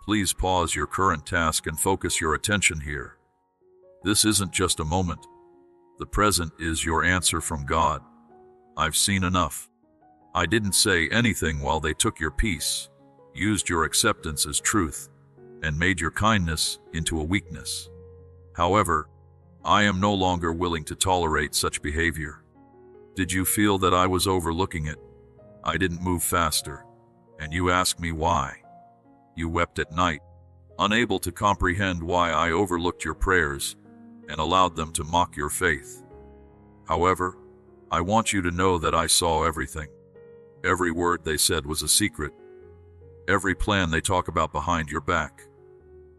Please pause your current task and focus your attention here. This isn't just a moment. The present is your answer from God. I've seen enough. I didn't say anything while they took your peace, used your acceptance as truth, and made your kindness into a weakness. However, I am no longer willing to tolerate such behavior. Did you feel that I was overlooking it? I didn't move faster, and you asked me why. You wept at night, unable to comprehend why I overlooked your prayers and allowed them to mock your faith. However, I want you to know that I saw everything. Every word they said was a secret. Every plan they talk about behind your back.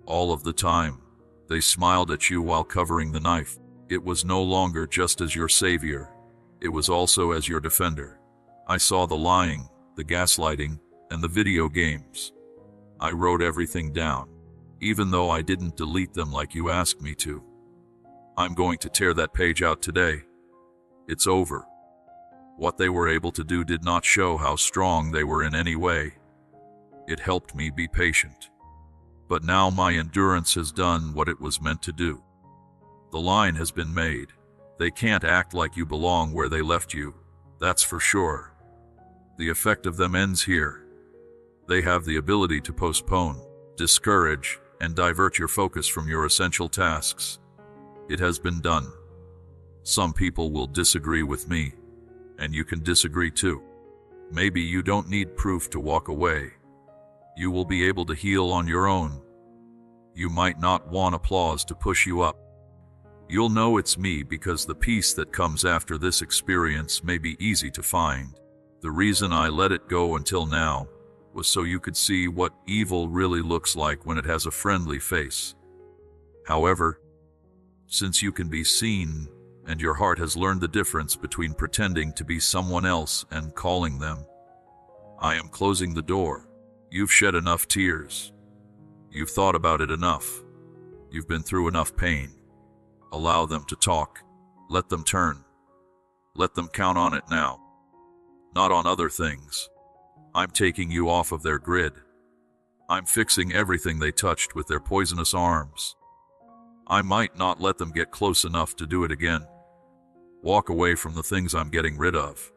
All of the time, they smiled at you while covering the knife. It was no longer just as your savior. It was also as your defender. I saw the lying, the gaslighting, and the video games. I wrote everything down, even though I didn't delete them like you asked me to. I'm going to tear that page out today. It's over. What they were able to do did not show how strong they were in any way. It helped me be patient. But now my endurance has done what it was meant to do. The line has been made. They can't act like you belong where they left you, that's for sure. The effect of them ends here. They have the ability to postpone, discourage, and divert your focus from your essential tasks. It has been done. Some people will disagree with me, and you can disagree too. Maybe you don't need proof to walk away. You will be able to heal on your own. You might not want applause to push you up. You'll know it's me because the peace that comes after this experience may be easy to find. The reason I let it go until now was so you could see what evil really looks like when it has a friendly face. However, since you can be seen, and your heart has learned the difference between pretending to be someone else and calling them, I am closing the door. You've shed enough tears. You've thought about it enough. You've been through enough pain. Allow them to talk. Let them turn. Let them count on it now. Not on other things. I'm taking you off of their grid. I'm fixing everything they touched with their poisonous arms. I might not let them get close enough to do it again. Walk away from the things I'm getting rid of.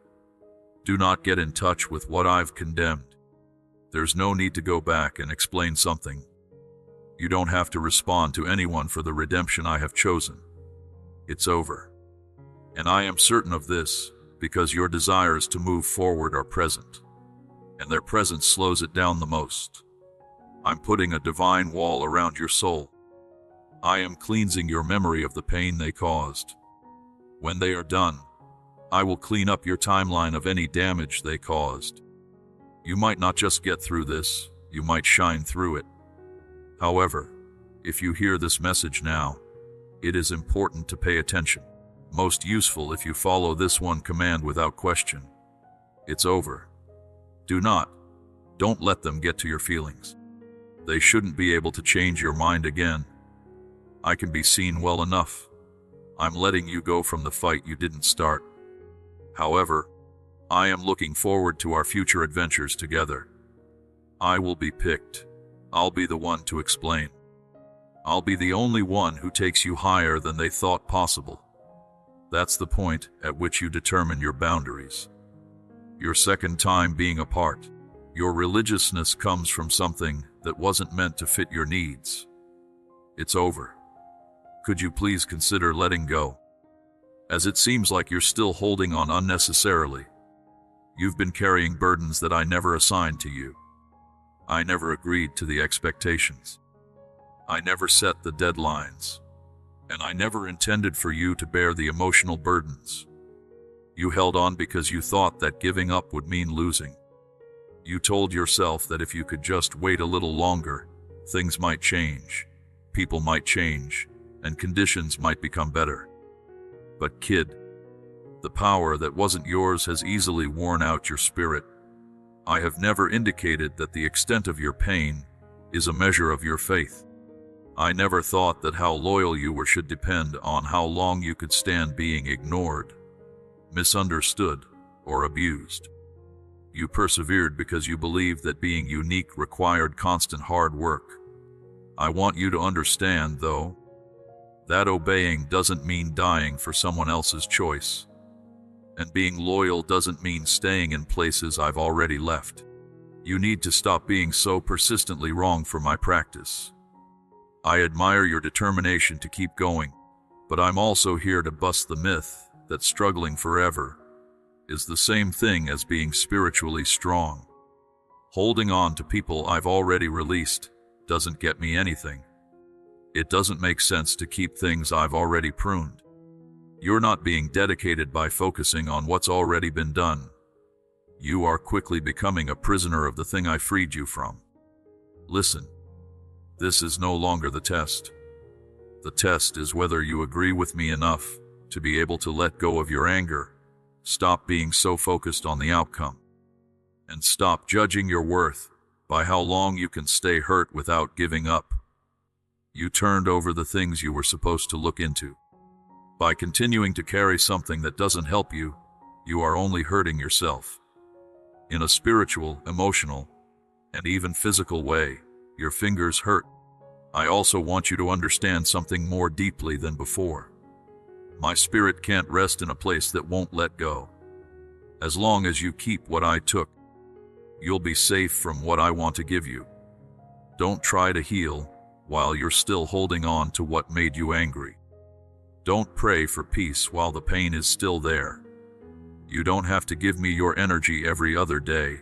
Do not get in touch with what I've condemned. There's no need to go back and explain something. You don't have to respond to anyone for the redemption I have chosen. It's over. And I am certain of this because your desires to move forward are present, and their presence slows it down the most. I'm putting a divine wall around your soul. I am cleansing your memory of the pain they caused. When they are done, I will clean up your timeline of any damage they caused. You might not just get through this, you might shine through it. However, if you hear this message now, it is important to pay attention. Most useful if you follow this one command without question. It's over. Don't let them get to your feelings. They shouldn't be able to change your mind again. I can be seen well enough. I'm letting you go from the fight you didn't start. However, I am looking forward to our future adventures together. I will be picked. I'll be the one to explain. I'll be the only one who takes you higher than they thought possible. That's the point at which you determine your boundaries. Your second time being apart. Your religiousness comes from something that wasn't meant to fit your needs. It's over. Could you please consider letting go? As it seems like you're still holding on unnecessarily. You've been carrying burdens that I never assigned to you. I never agreed to the expectations. I never set the deadlines. And I never intended for you to bear the emotional burdens. You held on because you thought that giving up would mean losing. You told yourself that if you could just wait a little longer, things might change, people might change, and conditions might become better. But kid, the power that wasn't yours has easily worn out your spirit. I have never indicated that the extent of your pain is a measure of your faith. I never thought that how loyal you were should depend on how long you could stand being ignored, misunderstood, or abused. You persevered because you believed that being unique required constant hard work, I want you to understand, though, that obeying doesn't mean dying for someone else's choice. And being loyal doesn't mean staying in places I've already left. You need to stop being so persistently wrong for my practice. I admire your determination to keep going, but I'm also here to bust the myth that struggling forever is the same thing as being spiritually strong. Holding on to people I've already released doesn't get me anything. It doesn't make sense to keep things I've already pruned. You're not being dedicated by focusing on what's already been done. You are quickly becoming a prisoner of the thing I freed you from. Listen, this is no longer the test. The test is whether you agree with me enough to be able to let go of your anger, stop being so focused on the outcome, and stop judging your worth by how long you can stay hurt without giving up. You turned over the things you were supposed to look into. By continuing to carry something that doesn't help you, you are only hurting yourself. In a spiritual, emotional, and even physical way, your fingers hurt. I also want you to understand something more deeply than before. My spirit can't rest in a place that won't let go. As long as you keep what I took, you'll be safe from what I want to give you. Don't try to heal while you're still holding on to what made you angry. Don't pray for peace while the pain is still there. You don't have to give me your energy every other day.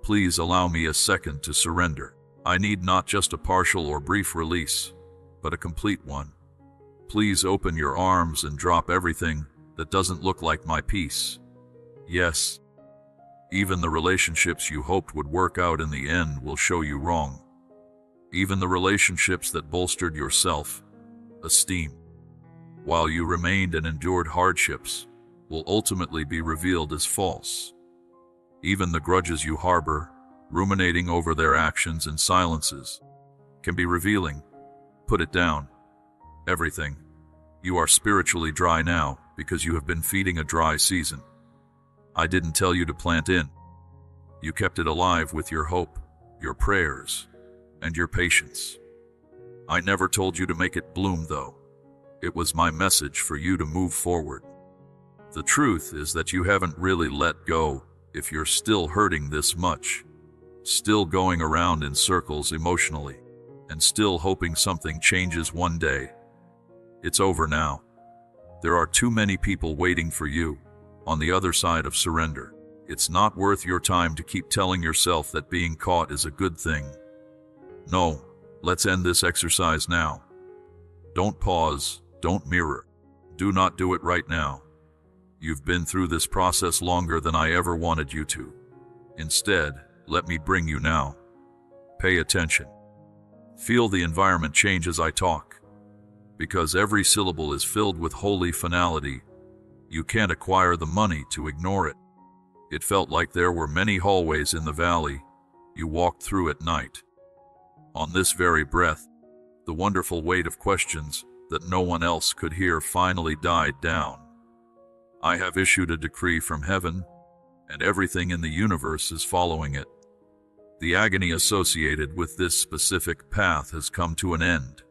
Please allow me a second to surrender. I need not just a partial or brief release, but a complete one. Please open your arms and drop everything that doesn't look like my peace. Yes, even the relationships you hoped would work out in the end will show you wrong. Even the relationships that bolstered your self-esteem, while you remained and endured hardships, will ultimately be revealed as false. Even the grudges you harbor, ruminating over their actions and silences, can be revealing. Put it down. Everything. You are spiritually dry now because you have been feeding a dry season. I didn't tell you to plant in. You kept it alive with your hope, your prayers, and your patience. I never told you to make it bloom, though. It was my message for you to move forward. The truth is that you haven't really let go if you're still hurting this much, still going around in circles emotionally, and still hoping something changes one day. It's over now. There are too many people waiting for you on the other side of surrender. It's not worth your time to keep telling yourself that being caught is a good thing. No, let's end this exercise now. Don't pause, don't mirror. Do not do it right now. You've been through this process longer than I ever wanted you to. Instead, let me bring you now. Pay attention. Feel the environment change as I talk. Because every syllable is filled with holy finality, you can't acquire the money to ignore it. It felt like there were many hallways in the valley you walked through at night. On this very breath, the wonderful weight of questions that no one else could hear finally died down. I have issued a decree from heaven, and everything in the universe is following it. The agony associated with this specific path has come to an end.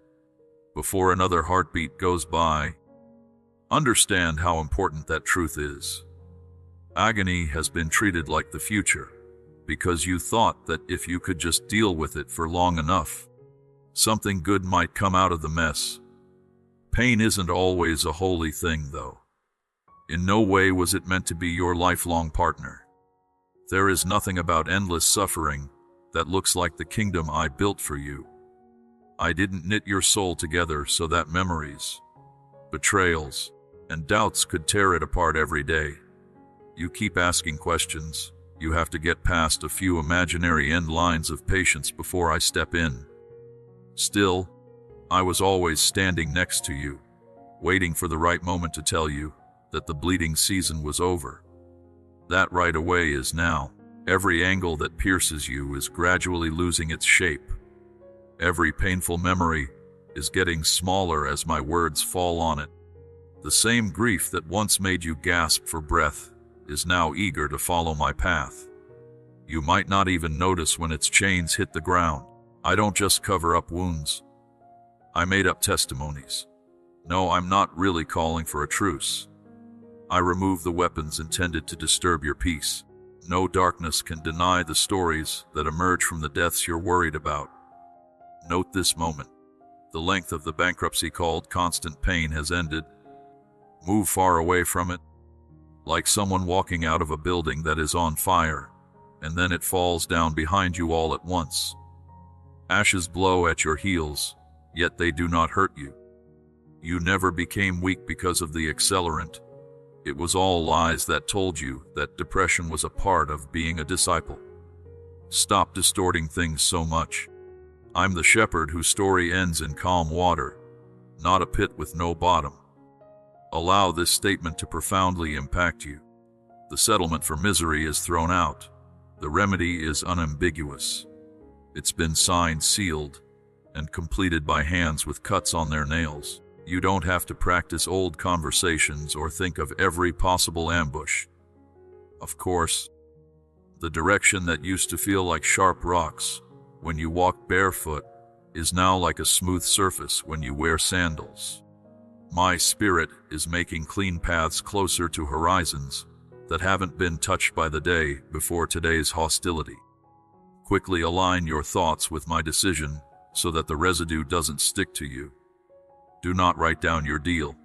Before another heartbeat goes by, understand how important that truth is. Agony has been treated like the future, because you thought that if you could just deal with it for long enough, something good might come out of the mess. Pain isn't always a holy thing, though. In no way was it meant to be your lifelong partner. There is nothing about endless suffering that looks like the kingdom I built for you. I didn't knit your soul together so that memories, betrayals, and doubts could tear it apart every day. You keep asking questions. You have to get past a few imaginary end lines of patience before I step in. Still, I was always standing next to you, waiting for the right moment to tell you that the bleeding season was over. That right away is now. Every angle that pierces you is gradually losing its shape. Every painful memory is getting smaller as my words fall on it. The same grief that once made you gasp for breath is now eager to follow my path. You might not even notice when its chains hit the ground. I don't just cover up wounds. I made up testimonies. No, I'm not really calling for a truce. I remove the weapons intended to disturb your peace. No darkness can deny the stories that emerge from the deaths you're worried about. Note this moment. The length of the bankruptcy called constant pain has ended. Move far away from it, like someone walking out of a building that is on fire, and then it falls down behind you all at once. Ashes blow at your heels, yet they do not hurt you. You never became weak because of the accelerant. It was all lies that told you that depression was a part of being a disciple. Stop distorting things so much. I'm the shepherd whose story ends in calm water, not a pit with no bottom. Allow this statement to profoundly impact you. The settlement for misery is thrown out. The remedy is unambiguous. It's been signed, sealed, and completed by hands with cuts on their nails. You don't have to practice old conversations or think of every possible ambush. Of course, the direction that used to feel like sharp rocks when you walk barefoot is now like a smooth surface when you wear sandals. My spirit is making clean paths closer to horizons that haven't been touched by the day before today's hostility. Quickly align your thoughts with my decision so that the residue doesn't stick to you. Do not write down your deal.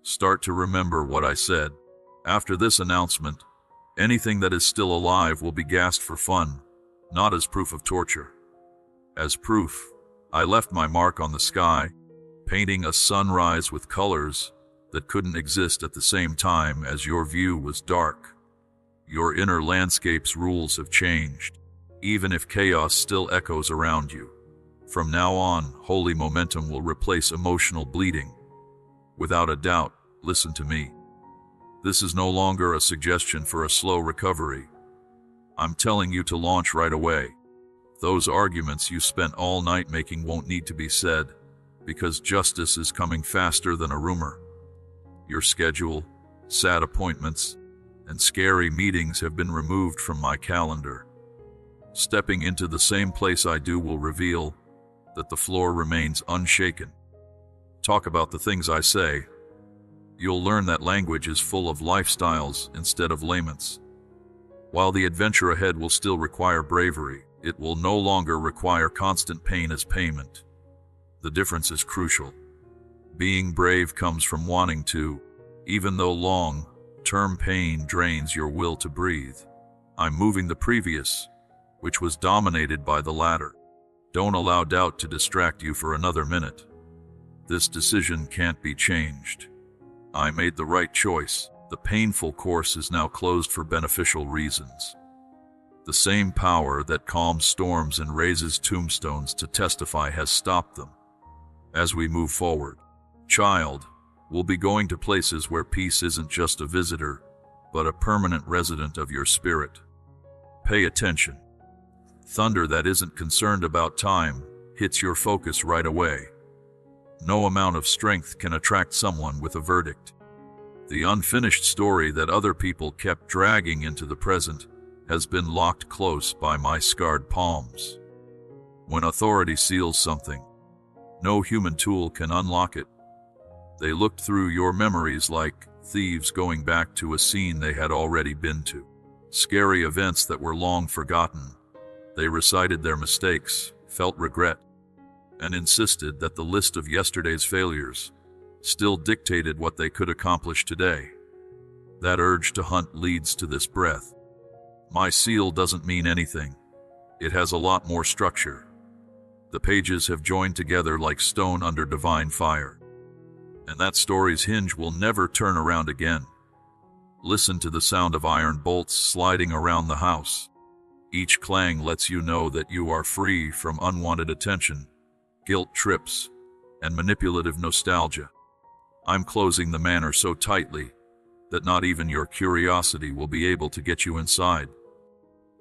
Start to remember what I said. After this announcement, anything that is still alive will be gassed for fun, not as proof of torture. As proof, I left my mark on the sky, painting a sunrise with colors that couldn't exist at the same time as your view was dark. Your inner landscape's rules have changed, even if chaos still echoes around you. From now on, holy momentum will replace emotional bleeding. Without a doubt, listen to me. This is no longer a suggestion for a slow recovery. I'm telling you to launch right away. Those arguments you spent all night making won't need to be said, because justice is coming faster than a rumor. Your schedule, sad appointments, and scary meetings have been removed from my calendar. Stepping into the same place I do will reveal that the floor remains unshaken. Talk about the things I say. You'll learn that language is full of lifestyles instead of laments. While the adventure ahead will still require bravery, it will no longer require constant pain as payment. The difference is crucial. Being brave comes from wanting to, even though long-term pain drains your will to breathe. I'm moving the previous, which was dominated by the latter. Don't allow doubt to distract you for another minute. This decision can't be changed. I made the right choice. The painful course is now closed for beneficial reasons. The same power that calms storms and raises tombstones to testify has stopped them. As we move forward, child, we'll be going to places where peace isn't just a visitor, but a permanent resident of your spirit. Pay attention. Thunder that isn't concerned about time hits your focus right away. No amount of strength can attract someone with a verdict. The unfinished story that other people kept dragging into the present has been locked close by my scarred palms. When authority seals something, no human tool can unlock it. They looked through your memories like thieves going back to a scene they had already been to. Scary events that were long forgotten. They recited their mistakes, felt regret, and insisted that the list of yesterday's failures still dictated what they could accomplish today. That urge to hunt leads to this breath. My seal doesn't mean anything. It has a lot more structure. The pages have joined together like stone under divine fire. And that story's hinge will never turn around again. Listen to the sound of iron bolts sliding around the house. Each clang lets you know that you are free from unwanted attention, guilt trips, and manipulative nostalgia. I'm closing the manor so tightly that not even your curiosity will be able to get you inside.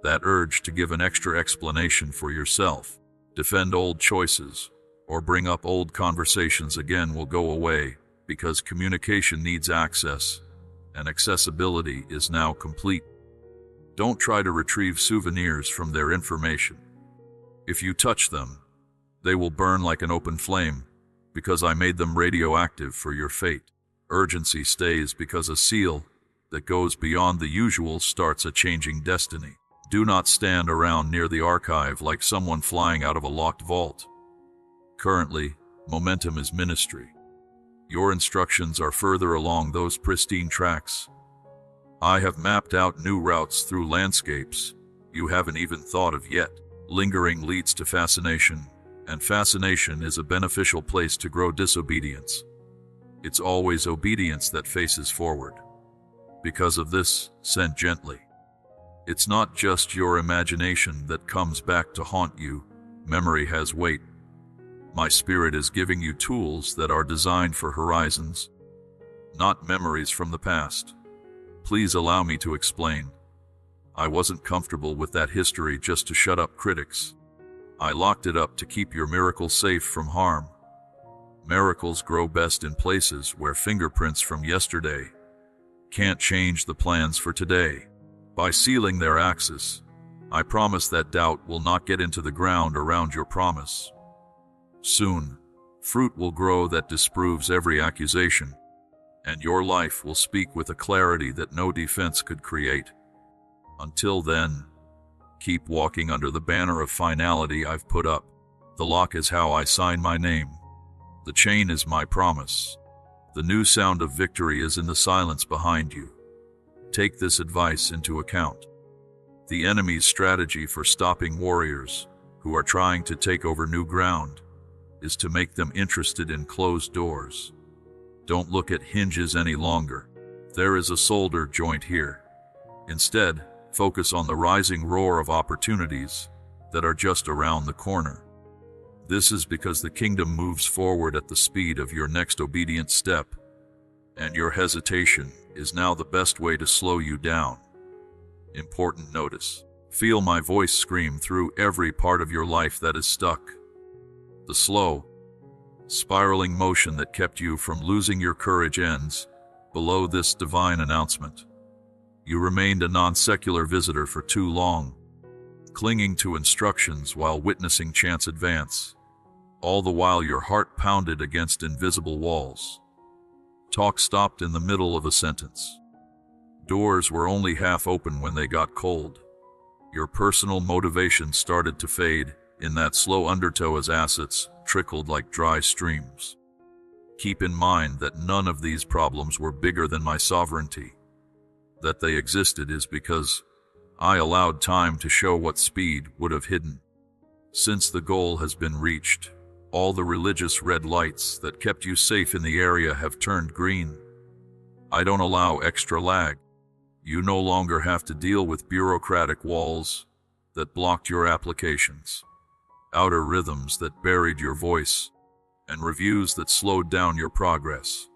That urge to give an extra explanation for yourself, defend old choices, or bring up old conversations again will go away because communication needs access, and accessibility is now complete. Don't try to retrieve souvenirs from their information. If you touch them, they will burn like an open flame, because I made them radioactive for your fate. Urgency stays because a seal that goes beyond the usual starts a changing destiny. Do not stand around near the archive like someone flying out of a locked vault. Currently, momentum is ministry. Your instructions are further along those pristine tracks. I have mapped out new routes through landscapes you haven't even thought of yet. Lingering leads to fascination, and fascination is a beneficial place to grow disobedience. It's always obedience that faces forward. Because of this, send gently. It's not just your imagination that comes back to haunt you. Memory has weight. My spirit is giving you tools that are designed for horizons, not memories from the past. Please allow me to explain. I wasn't comfortable with that history just to shut up critics. I locked it up to keep your miracle safe from harm. Miracles grow best in places where fingerprints from yesterday can't change the plans for today. By sealing their axis, I promise that doubt will not get into the ground around your promise. Soon, fruit will grow that disproves every accusation, and your life will speak with a clarity that no defense could create. Until then, keep walking under the banner of finality I've put up. The lock is how I sign my name. The chain is my promise. The new sound of victory is in the silence behind you. Take this advice into account. The enemy's strategy for stopping warriors who are trying to take over new ground is to make them interested in closed doors. Don't look at hinges any longer. There is a solder joint here. Instead, focus on the rising roar of opportunities that are just around the corner. This is because the kingdom moves forward at the speed of your next obedient step, and your hesitation is now the best way to slow you down. Important notice. Feel my voice scream through every part of your life that is stuck. The slow, spiraling motion that kept you from losing your courage ends below this divine announcement. You remained a non-secular visitor for too long, clinging to instructions while witnessing chance advance, all the while your heart pounded against invisible walls. Talk stopped in the middle of a sentence. Doors were only half open when they got cold. Your personal motivation started to fade in that slow undertow as assets trickled like dry streams. Keep in mind that none of these problems were bigger than my sovereignty. That they existed is because I allowed time to show what speed would have hidden. Since the goal has been reached, all the religious red lights that kept you safe in the area have turned green. I don't allow extra lag. You no longer have to deal with bureaucratic walls that blocked your applications, outer rhythms that buried your voice, and reviews that slowed down your progress.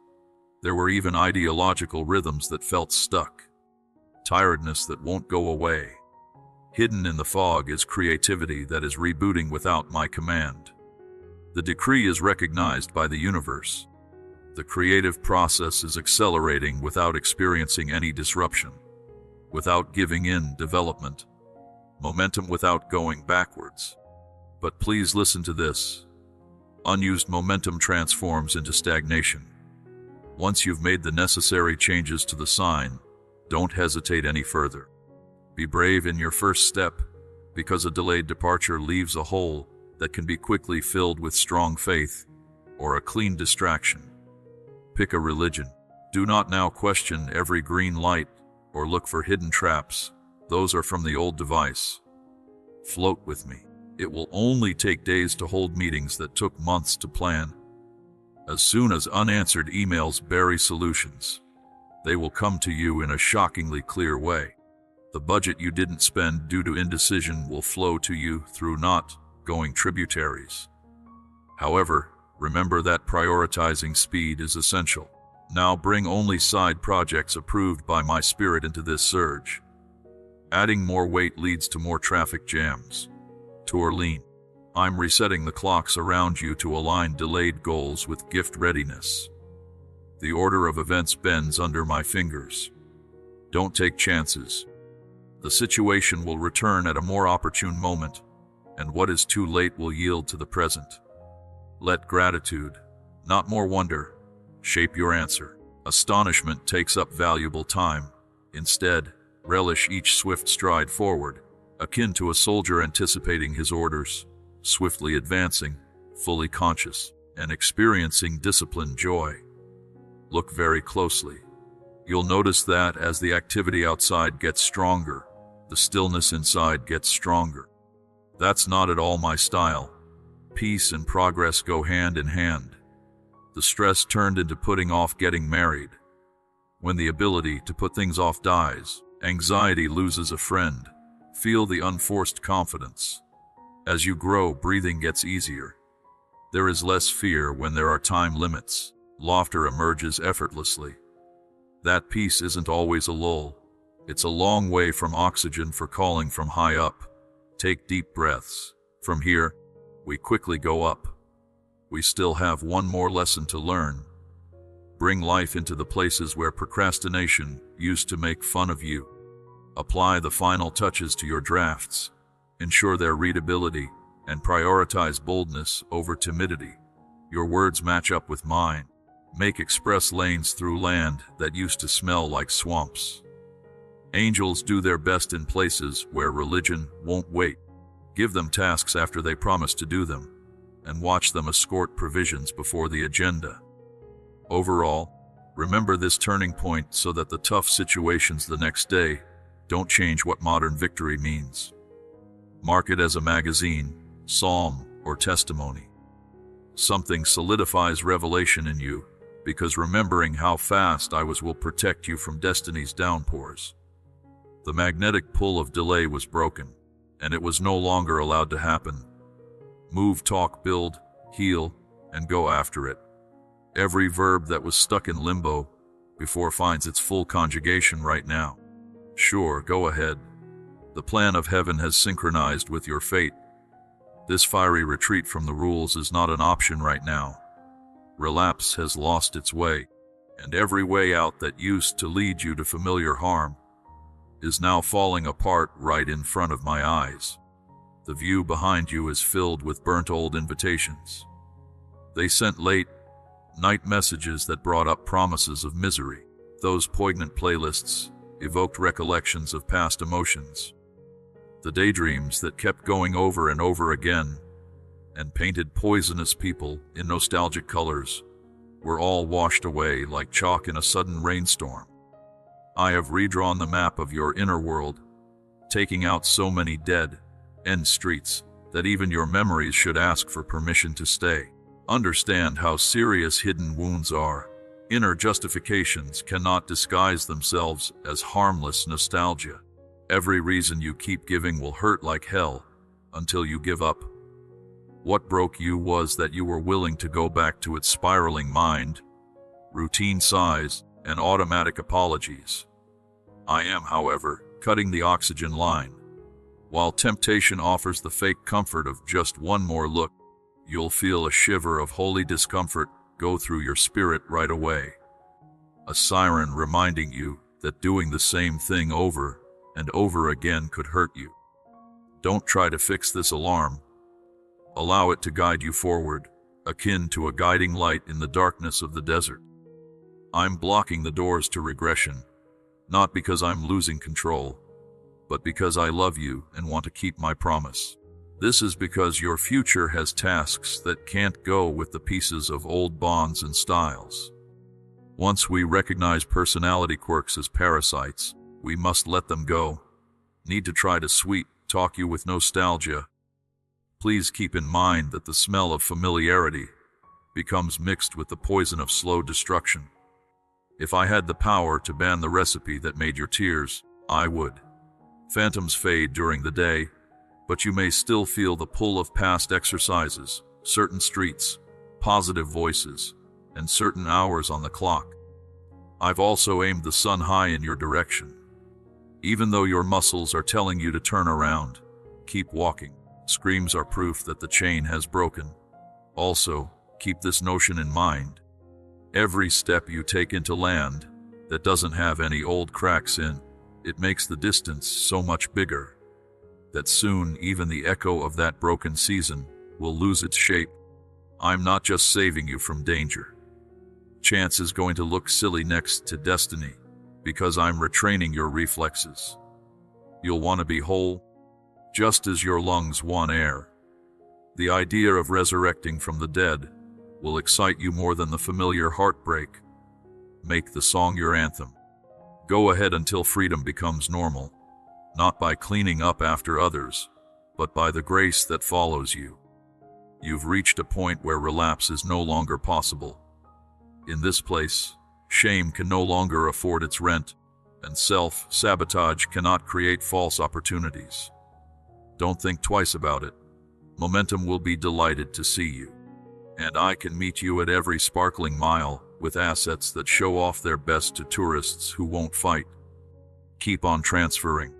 There were even ideological rhythms that felt stuck. Tiredness that won't go away. Hidden in the fog is creativity that is rebooting without my command. The decree is recognized by the universe. The creative process is accelerating without experiencing any disruption, without giving in development, momentum without going backwards. But please listen to this. Unused momentum transforms into stagnation. Once you've made the necessary changes to the sign, don't hesitate any further. Be brave in your first step, because a delayed departure leaves a hole that can be quickly filled with strong faith or a clean distraction. Pick a religion. Do not now question every green light or look for hidden traps. Those are from the old device. Float with me. It will only take days to hold meetings that took months to plan. As soon as unanswered emails bury solutions, they will come to you in a shockingly clear way. The budget you didn't spend due to indecision will flow to you through not going tributaries. However, remember that prioritizing speed is essential. Now bring only side projects approved by my spirit into this surge. Adding more weight leads to more traffic jams. Tour lean. I'm resetting the clocks around you to align delayed goals with gift readiness. The order of events bends under my fingers. Don't take chances. The situation will return at a more opportune moment, and what is too late will yield to the present. Let gratitude, not more wonder, shape your answer. Astonishment takes up valuable time. Instead, relish each swift stride forward, akin to a soldier anticipating his orders, swiftly advancing, fully conscious, and experiencing disciplined joy. Look very closely. You'll notice that as the activity outside gets stronger, the stillness inside gets stronger. That's not at all my style. Peace and progress go hand in hand. The stress turned into putting off getting married. When the ability to put things off dies, anxiety loses a friend. Feel the unforced confidence. As you grow, breathing gets easier. There is less fear when there are time limits. Laughter emerges effortlessly. That peace isn't always a lull. It's a long way from oxygen for calling from high up. Take deep breaths. From here, we quickly go up. We still have one more lesson to learn. Bring life into the places where procrastination used to make fun of you. Apply the final touches to your drafts. Ensure their readability and prioritize boldness over timidity. Your words match up with mine. Make express lanes through land that used to smell like swamps. Angels do their best in places where religion won't wait. Give them tasks after they promise to do them, and watch them escort provisions before the agenda. Overall, remember this turning point so that the tough situations the next day don't change what modern victory means. Mark it as a magazine, psalm, or testimony. Something solidifies revelation in you, because remembering how fast I was will protect you from destiny's downpours. The magnetic pull of delay was broken, and it was no longer allowed to happen. Move, talk, build, heal, and go after it. Every verb that was stuck in limbo before finds its full conjugation right now. Sure, go ahead. The plan of heaven has synchronized with your fate. This fiery retreat from the rules is not an option right now. Relapse has lost its way, and every way out that used to lead you to familiar harm is now falling apart right in front of my eyes. The view behind you is filled with burnt old invitations. They sent late night messages that brought up promises of misery. Those poignant playlists evoked recollections of past emotions. The daydreams that kept going over and over again and painted poisonous people in nostalgic colors were all washed away like chalk in a sudden rainstorm. I have redrawn the map of your inner world, taking out so many dead end streets that even your memories should ask for permission to stay. Understand how serious hidden wounds are. Inner justifications cannot disguise themselves as harmless nostalgia. Every reason you keep giving will hurt like hell until you give up. What broke you was that you were willing to go back to its spiraling mind, routine sighs, and automatic apologies. I am, however, cutting the oxygen line. While temptation offers the fake comfort of just one more look, you'll feel a shiver of holy discomfort go through your spirit right away. A siren reminding you that doing the same thing over and over again could hurt you. Don't try to fix this alarm. Allow it to guide you forward, akin to a guiding light in the darkness of the desert. I'm blocking the doors to regression, not because I'm losing control, but because I love you and want to keep my promise. This is because your future has tasks that can't go with the pieces of old bonds and styles. Once we recognize personality quirks as parasites, we must let them go. Need to try to sweet-talk you with nostalgia. Please keep in mind that the smell of familiarity becomes mixed with the poison of slow destruction. If I had the power to ban the recipe that made your tears, I would. Phantoms fade during the day, but you may still feel the pull of past exercises, certain streets, positive voices, and certain hours on the clock. I've also aimed the sun high in your direction. Even though your muscles are telling you to turn around, keep walking. Screams are proof that the chain has broken. Also, keep this notion in mind. Every step you take into land that doesn't have any old cracks in, it makes the distance so much bigger. that soon even the echo of that broken season will lose its shape. I'm not just saving you from danger. Chance is going to look silly next to destiny, because I'm retraining your reflexes. You'll want to be whole, just as your lungs want air. The idea of resurrecting from the dead will excite you more than the familiar heartbreak. Make the song your anthem. Go ahead until freedom becomes normal, not by cleaning up after others, but by the grace that follows you. You've reached a point where relapse is no longer possible. In this place, shame can no longer afford its rent, and self-sabotage cannot create false opportunities. Don't think twice about it. Momentum will be delighted to see you. And I can meet you at every sparkling mile with assets that show off their best to tourists who won't fight. Keep on transferring.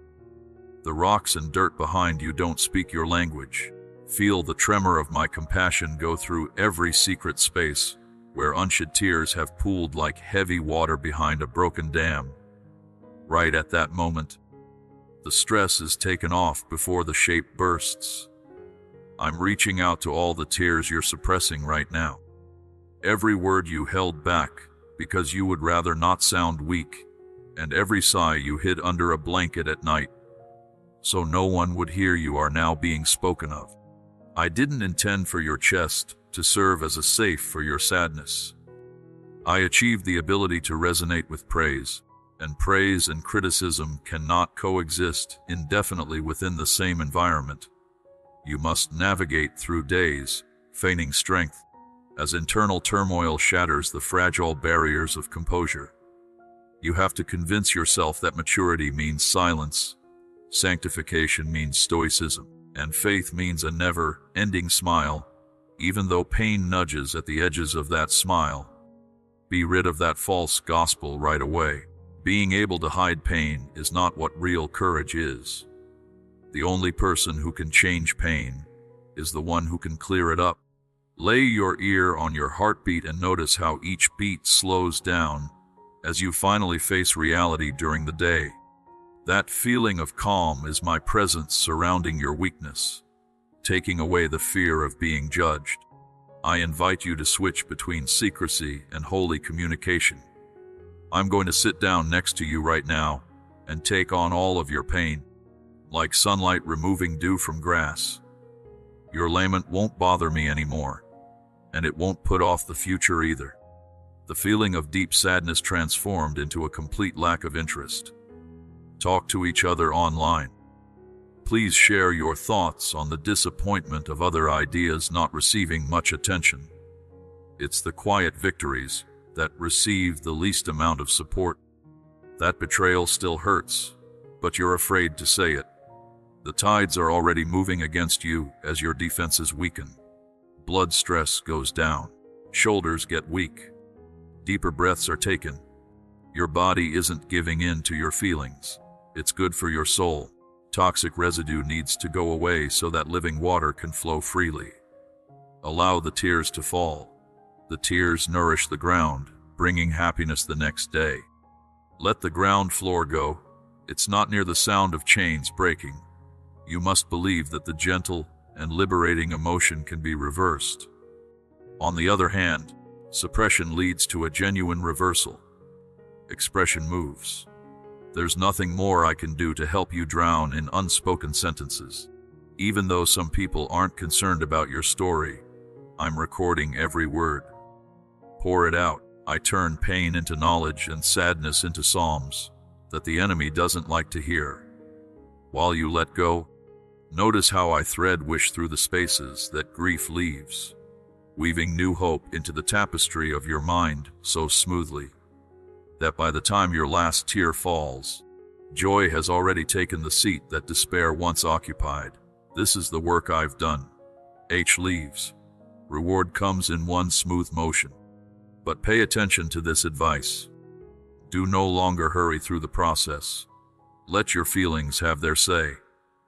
The rocks and dirt behind you don't speak your language. Feel the tremor of my compassion go through every secret space where unshed tears have pooled like heavy water behind a broken dam. Right at that moment, the stress is taken off before the shape bursts. I'm reaching out to all the tears you're suppressing right now. Every word you held back because you would rather not sound weak, and every sigh you hid under a blanket at night so no one would hear you are now being spoken of. I didn't intend for your chest to serve as a safe for your sadness. I achieved the ability to resonate with praise, and praise and criticism cannot coexist indefinitely within the same environment. You must navigate through days, feigning strength, as internal turmoil shatters the fragile barriers of composure. You have to convince yourself that maturity means silence, sanctification means stoicism, and faith means a never-ending smile, even though pain nudges at the edges of that smile. Be rid of that false gospel right away. Being able to hide pain is not what real courage is. The only person who can change pain is the one who can clear it up. Lay your ear on your heartbeat and notice how each beat slows down as you finally face reality during the day. That feeling of calm is my presence surrounding your weakness, taking away the fear of being judged. I invite you to switch between secrecy and holy communication. I'm going to sit down next to you right now and take on all of your pain, like sunlight removing dew from grass. Your lament won't bother me anymore, and it won't put off the future either. The feeling of deep sadness transformed into a complete lack of interest. Talk to each other online. Please share your thoughts on the disappointment of other ideas not receiving much attention. It's the quiet victories that receive the least amount of support. That betrayal still hurts, but you're afraid to say it. The tides are already moving against you as your defenses weaken. Blood stress goes down. Shoulders get weak. Deeper breaths are taken. Your body isn't giving in to your feelings. It's good for your soul. Toxic residue needs to go away so that living water can flow freely. Allow the tears to fall. The tears nourish the ground, bringing happiness the next day. Let the ground floor go. It's not near the sound of chains breaking. You must believe that the gentle and liberating emotion can be reversed. On the other hand, suppression leads to a genuine reversal. Expression moves. There's nothing more I can do to help you drown in unspoken sentences. Even though some people aren't concerned about your story, I'm recording every word. Pour it out. I turn pain into knowledge and sadness into psalms that the enemy doesn't like to hear. While you let go, notice how I thread wish through the spaces that grief leaves, weaving new hope into the tapestry of your mind so smoothly that by the time your last tear falls, joy has already taken the seat that despair once occupied. This is the work I've done. H leaves. Reward comes in one smooth motion. But pay attention to this advice. Do no longer hurry through the process. Let your feelings have their say,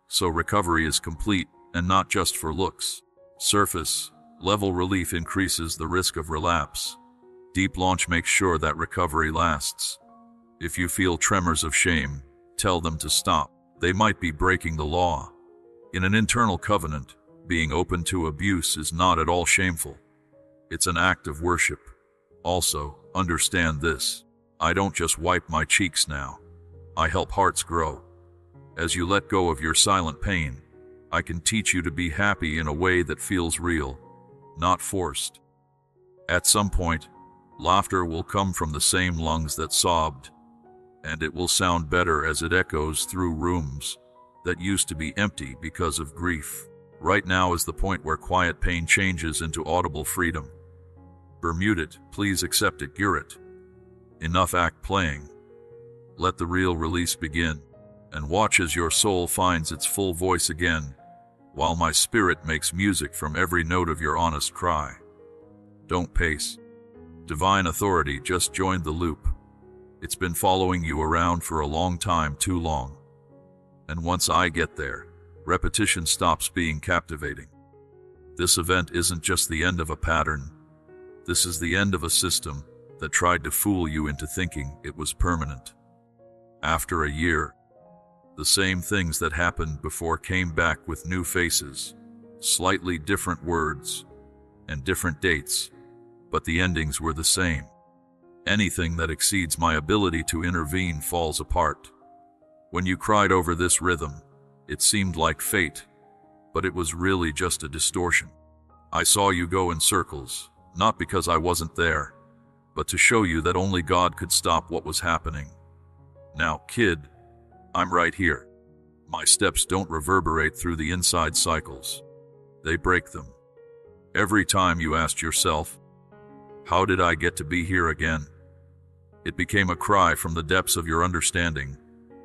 so recovery is complete and not just for looks. Surface level relief increases the risk of relapse. Deep launch makes sure that recovery lasts. If you feel tremors of shame, tell them to stop. They might be breaking the law, In an internal covenant, being open to abuse is not at all shameful. It's an act of worship. Also, understand this. I don't just wipe my cheeks now. I help hearts grow. As you let go of your silent pain, I can teach you to be happy in a way that feels real, not forced. At some point, laughter will come from the same lungs that sobbed, and it will sound better as it echoes through rooms that used to be empty because of grief. Right now is the point where quiet pain changes into audible freedom. Bermude it, please accept it, gear it. Enough act playing. Let the real release begin, and watch as your soul finds its full voice again, while my spirit makes music from every note of your honest cry. Don't pace. Divine authority just joined the loop. It's been following you around for a long time, too long. And once I get there, repetition stops being captivating. This event isn't just the end of a pattern. This is the end of a system that tried to fool you into thinking it was permanent. After a year, the same things that happened before came back with new faces, slightly different words, and different dates, but the endings were the same. Anything that exceeds my ability to intervene falls apart. When you cried over this rhythm, it seemed like fate, but it was really just a distortion. I saw you go in circles, not because I wasn't there, but to show you that only God could stop what was happening. Now, kid, I'm right here. My steps don't reverberate through the inside cycles. They break them. Every time you asked yourself, how did I get to be here again? It became a cry from the depths of your understanding,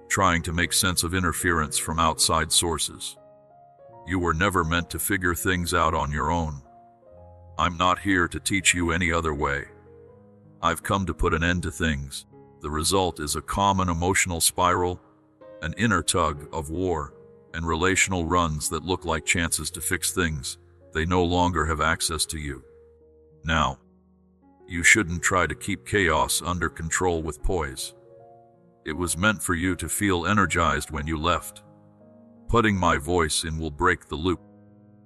trying to make sense of interference from outside sources. You were never meant to figure things out on your own. I'm not here to teach you any other way. I've come to put an end to things. The result is a common emotional spiral, an inner tug of war, and relational runs that look like chances to fix things. They no longer have access to you. Now, you shouldn't try to keep chaos under control with poise. It was meant for you to feel energized when you left. Putting my voice in will break the loop.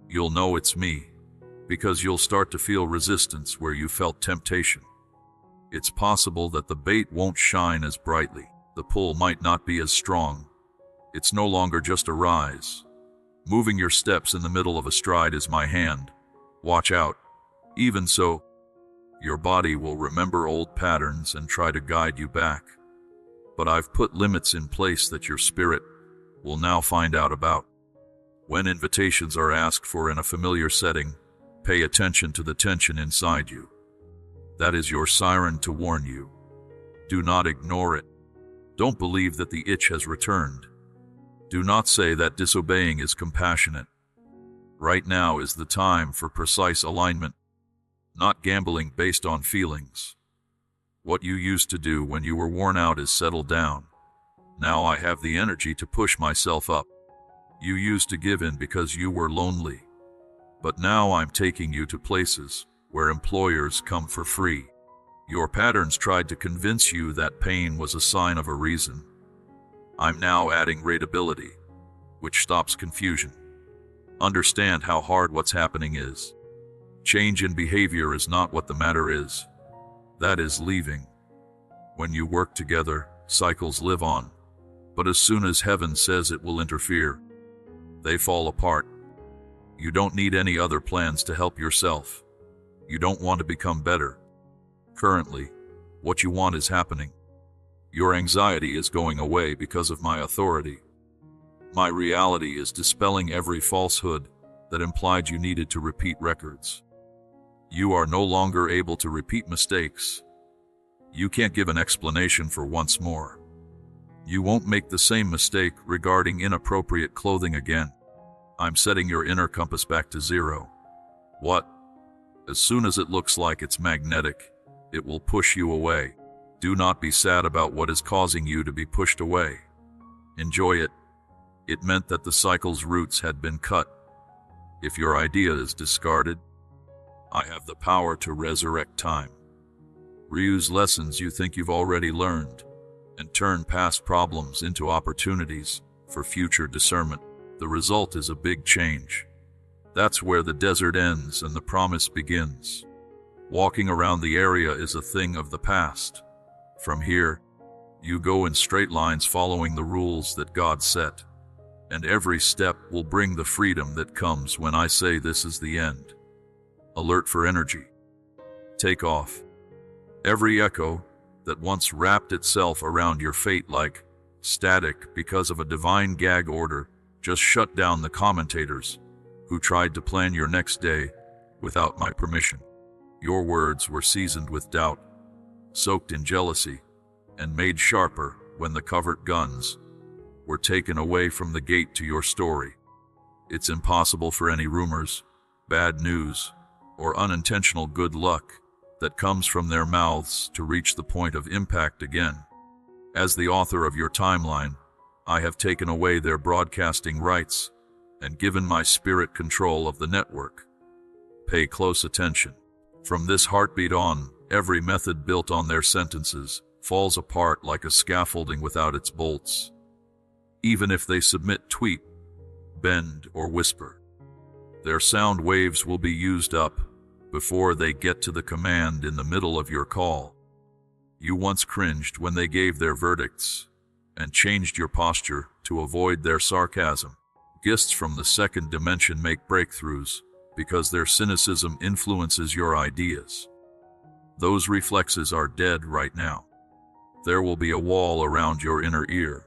You'll know it's me, because you'll start to feel resistance where you felt temptation. It's possible that the bait won't shine as brightly. The pull might not be as strong. It's no longer just a rise. Moving your steps in the middle of a stride is my hand. Watch out. Even so, your body will remember old patterns and try to guide you back. But I've put limits in place that your spirit will now find out about. When invitations are asked for in a familiar setting, pay attention to the tension inside you. That is your siren to warn you. Do not ignore it. Don't believe that the itch has returned. Do not say that disobeying is compassionate. Right now is the time for precise alignment, not gambling based on feelings. What you used to do when you were worn out is settle down. Now I have the energy to push myself up. You used to give in because you were lonely. But now I'm taking you to places where employers come for free. Your patterns tried to convince you that pain was a sign of a reason. I'm now adding rateability, which stops confusion. Understand how hard what's happening is. Change in behavior is not what the matter is. That is leaving. When you work together, cycles live on. But as soon as heaven says it will interfere, they fall apart. You don't need any other plans to help yourself. You don't want to become better. Currently, what you want is happening. Your anxiety is going away because of my authority. My reality is dispelling every falsehood that implied you needed to repeat records. You are no longer able to repeat mistakes. You can't give an explanation for once more. You won't make the same mistake regarding inappropriate clothing again. I'm setting your inner compass back to zero. What? As soon as it looks like it's magnetic, it will push you away. Do not be sad about what is causing you to be pushed away. Enjoy it. It meant that the cycle's roots had been cut. If your idea is discarded, I have the power to resurrect time. Reuse lessons you think you've already learned, and turn past problems into opportunities for future discernment. The result is a big change. That's where the desert ends and the promise begins. Walking around the area is a thing of the past. From here, you go in straight lines following the rules that God set, and every step will bring the freedom that comes when I say this is the end. Alert for energy. Take off. Every echo that once wrapped itself around your fate like static because of a divine gag order just shut down the commentators who tried to plan your next day without my permission. Your words were seasoned with doubt, soaked in jealousy, and made sharper when the covert guns were taken away from the gate to your story. It's impossible for any rumors, bad news, or unintentional good luck that comes from their mouths to reach the point of impact again. As the author of your timeline, I have taken away their broadcasting rights and given my spirit control of the network. Pay close attention. From this heartbeat on, every method built on their sentences falls apart like a scaffolding without its bolts. Even if they submit, tweet, bend, or whisper, their sound waves will be used up before they get to the command in the middle of your call. You once cringed when they gave their verdicts and changed your posture to avoid their sarcasm. Guests from the second dimension make breakthroughs because their cynicism influences your ideas. Those reflexes are dead right now. There will be a wall around your inner ear.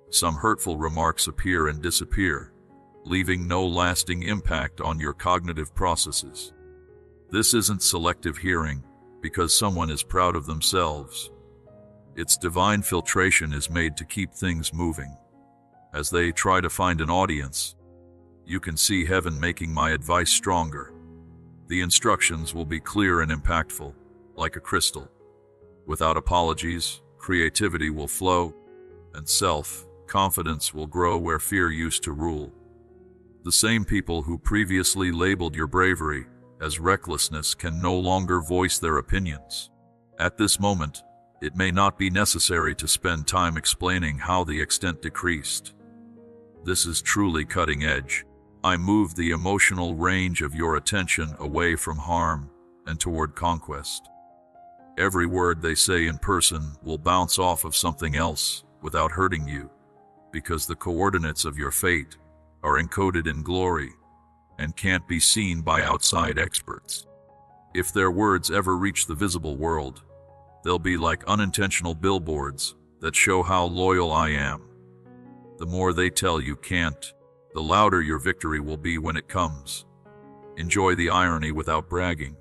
Some hurtful remarks appear and disappear, leaving no lasting impact on your cognitive processes. This isn't selective hearing because someone is proud of themselves. Its divine filtration is made to keep things moving. As they try to find an audience, you can see heaven making my advice stronger. The instructions will be clear and impactful, like a crystal. Without apologies, creativity will flow, and self-confidence will grow where fear used to rule. The same people who previously labeled your bravery as recklessness can no longer voice their opinions. At this moment, it may not be necessary to spend time explaining how the extent decreased. This is truly cutting edge. I move the emotional range of your attention away from harm and toward conquest. Every word they say in person will bounce off of something else without hurting you, because the coordinates of your fate are encoded in glory and can't be seen by outside experts. If their words ever reach the visible world, they'll be like unintentional billboards that show how loyal I am. The more they tell you can't, the louder your victory will be when it comes. Enjoy the irony without bragging.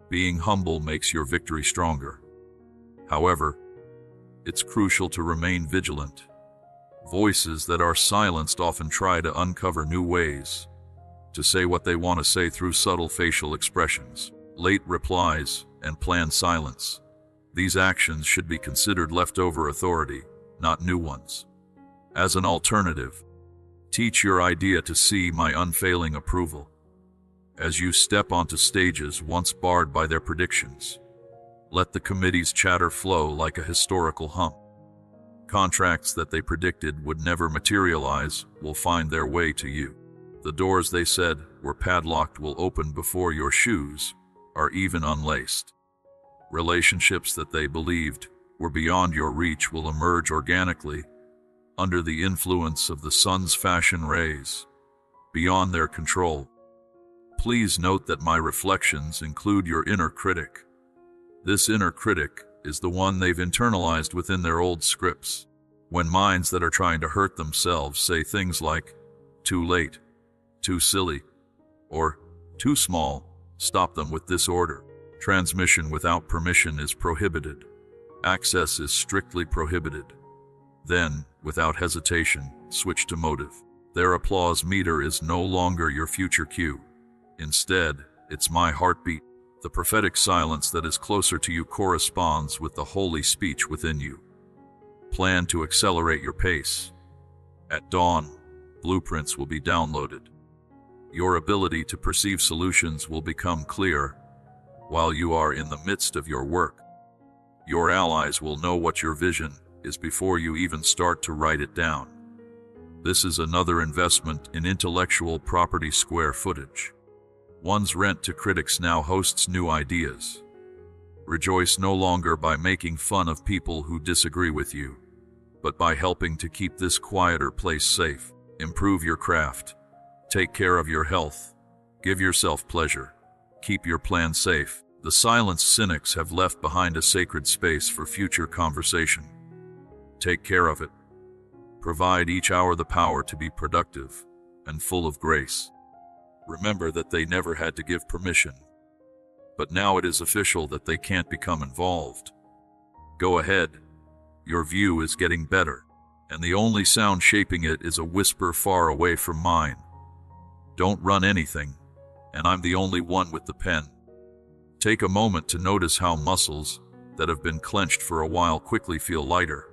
Being humble makes your victory stronger. However, it's crucial to remain vigilant. Voices that are silenced often try to uncover new ways to say what they want to say through subtle facial expressions, late replies, and planned silence. These actions should be considered leftover authority, not new ones. As an alternative, teach your idea to see my unfailing approval. As you step onto stages once barred by their predictions, let the committee's chatter flow like a historical hum. Contracts that they predicted would never materialize will find their way to you. The doors they said were padlocked will open before your shoes are even unlaced. Relationships that they believed were beyond your reach will emerge organically under the influence of the sun's fashion rays, beyond their control. Please note that my reflections include your inner critic. This inner critic is the one they've internalized within their old scripts. When minds that are trying to hurt themselves say things like, too late, too silly, or too small, stop them with this order. Transmission without permission is prohibited. Access is strictly prohibited. Then, without hesitation, switch to motive. Their applause meter is no longer your future cue. Instead, it's my heartbeat. The prophetic silence that is closer to you corresponds with the holy speech within you. Plan to accelerate your pace. At dawn, blueprints will be downloaded. Your ability to perceive solutions will become clear while you are in the midst of your work. Your allies will know what your vision is before you even start to write it down. This is another investment in intellectual property square footage. One's rent to critics now hosts new ideas. Rejoice no longer by making fun of people who disagree with you, but by helping to keep this quieter place safe. Improve your craft. Take care of your health. Give yourself pleasure. Keep your plan safe. The silenced cynics have left behind a sacred space for future conversation. Take care of it. Provide each hour the power to be productive and full of grace. Remember that they never had to give permission, but now it is official that they can't become involved. Go ahead. Your view is getting better, and the only sound shaping it is a whisper far away from mine. Don't run anything, and I'm the only one with the pen. Take a moment to notice how muscles that have been clenched for a while quickly feel lighter.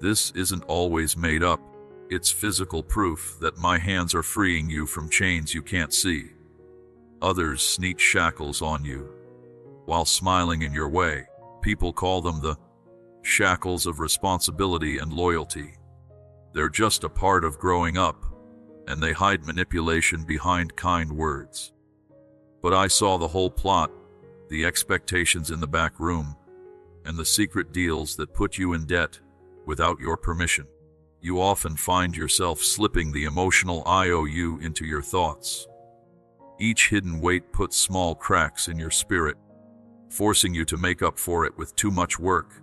This isn't always made up. It's physical proof that my hands are freeing you from chains you can't see. Others sneak shackles on you while smiling in your way. People call them the shackles of responsibility and loyalty. They're just a part of growing up, and they hide manipulation behind kind words. But I saw the whole plot, the expectations in the back room, and the secret deals that put you in debt without your permission. You often find yourself slipping the emotional IOU into your thoughts. Each hidden weight puts small cracks in your spirit, forcing you to make up for it with too much work,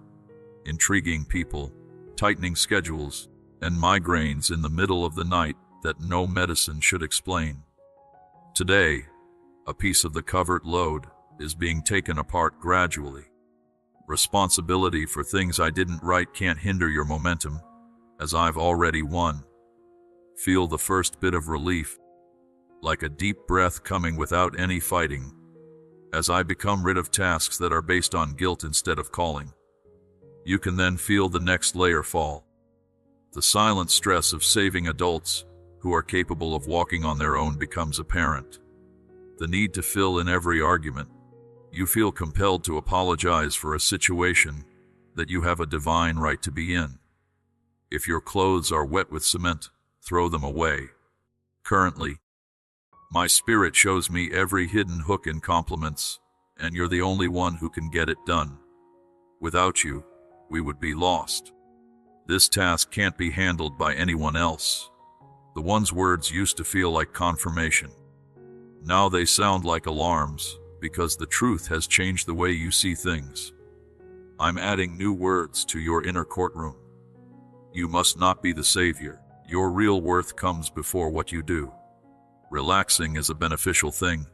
intriguing people, tightening schedules, and migraines in the middle of the night that no medicine should explain. Today, a piece of the covert load is being taken apart gradually. Responsibility for things I didn't write can't hinder your momentum, as I've already won. Feel the first bit of relief, like a deep breath coming without any fighting, as I become rid of tasks that are based on guilt instead of calling. You can then feel the next layer fall. The silent stress of saving adults who are capable of walking on their own becomes apparent. The need to fill in every argument. You feel compelled to apologize for a situation that you have a divine right to be in. If your clothes are wet with cement, throw them away. Currently, my spirit shows me every hidden hook in compliments, and you're the only one who can get it done. Without you, we would be lost. This task can't be handled by anyone else. The one's words used to feel like confirmation. Now they sound like alarms, because the truth has changed the way you see things. I'm adding new words to your inner courtroom. You must not be the savior. Your real worth comes before what you do. Relaxing is a beneficial thing.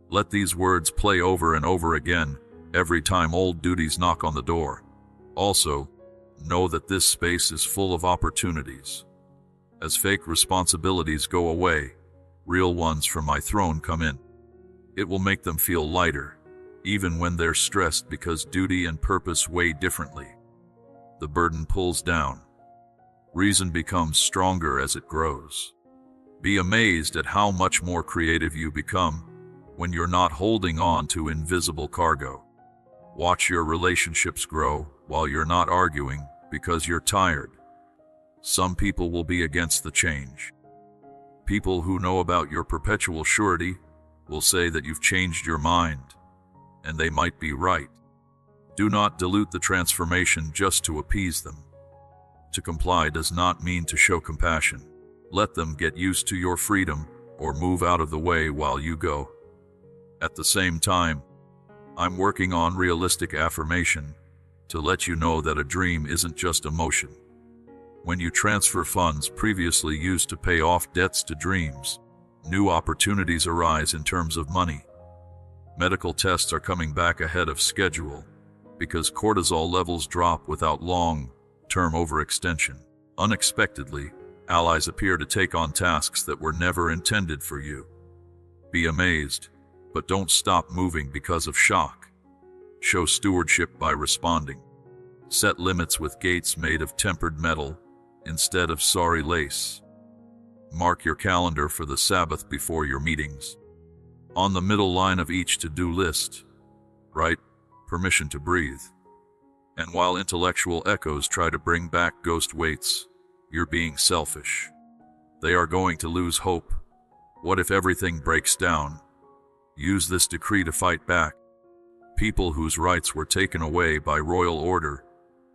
Let these words play over and over again every time old duties knock on the door. Also, know that this space is full of opportunities. As fake responsibilities go away, real ones from my throne come in. It will make them feel lighter, even when they're stressed because duty and purpose weigh differently. The burden pulls down. Reason becomes stronger as it grows. Be amazed at how much more creative you become when you're not holding on to invisible cargo. Watch your relationships grow while you're not arguing because you're tired. Some people will be against the change. People who know about your perpetual surety will say that you've changed your mind, and they might be right. Do not dilute the transformation just to appease them. To comply does not mean to show compassion. Let them get used to your freedom or move out of the way while you go. At the same time, I'm working on realistic affirmation to let you know that a dream isn't just emotion. When you transfer funds previously used to pay off debts to dreams, new opportunities arise in terms of money. Medical tests are coming back ahead of schedule because cortisol levels drop without long-term overextension. Unexpectedly, allies appear to take on tasks that were never intended for you. Be amazed, but don't stop moving because of shock. Show stewardship by responding. Set limits with gates made of tempered metal instead of sorry lace. Mark your calendar for the Sabbath before your meetings. On the middle line of each to-do list, write permission to breathe. And while intellectual echoes try to bring back ghost weights, You're being selfish. They are going to lose hope. What if everything breaks down? Use this decree to fight back. People whose rights were taken away by royal order,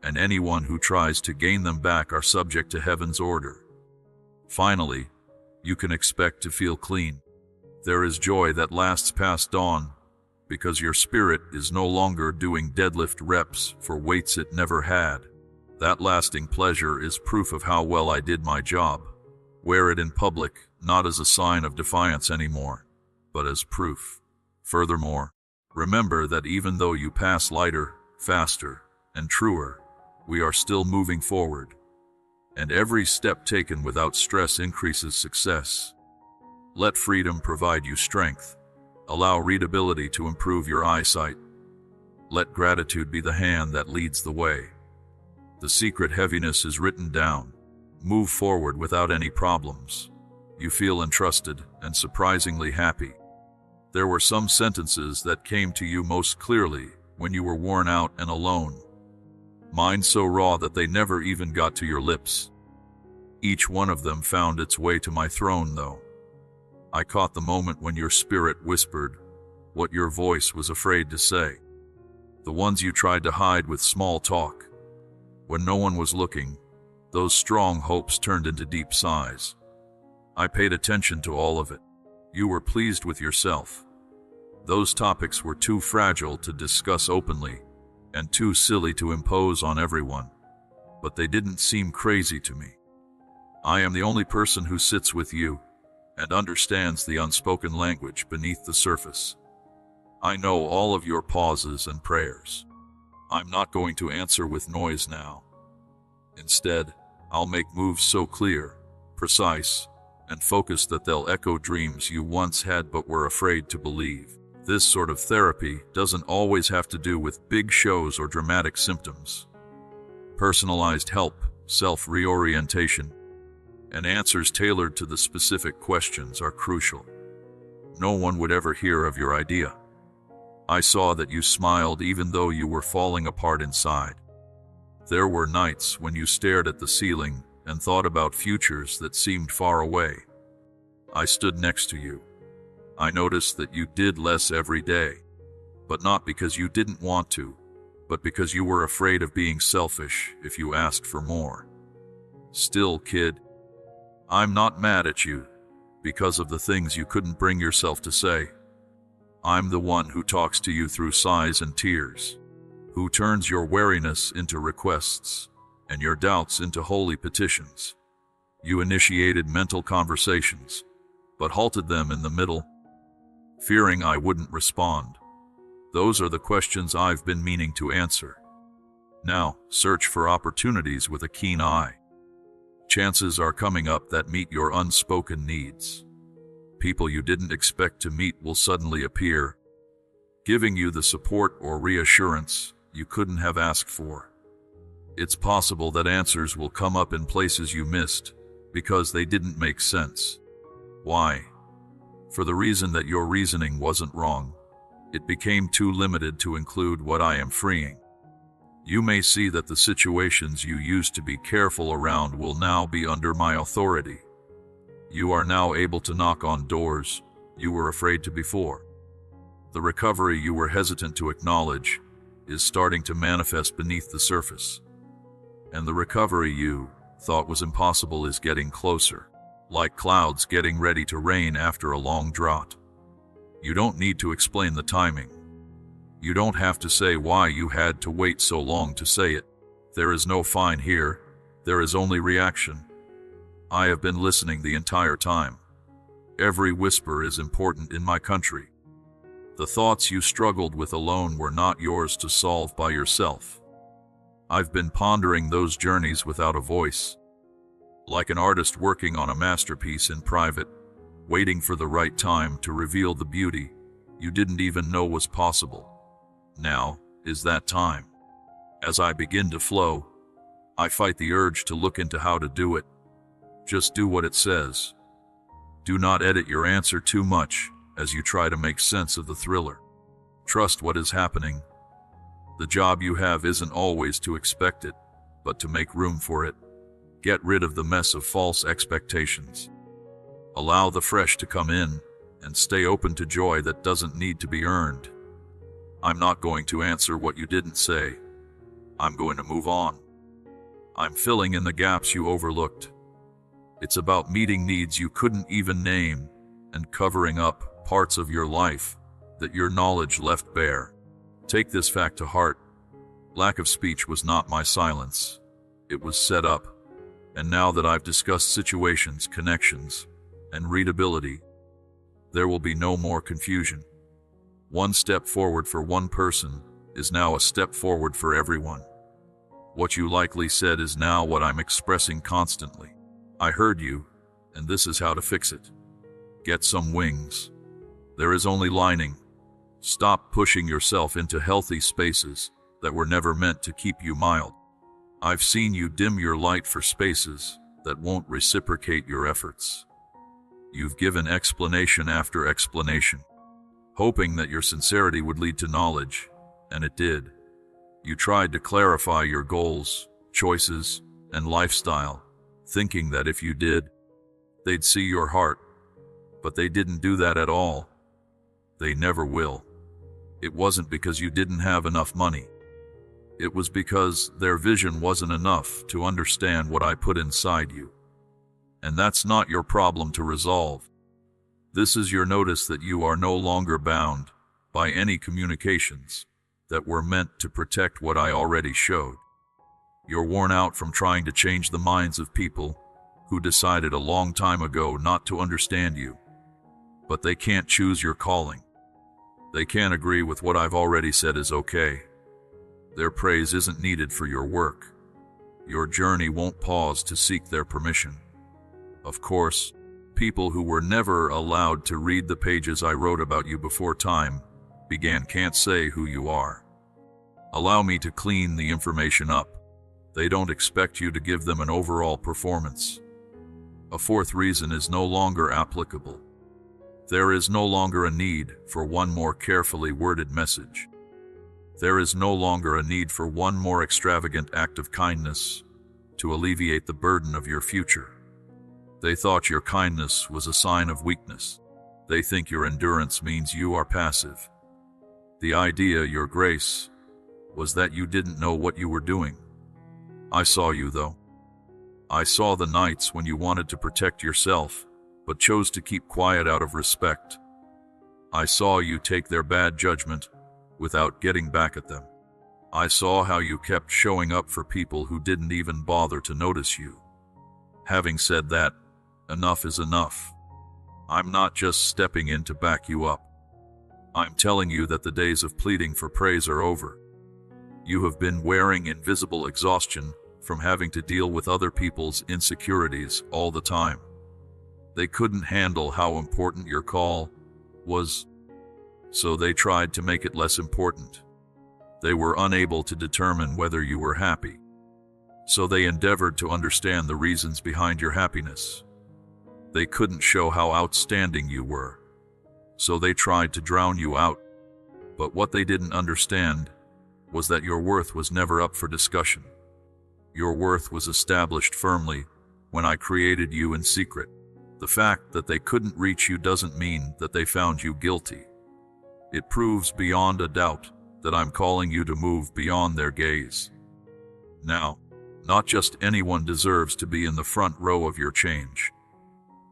and anyone who tries to gain them back are subject to heaven's order. Finally, you can expect to feel clean. There is joy that lasts past dawn, because your spirit is no longer doing deadlift reps for weights it never had. That lasting pleasure is proof of how well I did my job. Wear it in public, not as a sign of defiance anymore, but as proof. Furthermore, remember that even though you pass lighter, faster, and truer, we are still moving forward. And every step taken without stress increases success. Let freedom provide you strength. Allow readability to improve your eyesight. Let gratitude be the hand that leads the way. The secret heaviness is written down. Move forward without any problems. You feel entrusted and surprisingly happy. There were some sentences that came to you most clearly when you were worn out and alone. Mine so raw that they never even got to your lips. Each one of them found its way to my throne, though. I caught the moment when your spirit whispered what your voice was afraid to say. The ones you tried to hide with small talk. When no one was looking, those strong hopes turned into deep sighs. I paid attention to all of it. You were pleased with yourself. Those topics were too fragile to discuss openly, and too silly to impose on everyone. But they didn't seem crazy to me. I am the only person who sits with you and understands the unspoken language beneath the surface. I know all of your pauses and prayers. I'm not going to answer with noise now. Instead, I'll make moves so clear, precise, and focused that they'll echo dreams you once had but were afraid to believe. This sort of therapy doesn't always have to do with big shows or dramatic symptoms. Personalized help, self-reorientation, and answers tailored to the specific questions are crucial. No one would ever hear of your idea. I saw that you smiled even though you were falling apart inside. There were nights when you stared at the ceiling and thought about futures that seemed far away. I stood next to you. I noticed that you did less every day, but not because you didn't want to, but because you were afraid of being selfish if you asked for more. Still, kid, I'm not mad at you because of the things you couldn't bring yourself to say. I'm the one who talks to you through sighs and tears, who turns your weariness into requests and your doubts into holy petitions. You initiated mental conversations, but halted them in the middle, fearing I wouldn't respond. Those are the questions I've been meaning to answer. Now, search for opportunities with a keen eye. Chances are coming up that meet your unspoken needs. People you didn't expect to meet will suddenly appear, giving you the support or reassurance you couldn't have asked for. It's possible that answers will come up in places you missed because they didn't make sense. Why? For the reason that your reasoning wasn't wrong. It became too limited to include what I am freeing. You may see that the situations you used to be careful around will now be under my authority. You are now able to knock on doors you were afraid to before. The recovery you were hesitant to acknowledge is starting to manifest beneath the surface. And the recovery you thought was impossible is getting closer, like clouds getting ready to rain after a long drought. You don't need to explain the timing. You don't have to say why you had to wait so long to say it. There is no fine here. There is only reaction. I have been listening the entire time. Every whisper is important in my country. The thoughts you struggled with alone were not yours to solve by yourself. I've been pondering those journeys without a voice, like an artist working on a masterpiece in private, waiting for the right time to reveal the beauty you didn't even know was possible. Now is that time. As I begin to flow, I fight the urge to look into how to do it. Just do what it says. Do not edit your answer too much as you try to make sense of the thriller. Trust what is happening. The job you have isn't always to expect it, but to make room for it. Get rid of the mess of false expectations. Allow the fresh to come in, and stay open to joy that doesn't need to be earned. I'm not going to answer what you didn't say. I'm going to move on. I'm filling in the gaps you overlooked. It's about meeting needs you couldn't even name and covering up parts of your life that your knowledge left bare. Take this fact to heart. Lack of speech was not my silence. It was set up. And now that I've discussed situations, connections, and readability, there will be no more confusion. One step forward for one person is now a step forward for everyone. What you likely said is now what I'm expressing constantly. I heard you, and this is how to fix it. Get some wings. There is only lining. Stop pushing yourself into healthy spaces that were never meant to keep you mild. I've seen you dim your light for spaces that won't reciprocate your efforts. You've given explanation after explanation, hoping that your sincerity would lead to knowledge, and it did. You tried to clarify your goals, choices, and lifestyle, thinking that if you did, they'd see your heart. But they didn't do that at all. They never will. It wasn't because you didn't have enough money. It was because their vision wasn't enough to understand what I put inside you. And that's not your problem to resolve. This is your notice that you are no longer bound by any communications that were meant to protect what I already showed. You're worn out from trying to change the minds of people who decided a long time ago not to understand you. But they can't choose your calling. They can't agree with what I've already said is okay. Their praise isn't needed for your work. Your journey won't pause to seek their permission. Of course, people who were never allowed to read the pages I wrote about you before time began can't say who you are. Allow me to clean the information up. They don't expect you to give them an overall performance. A fourth reason is no longer applicable. There is no longer a need for one more carefully worded message. There is no longer a need for one more extravagant act of kindness to alleviate the burden of your future. They thought your kindness was a sign of weakness. They think your endurance means you are passive. The idea, your grace, was that you didn't know what you were doing. I saw you, though. I saw the nights when you wanted to protect yourself, but chose to keep quiet out of respect. I saw you take their bad judgment without getting back at them. I saw how you kept showing up for people who didn't even bother to notice you. Having said that, enough is enough. I'm not just stepping in to back you up. I'm telling you that the days of pleading for praise are over. You have been wearing invisible exhaustion from having to deal with other people's insecurities all the time. They couldn't handle how important your call was, so they tried to make it less important. They were unable to determine whether you were happy, so they endeavored to understand the reasons behind your happiness. They couldn't show how outstanding you were, so they tried to drown you out. But what they didn't understand was that your worth was never up for discussion. Your worth was established firmly when I created you in secret. The fact that they couldn't reach you doesn't mean that they found you guilty. It proves beyond a doubt that I'm calling you to move beyond their gaze. Now, not just anyone deserves to be in the front row of your change.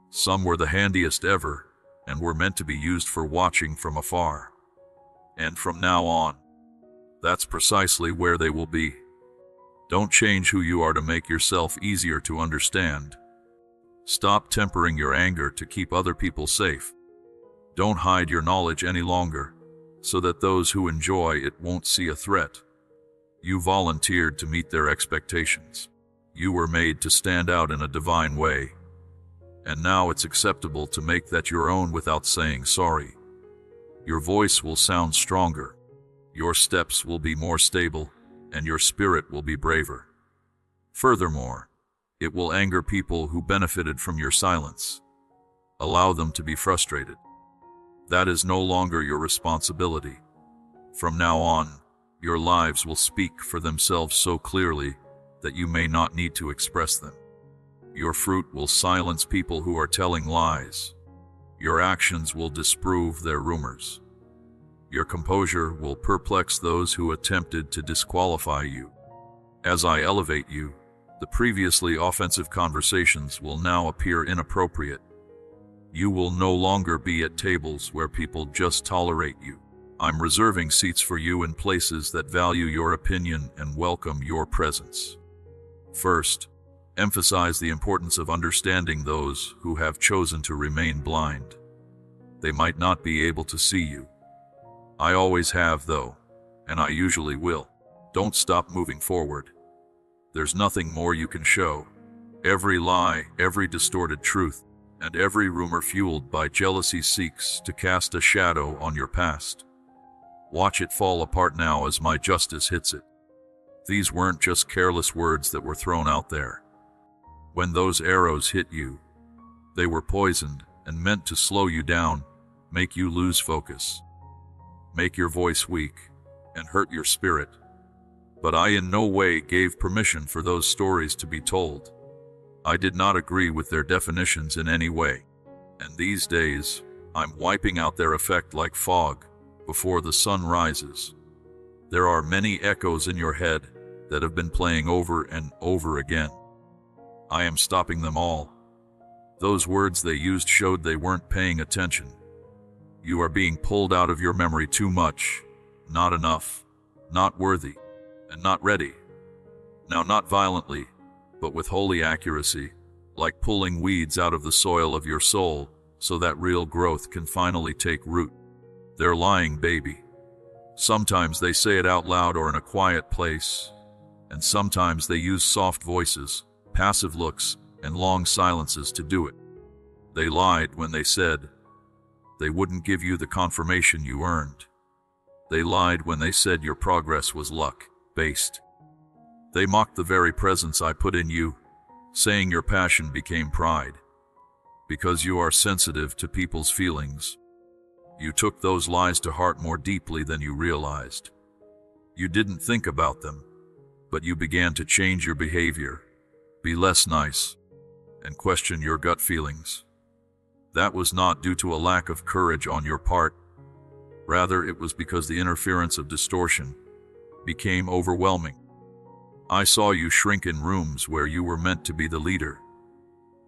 Some were the handiest ever and were meant to be used for watching from afar. And from now on, that's precisely where they will be. Don't change who you are to make yourself easier to understand. Stop tempering your anger to keep other people safe. Don't hide your knowledge any longer, so that those who enjoy it won't see a threat. You volunteered to meet their expectations. You were made to stand out in a divine way. And now it's acceptable to make that your own without saying sorry. Your voice will sound stronger. Your steps will be more stable, and your spirit will be braver. Furthermore, it will anger people who benefited from your silence. Allow them to be frustrated. That is no longer your responsibility. From now on, your lives will speak for themselves so clearly that you may not need to express them. Your fruit will silence people who are telling lies. Your actions will disprove their rumors. Your composure will perplex those who attempted to disqualify you. As I elevate you, the previously offensive conversations will now appear inappropriate. You will no longer be at tables where people just tolerate you. I'm reserving seats for you in places that value your opinion and welcome your presence. First, emphasize the importance of understanding those who have chosen to remain blind. They might not be able to see you. I always have, though, and I usually will. Don't stop moving forward. There's nothing more you can show. Every lie, every distorted truth, and every rumor fueled by jealousy seeks to cast a shadow on your past. Watch it fall apart now as my justice hits it. These weren't just careless words that were thrown out there. When those arrows hit you, they were poisoned and meant to slow you down, make you lose focus, make your voice weak, and hurt your spirit. But I in no way gave permission for those stories to be told. I did not agree with their definitions in any way. And these days, I'm wiping out their effect like fog before the sun rises. There are many echoes in your head that have been playing over and over again. I am stopping them all. Those words they used showed they weren't paying attention. You are being pulled out of your memory too much, not enough, not worthy, and not ready. Now, not violently, but with holy accuracy, like pulling weeds out of the soil of your soul so that real growth can finally take root. They're lying, baby. Sometimes they say it out loud or in a quiet place, and sometimes they use soft voices, passive looks, and long silences to do it. They lied when they said they wouldn't give you the confirmation you earned. They lied when they said your progress was luck-based. They mocked the very presence I put in you, saying your passion became pride. Because you are sensitive to people's feelings, you took those lies to heart more deeply than you realized. You didn't think about them, but you began to change your behavior, be less nice, and question your gut feelings. That was not due to a lack of courage on your part. Rather, it was because the interference of distortion became overwhelming. I saw you shrink in rooms where you were meant to be the leader.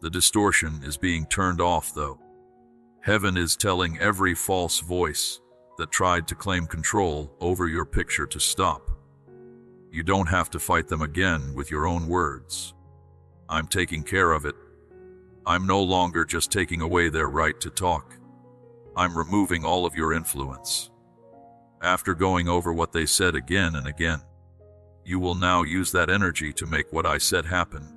The distortion is being turned off, though. Heaven is telling every false voice that tried to claim control over your picture to stop. You don't have to fight them again with your own words. I'm taking care of it. I'm no longer just taking away their right to talk. I'm removing all of your influence. After going over what they said again and again, you will now use that energy to make what I said happen.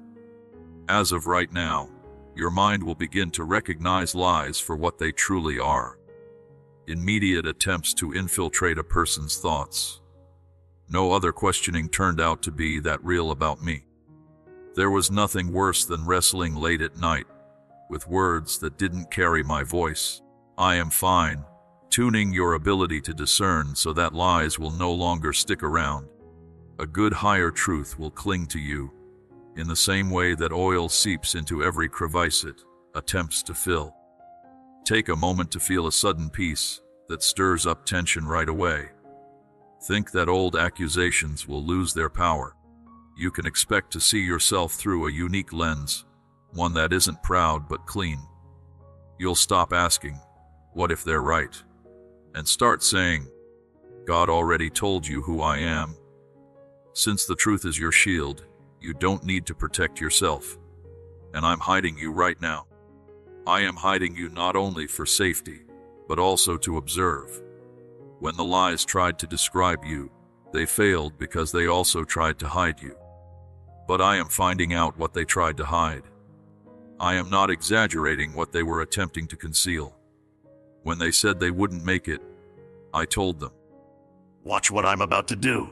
As of right now, your mind will begin to recognize lies for what they truly are. Immediate attempts to infiltrate a person's thoughts. No other questioning turned out to be that real about me. There was nothing worse than wrestling late at night with words that didn't carry my voice. I am fine, tuning your ability to discern so that lies will no longer stick around. A good higher truth will cling to you, in the same way that oil seeps into every crevice it attempts to fill. Take a moment to feel a sudden peace that stirs up tension right away. Think that old accusations will lose their power. You can expect to see yourself through a unique lens, one that isn't proud but clean. You'll stop asking, "What if they're right?" and start saying, "God already told you who I am." Since the truth is your shield, you don't need to protect yourself. And I'm hiding you right now. I am hiding you not only for safety, but also to observe. When the lies tried to describe you, they failed because they also tried to hide you. But I am finding out what they tried to hide. I am not exaggerating what they were attempting to conceal. When they said they wouldn't make it, I told them, "Watch what I'm about to do."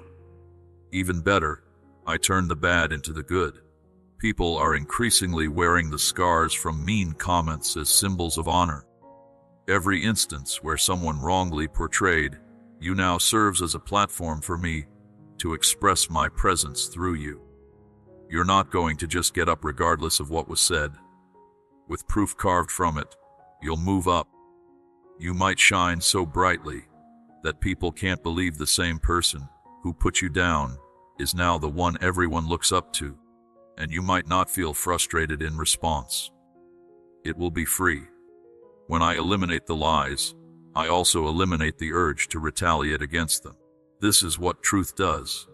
Even better, I turned the bad into the good. People are increasingly wearing the scars from mean comments as symbols of honor. Every instance where someone wrongly portrayed you now serves as a platform for me to express my presence through you. You're not going to just get up regardless of what was said. With proof carved from it, you'll move up. You might shine so brightly that people can't believe the same person who put you down is now the one everyone looks up to, and you might not feel frustrated in response. It will be free. When I eliminate the lies, I also eliminate the urge to retaliate against them. This is what truth does.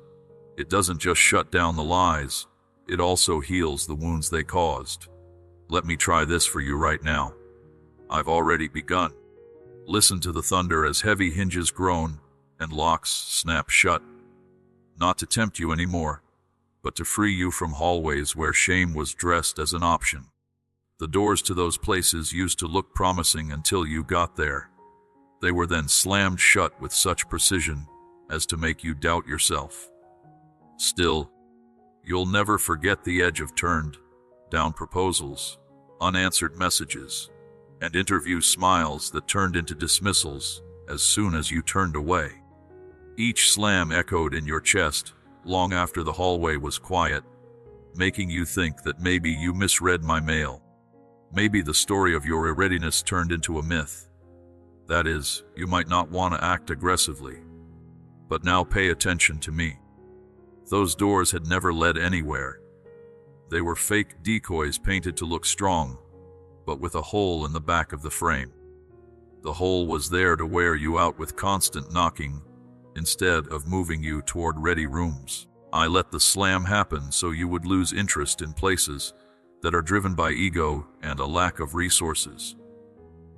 It doesn't just shut down the lies, it also heals the wounds they caused. Let me try this for you right now. I've already begun. Listen to the thunder as heavy hinges groan and locks snap shut. Not to tempt you anymore, but to free you from hallways where shame was dressed as an option. The doors to those places used to look promising until you got there. They were then slammed shut with such precision as to make you doubt yourself. Still, you'll never forget the edge of turned down proposals, unanswered messages, and interview smiles that turned into dismissals as soon as you turned away. Each slam echoed in your chest long after the hallway was quiet, making you think that maybe you misread my mail. Maybe the story of your irreadiness turned into a myth. That is, you might not want to act aggressively. But now pay attention to me. Those doors had never led anywhere. They were fake decoys painted to look strong, but with a hole in the back of the frame. The hole was there to wear you out with constant knocking, instead of moving you toward ready rooms. I let the slam happen so you would lose interest in places that are driven by ego and a lack of resources.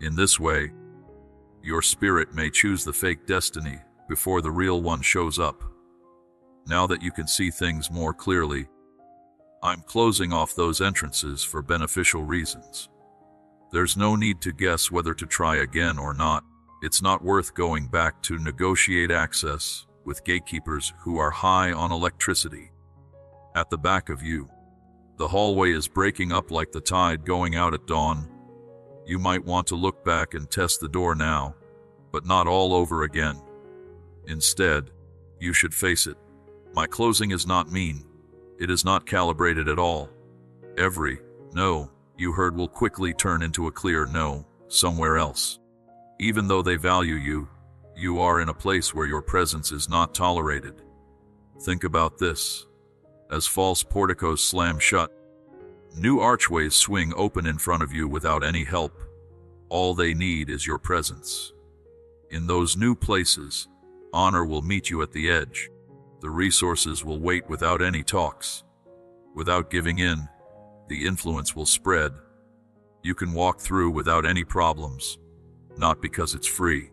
In this way, your spirit may choose the fake destiny before the real one shows up. Now that you can see things more clearly, I'm closing off those entrances for beneficial reasons. There's no need to guess whether to try again or not. It's not worth going back to negotiate access with gatekeepers who are high on electricity. At the back of you, the hallway is breaking up like the tide going out at dawn. You might want to look back and test the door now, but not all over again. Instead, you should face it. My closing is not mean. It is not calibrated at all. Every no you heard will quickly turn into a clear no somewhere else. Even though they value you, you are in a place where your presence is not tolerated. Think about this. As false porticos slam shut, new archways swing open in front of you without any help. All they need is your presence. In those new places, honor will meet you at the edge. The resources will wait without any talks. Without giving in, the influence will spread. You can walk through without any problems, not because it's free,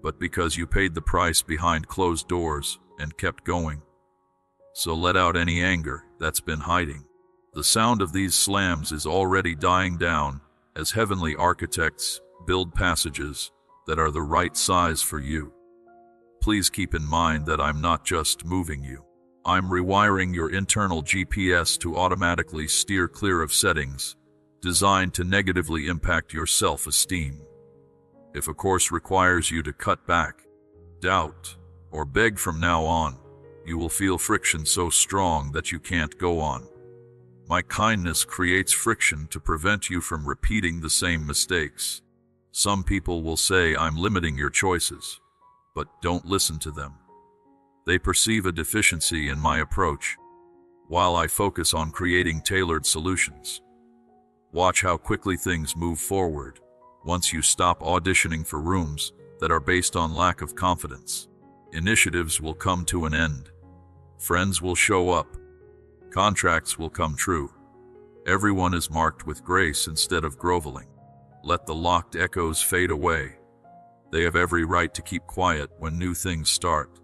but because you paid the price behind closed doors and kept going. So let out any anger that's been hiding. The sound of these slams is already dying down as heavenly architects build passages that are the right size for you. Please keep in mind that I'm not just moving you. I'm rewiring your internal GPS to automatically steer clear of settings designed to negatively impact your self-esteem. If a course requires you to cut back, doubt, or beg from now on, you will feel friction so strong that you can't go on. My kindness creates friction to prevent you from repeating the same mistakes. Some people will say I'm limiting your choices, but don't listen to them. They perceive a deficiency in my approach, while I focus on creating tailored solutions. Watch how quickly things move forward once you stop auditioning for rooms that are based on lack of confidence. Initiatives will come to an end. Friends will show up. Contracts will come true. Everyone is marked with grace instead of groveling. Let the locked echoes fade away. They have every right to keep quiet when new things start.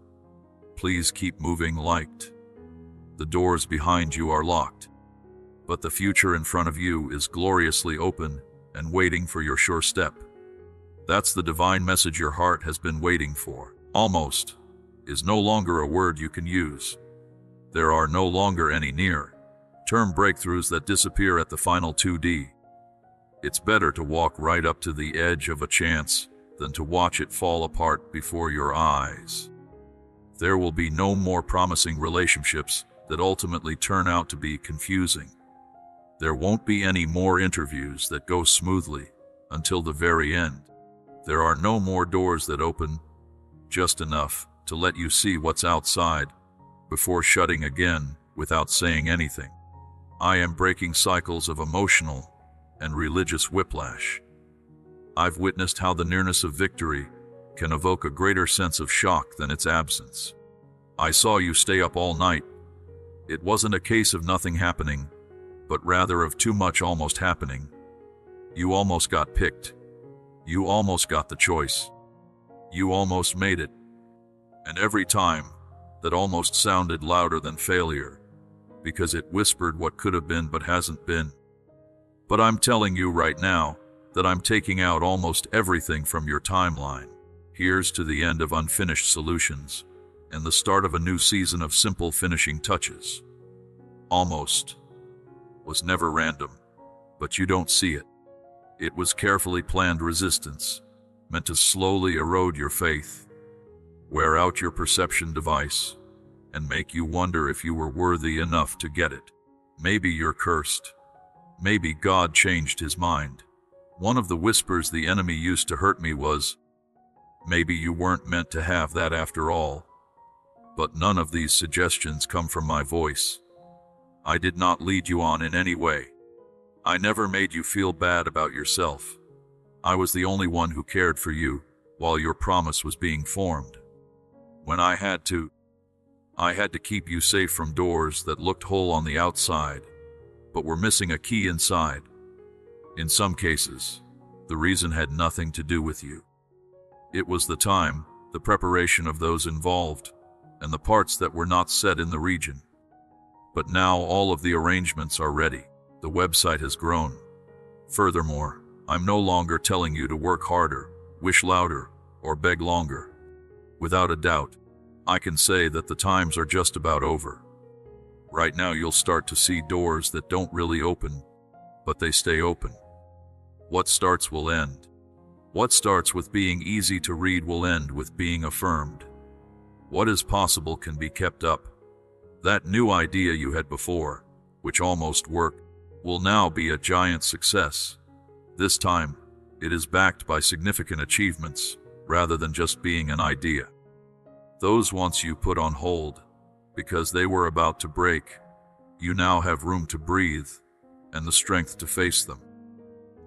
Please keep moving light. The doors behind you are locked, but the future in front of you is gloriously open and waiting for your sure step. That's the divine message your heart has been waiting for. Almost is no longer a word you can use. There are no longer any near-term breakthroughs that disappear at the final 2D. It's better to walk right up to the edge of a chance than to watch it fall apart before your eyes. There will be no more promising relationships that ultimately turn out to be confusing. There won't be any more interviews that go smoothly until the very end. There are no more doors that open, just enough to let you see what's outside before shutting again without saying anything. I am breaking cycles of emotional and religious whiplash. I've witnessed how the nearness of victory can evoke a greater sense of shock than its absence. I saw you stay up all night. It wasn't a case of nothing happening, but rather of too much almost happening. You almost got picked. You almost got the choice. You almost made it. And every time, that almost sounded louder than failure, because it whispered what could have been but hasn't been. But I'm telling you right now that I'm taking out almost everything from your timeline. Here's to the end of unfinished solutions and the start of a new season of simple finishing touches. Almost was never random, but you don't see it. It was carefully planned resistance, meant to slowly erode your faith, wear out your perception device, and make you wonder if you were worthy enough to get it. Maybe you're cursed. Maybe God changed his mind. One of the whispers the enemy used to hurt me was, maybe you weren't meant to have that after all. But none of these suggestions come from my voice. I did not lead you on in any way. I never made you feel bad about yourself. I was the only one who cared for you while your promise was being formed. When I had to keep you safe from doors that looked whole on the outside, but were missing a key inside. In some cases, the reason had nothing to do with you. It was the time, the preparation of those involved, and the parts that were not set in the region. But now all of the arrangements are ready. The website has grown. Furthermore, I'm no longer telling you to work harder, wish louder, or beg longer. Without a doubt, I can say that the times are just about over. Right now you'll start to see doors that don't really open, but they stay open. What starts will end. What starts with being easy to read will end with being affirmed. What is possible can be kept up. That new idea you had before, which almost worked, will now be a giant success. This time, it is backed by significant achievements, rather than just being an idea. Those once you put on hold, because they were about to break, you now have room to breathe, and the strength to face them.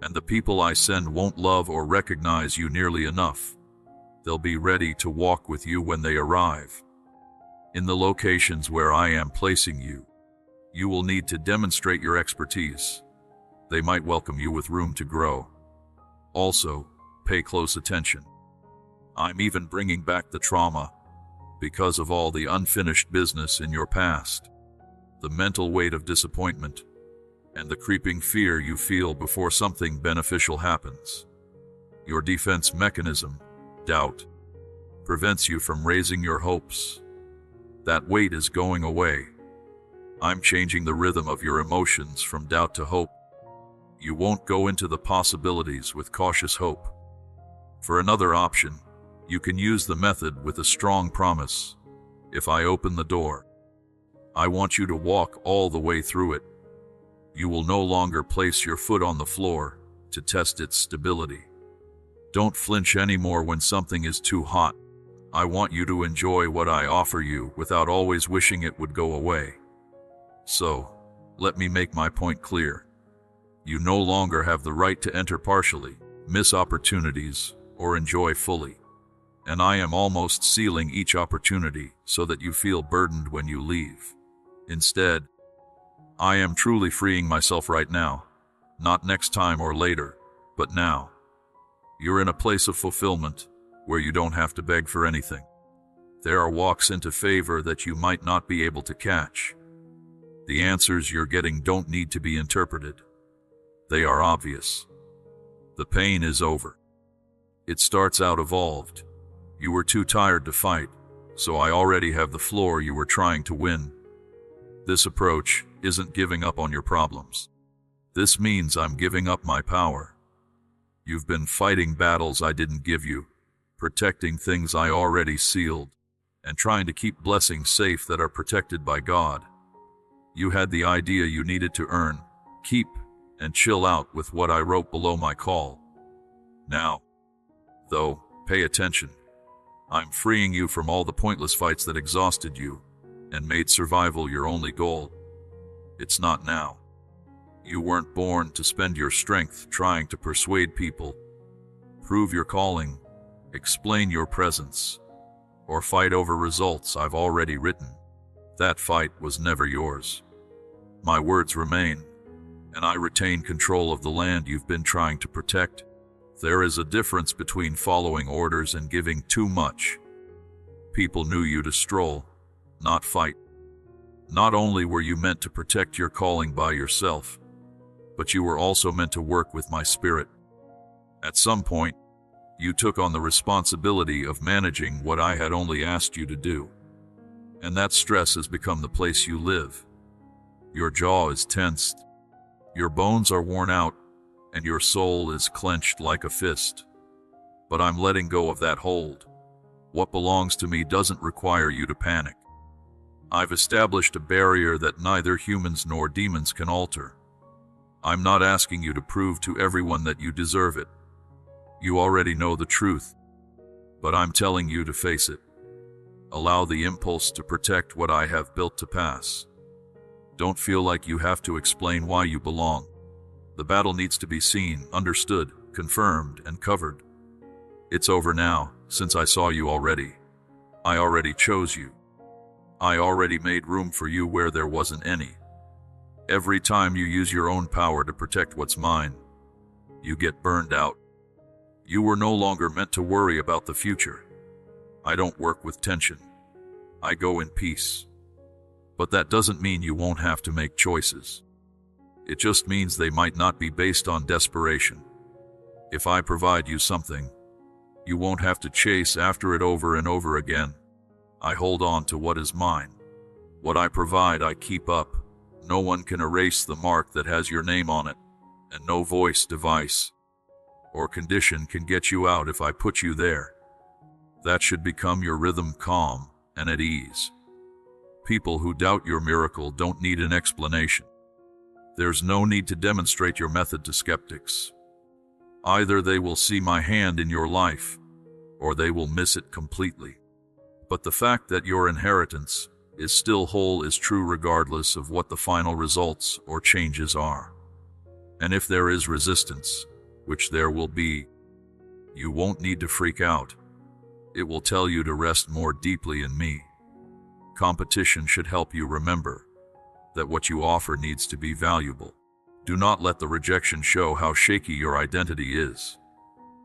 And the people I send won't love or recognize you nearly enough. They'll be ready to walk with you when they arrive. In the locations where I am placing you, you will need to demonstrate your expertise. They might welcome you with room to grow. Also, pay close attention. I'm even bringing back the trauma because of all the unfinished business in your past, the mental weight of disappointment, and the creeping fear you feel before something beneficial happens. Your defense mechanism, doubt, prevents you from raising your hopes. That weight is going away. I'm changing the rhythm of your emotions from doubt to hope. You won't go into the possibilities with cautious hope. For another option, you can use the method with a strong promise. If I open the door, I want you to walk all the way through it. You will no longer place your foot on the floor to test its stability. Don't flinch anymore when something is too hot. I want you to enjoy what I offer you without always wishing it would go away. So, let me make my point clear. You no longer have the right to enter partially, miss opportunities, or enjoy fully. And I am almost sealing each opportunity so that you feel burdened when you leave. Instead, I am truly freeing myself right now, not next time or later, but now. You're in a place of fulfillment where you don't have to beg for anything. There are walks into favor that you might not be able to catch. The answers you're getting don't need to be interpreted. They are obvious. The pain is over. It starts out evolved. You were too tired to fight, so I already have the floor you were trying to win. This approach isn't giving up on your problems. This means I'm giving up my power. You've been fighting battles I didn't give you, protecting things I already sealed, and trying to keep blessings safe that are protected by God. You had the idea you needed to earn, keep, and chill out with what I wrote below my call. Now, though, pay attention. I'm freeing you from all the pointless fights that exhausted you and made survival your only goal. It's not now. You weren't born to spend your strength trying to persuade people, prove your calling, explain your presence, or fight over results I've already written. That fight was never yours. My words remain, and I retain control of the land you've been trying to protect. There is a difference between following orders and giving too much. People knew you to stroll, not fight. Not only were you meant to protect your calling by yourself, but you were also meant to work with my spirit. At some point, you took on the responsibility of managing what I had only asked you to do. And that stress has become the place you live. Your jaw is tensed, your bones are worn out, and your soul is clenched like a fist. But I'm letting go of that hold. What belongs to me doesn't require you to panic. I've established a barrier that neither humans nor demons can alter. I'm not asking you to prove to everyone that you deserve it. You already know the truth, but I'm telling you to face it. Allow the impulse to protect what I have built to pass. Don't feel like you have to explain why you belong. The battle needs to be seen, understood, confirmed, and covered. It's over now, since I saw you already. I already chose you. I already made room for you where there wasn't any. Every time you use your own power to protect what's mine, you get burned out. You were no longer meant to worry about the future. I don't work with tension. I go in peace. But that doesn't mean you won't have to make choices. It just means they might not be based on desperation. If I provide you something, you won't have to chase after it over and over again. I hold on to what is mine. What I provide, I keep up. No one can erase the mark that has your name on it, and no voice, device, or condition can get you out if I put you there. That should become your rhythm, calm and at ease. People who doubt your miracle don't need an explanation. There's no need to demonstrate your method to skeptics. Either they will see my hand in your life, or they will miss it completely. But the fact that your inheritance is still whole is true regardless of what the final results or changes are. And if there is resistance, which there will be, you won't need to freak out. It will tell you to rest more deeply in me. Competition should help you remember that what you offer needs to be valuable. Do not let the rejection show how shaky your identity is.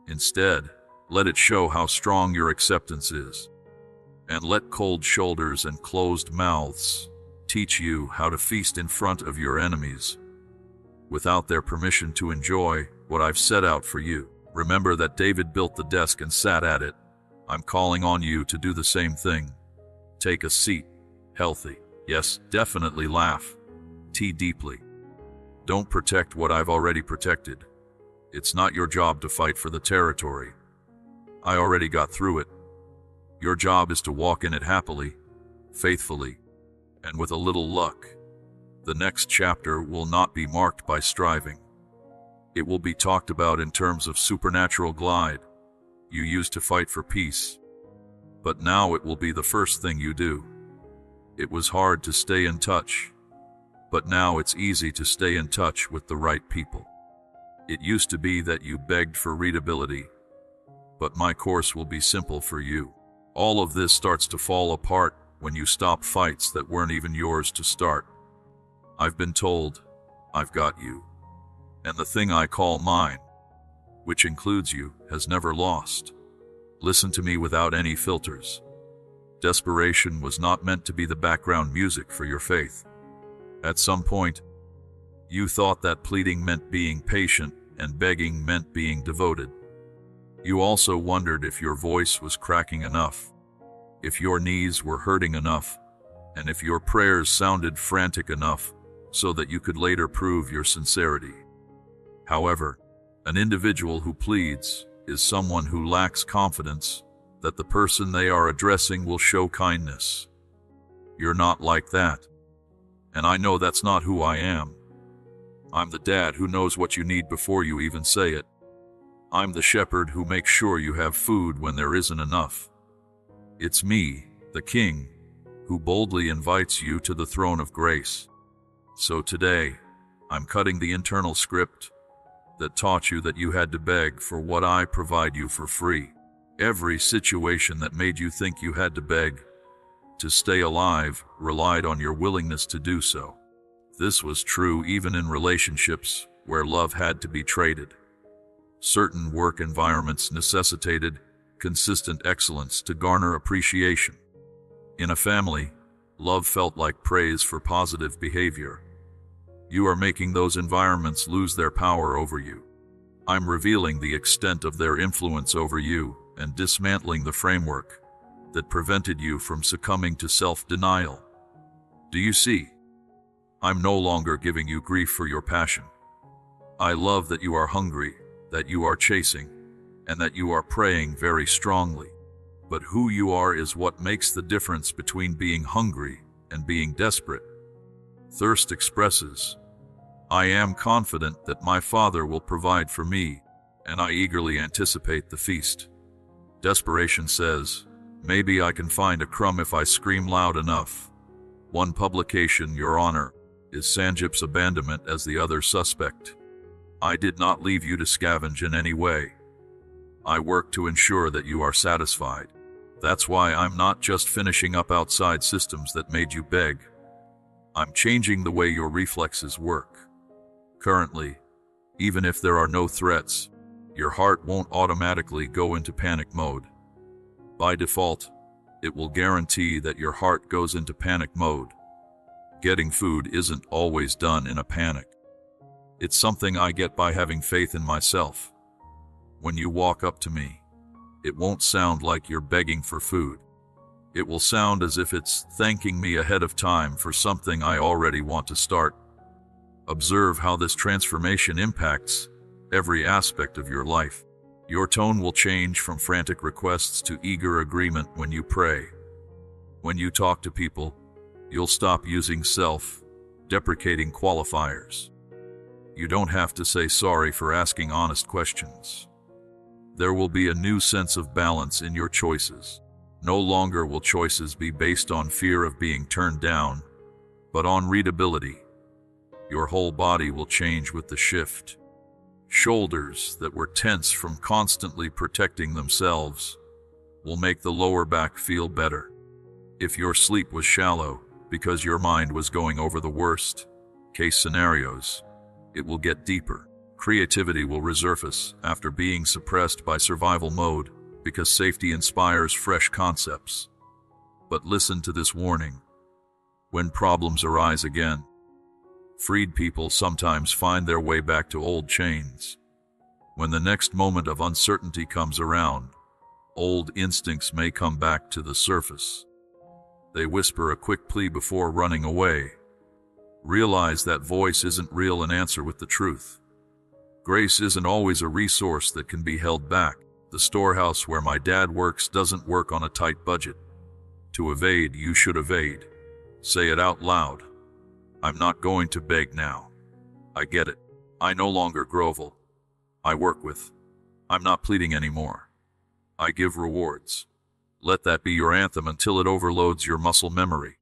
Instead, let it show how strong your acceptance is. And let cold shoulders and closed mouths teach you how to feast in front of your enemies without their permission to enjoy what I've set out for you. Remember that David built the desk and sat at it. I'm calling on you to do the same thing. Take a seat. Healthy. Yes, definitely laugh. Tea deeply. Don't protect what I've already protected. It's not your job to fight for the territory. I already got through it. Your job is to walk in it happily, faithfully, and with a little luck. The next chapter will not be marked by striving. It will be talked about in terms of supernatural glide you used to fight for peace. But now it will be the first thing you do. It was hard to stay in touch, but now it's easy to stay in touch with the right people. It used to be that you begged for readability, but my course will be simple for you. All of this starts to fall apart when you stop fights that weren't even yours to start. I've been told, I've got you. And the thing I call mine, which includes you, has never lost. Listen to me without any filters. Desperation was not meant to be the background music for your faith. At some point, you thought that pleading meant being patient and begging meant being devoted. You also wondered if your voice was cracking enough, if your knees were hurting enough, and if your prayers sounded frantic enough so that you could later prove your sincerity. However, an individual who pleads is someone who lacks confidence that the person they are addressing will show kindness. You're not like that. And I know that's not who I am. I'm the dad who knows what you need before you even say it. I'm the shepherd who makes sure you have food when there isn't enough. It's me, the king, who boldly invites you to the throne of grace. So today, I'm cutting the internal script that taught you that you had to beg for what I provide you for free. Every situation that made you think you had to beg to stay alive relied on your willingness to do so. This was true even in relationships where love had to be traded. Certain work environments necessitated consistent excellence to garner appreciation. In a family, love felt like praise for positive behavior. You are making those environments lose their power over you. I'm revealing the extent of their influence over you and dismantling the framework that prevented you from succumbing to self-denial. Do you see? I'm no longer giving you grief for your passion. I love that you are hungry, that you are chasing, and that you are praying very strongly. But who you are is what makes the difference between being hungry and being desperate. Thirst expresses, I am confident that my Father will provide for me, and I eagerly anticipate the feast. Desperation says, maybe I can find a crumb if I scream loud enough. One publication, Your Honor, is Sanjip's abandonment as the other suspect. I did not leave you to scavenge in any way. I work to ensure that you are satisfied. That's why I'm not just finishing up outside systems that made you beg. I'm changing the way your reflexes work. Currently, even if there are no threats, your heart won't automatically go into panic mode. By default, it will guarantee that your heart goes into panic mode. Getting food isn't always done in a panic. It's something I get by having faith in myself. When you walk up to me, it won't sound like you're begging for food. It will sound as if it's thanking me ahead of time for something I already want to start. Observe how this transformation impacts every aspect of your life. Your tone will change from frantic requests to eager agreement when you pray. When you talk to people, you'll stop using self-deprecating qualifiers. You don't have to say sorry for asking honest questions. There will be a new sense of balance in your choices. No longer will choices be based on fear of being turned down, but on readability. Your whole body will change with the shift. Shoulders that were tense from constantly protecting themselves will make the lower back feel better. If your sleep was shallow because your mind was going over the worst case scenarios, it will get deeper. Creativity will resurface after being suppressed by survival mode because safety inspires fresh concepts. But listen to this warning. When problems arise again, freed people sometimes find their way back to old chains. When the next moment of uncertainty comes around, old instincts may come back to the surface. They whisper a quick plea before running away. Realize that voice isn't real and answer with the truth. Grace isn't always a resource that can be held back. The storehouse where my dad works doesn't work on a tight budget. To evade, you should evade. Say it out loud. I'm not going to beg now. I get it. I no longer grovel. I work with. I'm not pleading anymore. I give rewards. Let that be your anthem until it overloads your muscle memory.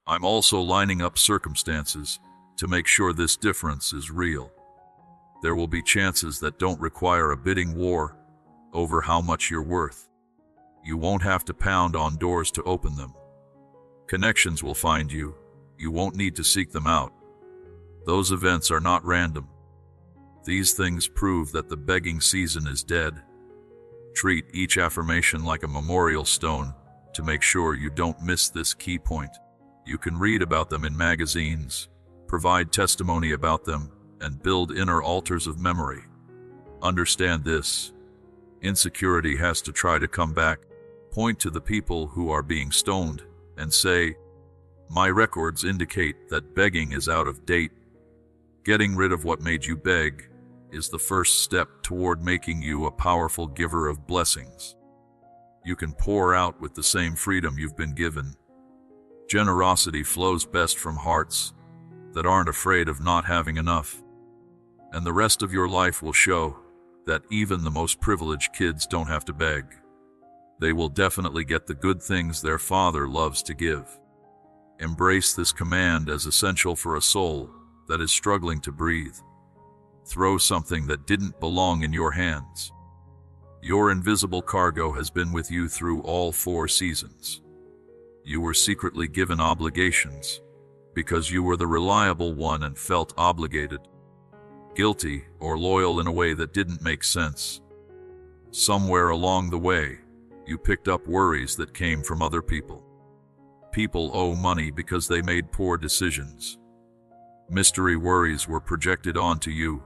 I'm also lining up circumstances to make sure this difference is real. There will be chances that don't require a bidding war over how much you're worth. You won't have to pound on doors to open them. Connections will find you. You won't need to seek them out. Those events are not random. These things prove that the begging season is dead. Treat each affirmation like a memorial stone to make sure you don't miss this key point. You can read about them in magazines, provide testimony about them, and build inner altars of memory. Understand this. Insecurity has to try to come back. Point to the people who are being stoned and say, my records indicate that begging is out of date. Getting rid of what made you beg is the first step toward making you a powerful giver of blessings. You can pour out with the same freedom you've been given. Generosity flows best from hearts that aren't afraid of not having enough. And the rest of your life will show that even the most privileged kids don't have to beg. They will definitely get the good things their Father loves to give. Embrace this command as essential for a soul that is struggling to breathe. Throw something that didn't belong in your hands. Your invisible cargo has been with you through all 4 seasons. You were secretly given obligations because you were the reliable one and felt obligated, guilty, or loyal in a way that didn't make sense. Somewhere along the way, you picked up worries that came from other people. People owe money because they made poor decisions. Mystery worries were projected onto you,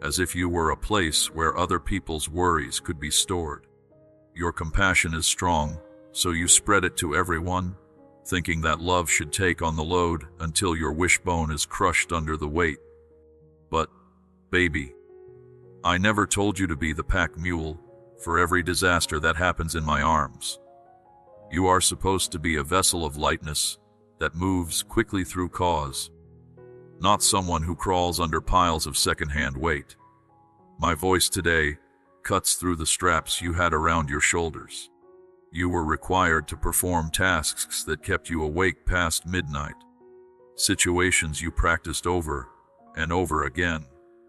as if you were a place where other people's worries could be stored. Your compassion is strong, so you spread it to everyone, thinking that love should take on the load until your wishbone is crushed under the weight. But, baby, I never told you to be the pack mule for every disaster that happens in my arms. You are supposed to be a vessel of lightness that moves quickly through cause, not someone who crawls under piles of secondhand weight. My voice today cuts through the straps you had around your shoulders. You were required to perform tasks that kept you awake past midnight, situations you practiced over and over again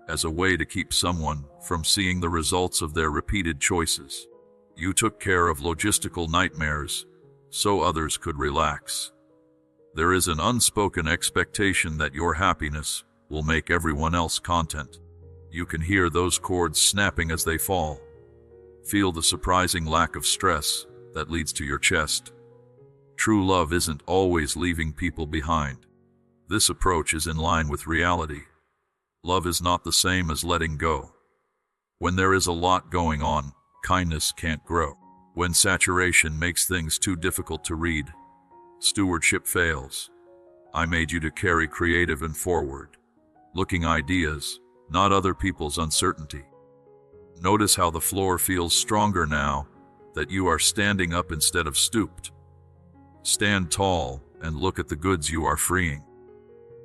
as a way to keep someone from seeing the results of their repeated choices. You took care of logistical nightmares so others could relax. There is an unspoken expectation that your happiness will make everyone else content. You can hear those cords snapping as they fall. Feel the surprising lack of stress that leads to your chest. True love isn't always leaving people behind. This approach is in line with reality. Love is not the same as letting go. When there is a lot going on, kindness can't grow. When saturation makes things too difficult to read, stewardship fails. I made you to carry creative and forward-looking ideas, not other people's uncertainty. Notice how the floor feels stronger now that you are standing up instead of stooped. Stand tall and look at the goods you are freeing.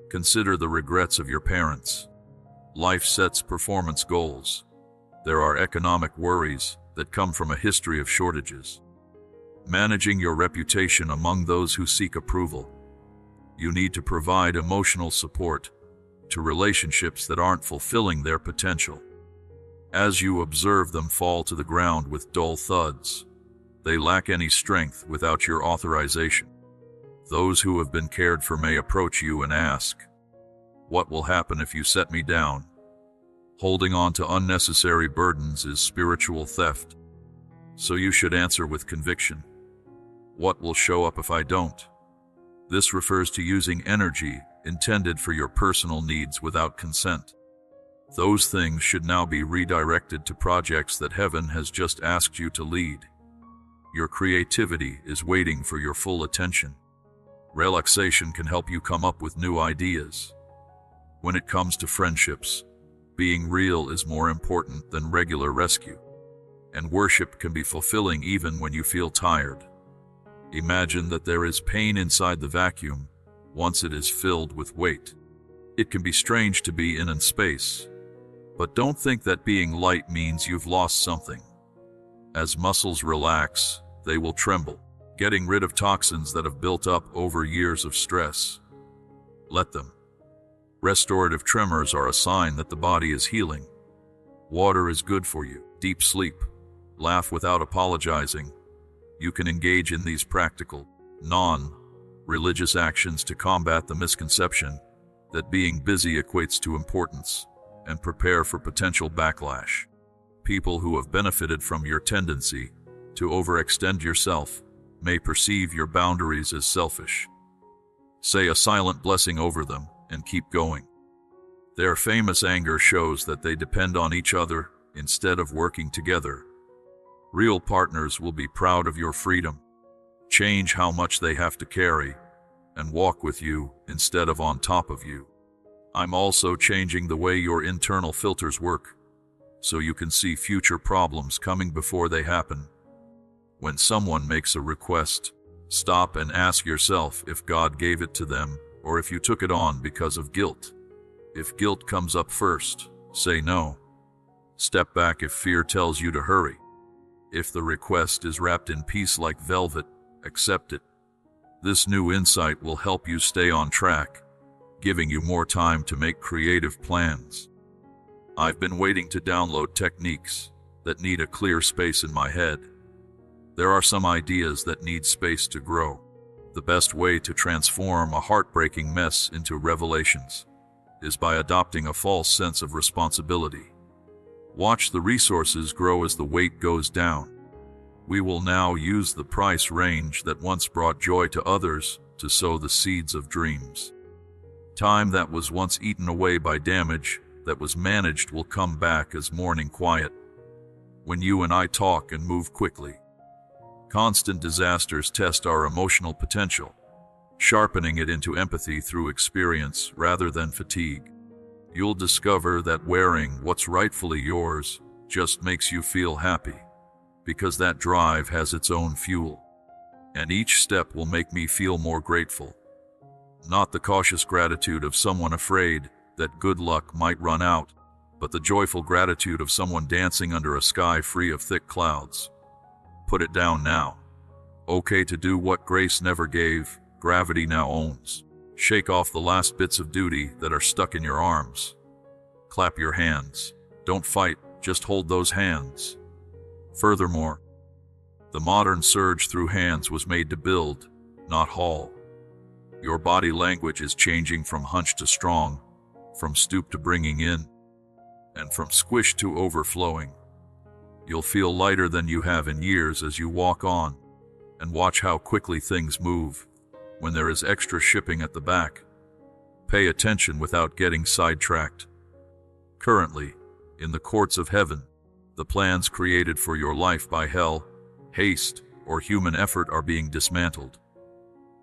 Consider the regrets of your parents. Life sets performance goals. There are economic worries that come from a history of shortages. Managing your reputation among those who seek approval. You need to provide emotional support to relationships that aren't fulfilling their potential. As you observe them fall to the ground with dull thuds, they lack any strength without your authorization. Those who have been cared for may approach you and ask, "What will happen if you set me down?" Holding on to unnecessary burdens is spiritual theft, so you should answer with conviction. What will show up if I don't? This refers to using energy intended for your personal needs without consent. Those things should now be redirected to projects that heaven has just asked you to lead. Your creativity is waiting for your full attention. Relaxation can help you come up with new ideas. When it comes to friendships, being real is more important than regular rescue. And worship can be fulfilling even when you feel tired. Imagine that there is pain inside the vacuum once it is filled with weight. It can be strange to be in space, but don't think that being light means you've lost something. As muscles relax, they will tremble, getting rid of toxins that have built up over years of stress. Let them. Restorative tremors are a sign that the body is healing. Water is good for you. Deep sleep. Laugh without apologizing. You can engage in these practical, non-religious actions to combat the misconception that being busy equates to importance and prepare for potential backlash. People who have benefited from your tendency to overextend yourself may perceive your boundaries as selfish. Say a silent blessing over them and keep going. Their famous anger shows that they depend on each other instead of working together. Real partners will be proud of your freedom. Change how much they have to carry and walk with you instead of on top of you. I'm also changing the way your internal filters work so you can see future problems coming before they happen. When someone makes a request, Stop and ask yourself if God gave it to them or if you took it on because of guilt. If guilt comes up first, say no. Step back if fear tells you to hurry. If the request is wrapped in peace like velvet, accept it. This new insight will help you stay on track, giving you more time to make creative plans. I've been waiting to download techniques that need a clear space in my head. There are some ideas that need space to grow. The best way to transform a heartbreaking mess into revelations is by adopting a false sense of responsibility. Watch the resources grow as the weight goes down. We will now use the price range that once brought joy to others to sow the seeds of dreams. Time that was once eaten away by damage that was managed will come back as morning quiet. When you and I talk and move quickly, constant disasters test our emotional potential, sharpening it into empathy through experience rather than fatigue. You'll discover that wearing what's rightfully yours just makes you feel happy, because that drive has its own fuel. And each step will make me feel more grateful. Not the cautious gratitude of someone afraid that good luck might run out, but the joyful gratitude of someone dancing under a sky free of thick clouds. Put it down now. Okay to do what grace never gave, gravity now owns. Shake off the last bits of duty that are stuck in your arms. Clap your hands. Don't fight, just hold those hands. Furthermore, the modern surge through hands was made to build, not haul. Your body language is changing from hunch to strong, from stoop to bringing in, and from squish to overflowing. You'll feel lighter than you have in years as you walk on, and watch how quickly things move when there is extra shipping at the back. Pay attention without getting sidetracked. Currently, in the courts of heaven, the plans created for your life by hell, haste, or human effort are being dismantled.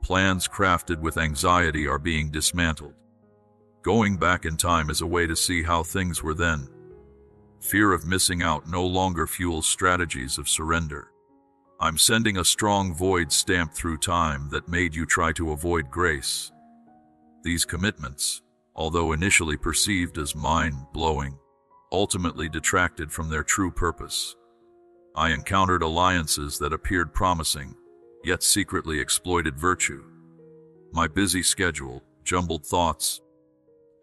Plans crafted with anxiety are being dismantled. Going back in time is a way to see how things were then. Fear of missing out no longer fuels strategies of surrender. I'm sending a strong void stamp through time that made you try to avoid grace. These commitments, although initially perceived as mind-blowing, ultimately detracted from their true purpose. I encountered alliances that appeared promising, yet secretly exploited virtue. My busy schedule, jumbled thoughts,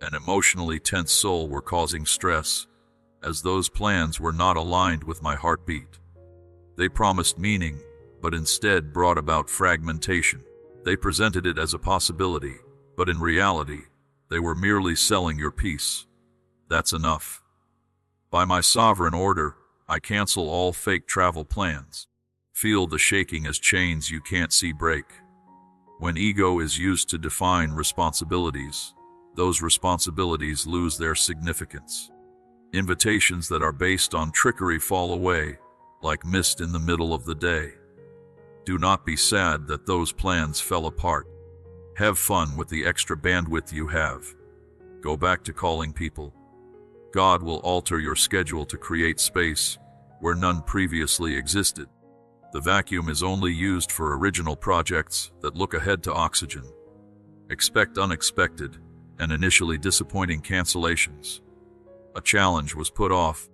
and emotionally tense soul were causing stress, as those plans were not aligned with my heartbeat. They promised meaning, but instead brought about fragmentation. They presented it as a possibility, but in reality, they were merely selling your peace. That's enough. By my sovereign order, I cancel all fake travel plans. Feel the shaking as chains you can't see break. When ego is used to define responsibilities, those responsibilities lose their significance. Invitations that are based on trickery fall away, like mist in the middle of the day. Do not be sad that those plans fell apart. Have fun with the extra bandwidth you have. Go back to calling people. God will alter your schedule to create space where none previously existed. The vacuum is only used for original projects that look ahead to oxygen. Expect unexpected and initially disappointing cancellations. A challenge was put off.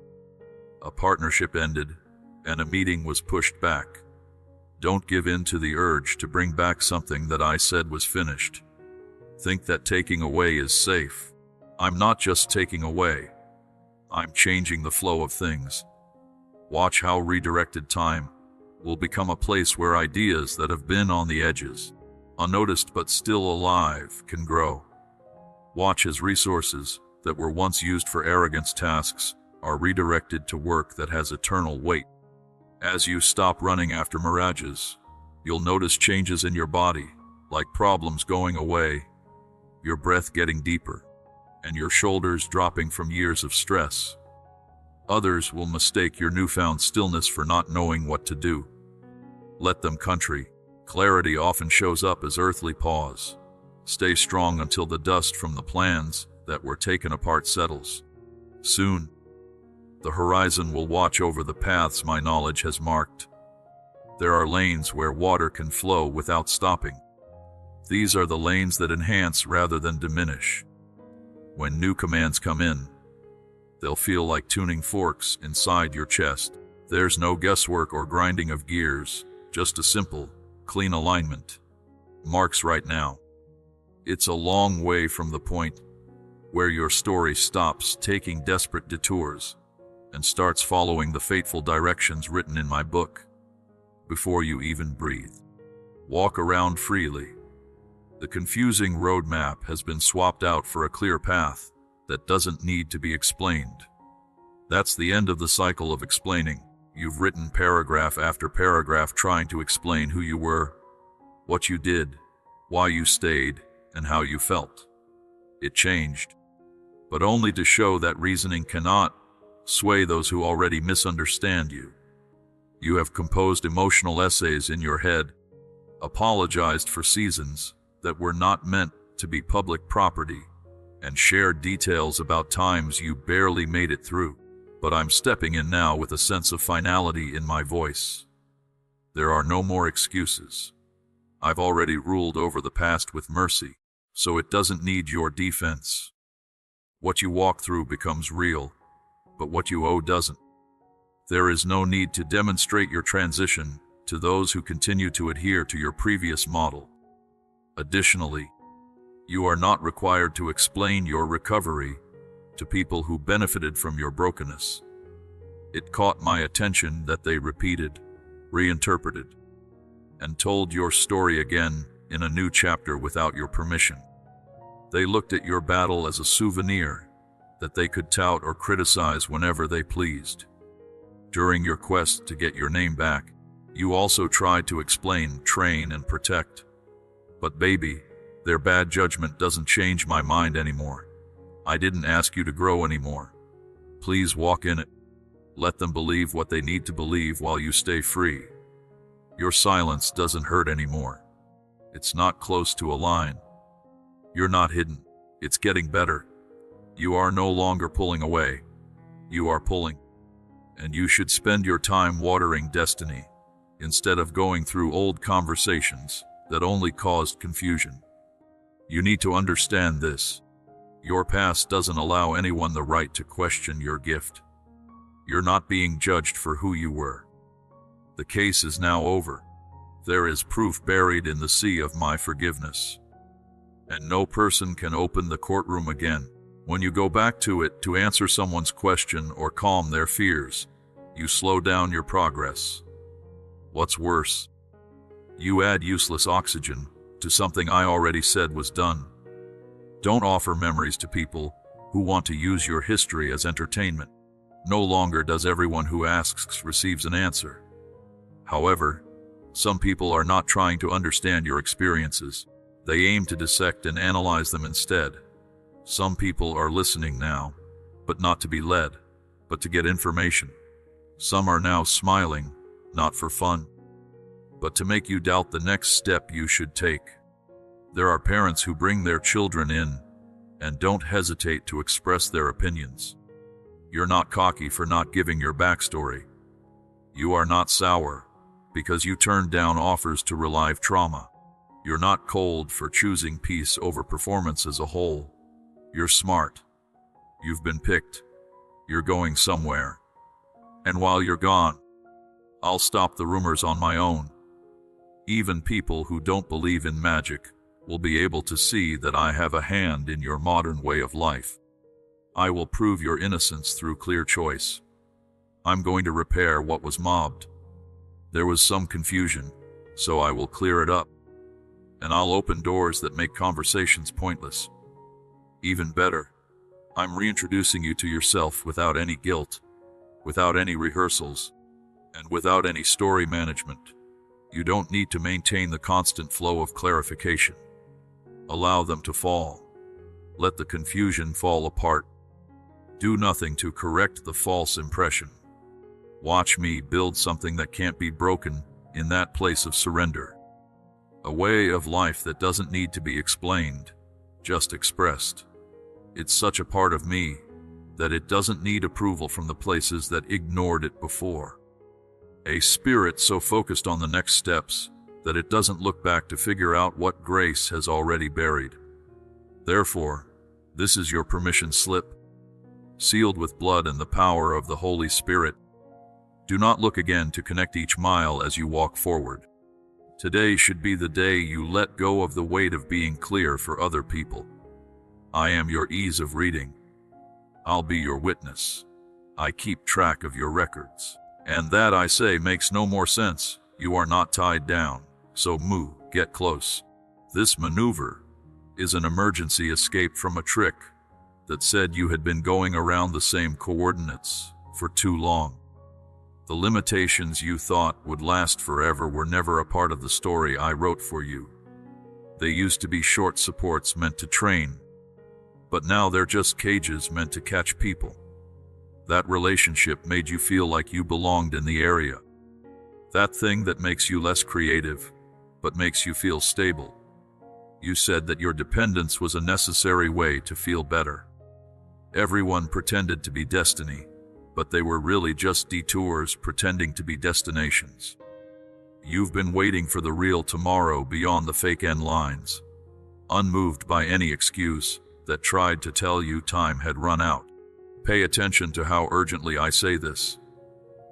A partnership ended, and a meeting was pushed back. Don't give in to the urge to bring back something that I said was finished. Think that taking away is safe. I'm not just taking away. I'm changing the flow of things. Watch how redirected time will become a place where ideas that have been on the edges, unnoticed but still alive, can grow. Watch as resources that were once used for arrogance tasks are redirected to work that has eternal weight. As you stop running after mirages, you'll notice changes in your body, like problems going away, your breath getting deeper, and your shoulders dropping from years of stress. Others will mistake your newfound stillness for not knowing what to do. Let them country. Clarity often shows up as earthly pause. Stay strong until the dust from the plans that were taken apart settles. Soon, the horizon will watch over the paths my knowledge has marked. There are lanes where water can flow without stopping. These are the lanes that enhance rather than diminish. When new commands come in, they'll feel like tuning forks inside your chest. There's no guesswork or grinding of gears, just a simple, clean alignment. Marks right now. It's a long way from the point where your story stops taking desperate detours and starts following the fateful directions written in my book. Before you even breathe, walk around freely. The confusing roadmap has been swapped out for a clear path that doesn't need to be explained. That's the end of the cycle of explaining. You've written paragraph after paragraph trying to explain who you were, what you did, why you stayed, and how you felt. It changed, but only to show that reasoning cannot sway those who already misunderstand you. You have composed emotional essays in your head, apologized for seasons that were not meant to be public property, and shared details about times you barely made it through. But I'm stepping in now with a sense of finality in my voice. There are no more excuses. I've already ruled over the past with mercy, so it doesn't need your defense. What you walk through becomes real, but what you owe doesn't. There is no need to demonstrate your transition to those who continue to adhere to your previous model. Additionally, you are not required to explain your recovery to people who benefited from your brokenness. It caught my attention that they repeated, reinterpreted, and told your story again in a new chapter without your permission. They looked at your battle as a souvenir that they could tout or criticize whenever they pleased. During your quest to get your name back, you also tried to explain, train, and protect. But baby, their bad judgment doesn't change my mind anymore. I didn't ask you to grow anymore. Please walk in it. Let them believe what they need to believe while you stay free. Your silence doesn't hurt anymore. It's not close to a line. You're not hidden. It's getting better. You are no longer pulling away. You are pulling. And you should spend your time watering destiny instead of going through old conversations that only caused confusion. You need to understand this. Your past doesn't allow anyone the right to question your gift. You're not being judged for who you were. The case is now over. There is proof buried in the sea of my forgiveness. And no person can open the courtroom again. When you go back to it to answer someone's question or calm their fears, you slow down your progress. What's worse, you add useless oxygen to something I already said was done. Don't offer memories to people who want to use your history as entertainment. No longer does everyone who asks receives an answer. However, some people are not trying to understand your experiences. They aim to dissect and analyze them instead. Some people are listening now, but not to be led, but to get information. Some are now smiling, not for fun, but to make you doubt the next step you should take. There are parents who bring their children in and don't hesitate to express their opinions. You're not cocky for not giving your backstory. You are not sour because you turned down offers to relieve trauma. You're not cold for choosing peace over performance as a whole. You're smart. You've been picked. You're going somewhere. And while you're gone, I'll stop the rumors on my own. Even people who don't believe in magic will be able to see that I have a hand in your modern way of life. I will prove your innocence through clear choice. I'm going to repair what was mobbed. There was some confusion, so I will clear it up. And I'll open doors that make conversations pointless. Even better, I'm reintroducing you to yourself without any guilt, without any rehearsals, and without any story management. You don't need to maintain the constant flow of clarification. Allow them to fall. Let the confusion fall apart. Do nothing to correct the false impression. Watch me build something that can't be broken in that place of surrender. A way of life that doesn't need to be explained, just expressed. It's such a part of me that it doesn't need approval from the places that ignored it before. A spirit so focused on the next steps that it doesn't look back to figure out what grace has already buried. Therefore, this is your permission slip, sealed with blood and the power of the Holy Spirit. Do not look again to connect each mile as you walk forward. Today should be the day you let go of the weight of being clear for other people. I am your ease of reading. I'll be your witness. I keep track of your records. And that, I say, makes no more sense. You are not tied down. So get close. This maneuver is an emergency escape from a trick that said you had been going around the same coordinates for too long. The limitations you thought would last forever were never a part of the story I wrote for you. They used to be short supports meant to train, but now they're just cages meant to catch people. That relationship made you feel like you belonged in the area. That thing that makes you less creative, but makes you feel stable. You said that your dependence was a necessary way to feel better. Everyone pretended to be destiny, but they were really just detours pretending to be destinations. You've been waiting for the real tomorrow beyond the fake end lines, unmoved by any excuse that tried to tell you time had run out. Pay attention to how urgently I say this.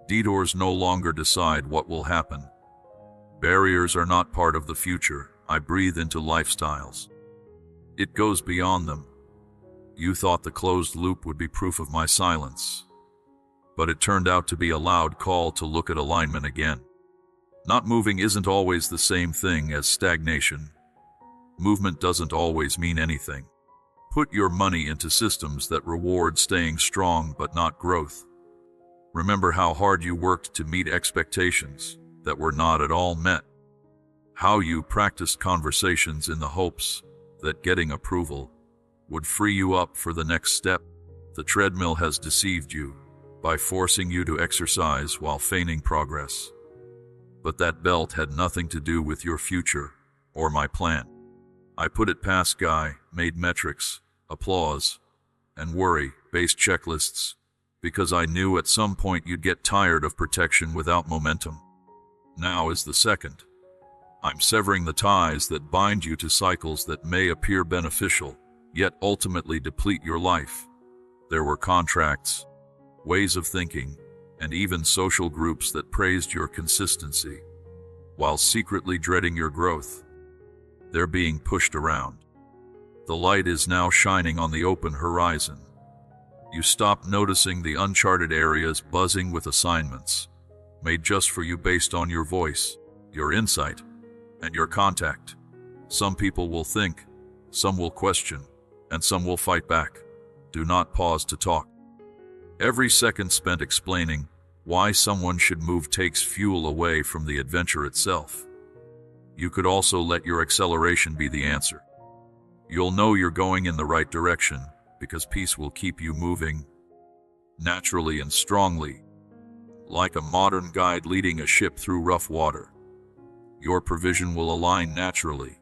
Detours no longer decide what will happen. Barriers are not part of the future I breathe into lifestyles. It goes beyond them. You thought the closed loop would be proof of my silence, but it turned out to be a loud call to look at alignment again. Not moving isn't always the same thing as stagnation. Movement doesn't always mean anything. Put your money into systems that reward staying strong but not growth. Remember how hard you worked to meet expectations that were not at all met. How you practiced conversations in the hopes that getting approval would free you up for the next step. The treadmill has deceived you by forcing you to exercise while feigning progress. But that belt had nothing to do with your future or my plan. I put it past made metrics, applause, and worry-based checklists because I knew at some point you'd get tired of protection without momentum. Now is the second. I'm severing the ties that bind you to cycles that may appear beneficial, yet ultimately deplete your life. There were contracts, ways of thinking, and even social groups that praised your consistency, while secretly dreading your growth. They're being pushed around. The light is now shining on the open horizon. You stop noticing the uncharted areas buzzing with assignments, made just for you based on your voice, your insight, and your contact. Some people will think, some will question, and some will fight back. Do not pause to talk. Every second spent explaining why someone should move takes fuel away from the adventure itself. You could also let your acceleration be the answer. You'll know you're going in the right direction because peace will keep you moving naturally and strongly, like a modern guide leading a ship through rough water. Your provision will align naturally,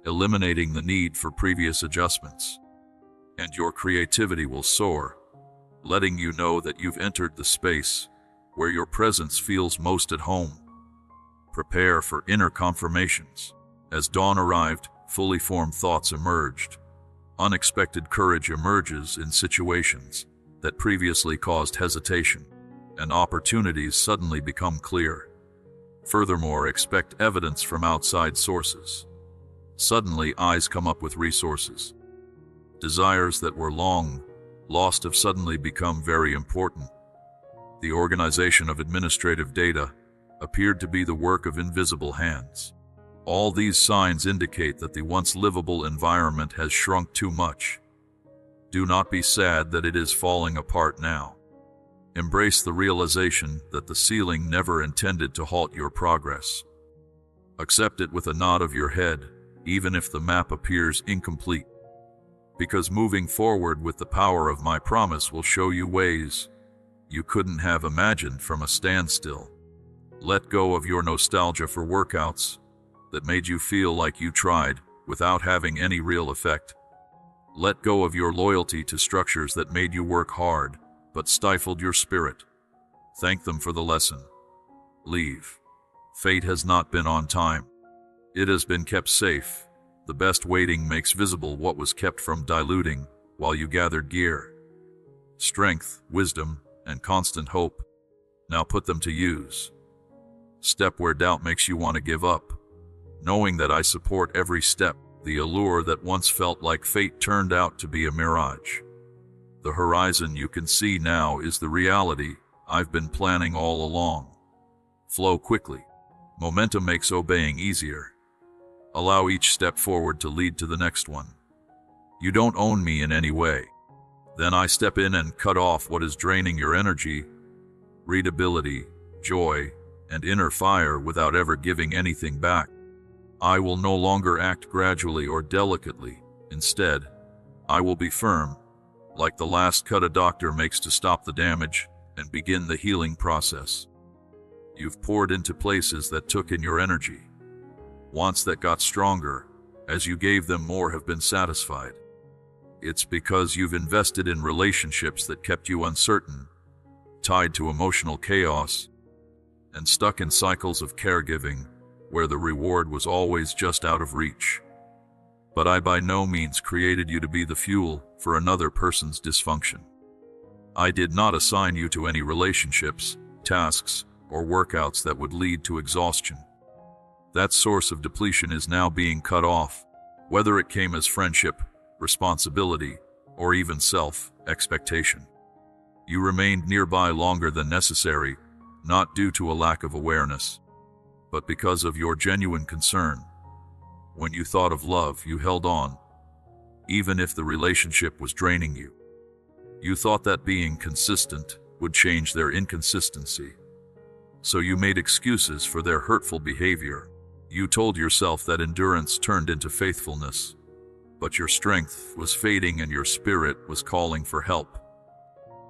eliminating the need for previous adjustments, and your creativity will soar, letting you know that you've entered the space where your presence feels most at home. Prepare for inner confirmations. As dawn arrived, fully formed thoughts emerged. Unexpected courage emerges in situations that previously caused hesitation, and opportunities suddenly become clear. Furthermore, expect evidence from outside sources. Suddenly, eyes come up with resources. Desires that were long lost have suddenly become very important. The organization of administrative data appeared to be the work of invisible hands. All these signs indicate that the once livable environment has shrunk too much. Do not be sad that it is falling apart now. Embrace the realization that the ceiling never intended to halt your progress. Accept it with a nod of your head, even if the map appears incomplete. Because moving forward with the power of my promise will show you ways you couldn't have imagined from a standstill. Let go of your nostalgia for workouts that made you feel like you tried without having any real effect. Let go of your loyalty to structures that made you work hard but stifled your spirit. Thank them for the lesson. leave. Fate has not been on time. It has been kept safe. The best waiting makes visible what was kept from diluting while you gathered gear. Strength, wisdom, and constant hope. Now put them to use. Step where doubt makes you want to give up. Knowing that I support every step, the allure that once felt like fate turned out to be a mirage. The horizon you can see now is the reality I've been planning all along. Flow quickly. Momentum makes obeying easier. Allow each step forward to lead to the next one. You don't own me in any way. Then I step in and cut off what is draining your energy, readability, joy, and inner fire without ever giving anything back. I will no longer act gradually or delicately. Instead, I will be firm, like the last cut a doctor makes to stop the damage and begin the healing process. You've poured into places that took in your energy. Wants that got stronger, as you gave them more have been satisfied. It's because you've invested in relationships that kept you uncertain, tied to emotional chaos, and stuck in cycles of caregiving where the reward was always just out of reach. But I by no means created you to be the fuel for another person's dysfunction. I did not assign you to any relationships, tasks, or workouts that would lead to exhaustion. That source of depletion is now being cut off, whether it came as friendship, responsibility, or even self-expectation. You remained nearby longer than necessary, not due to a lack of awareness, but because of your genuine concern. When you thought of love, you held on, even if the relationship was draining you. You thought that being consistent would change their inconsistency. So you made excuses for their hurtful behavior. You told yourself that endurance turned into faithfulness, but your strength was fading and your spirit was calling for help.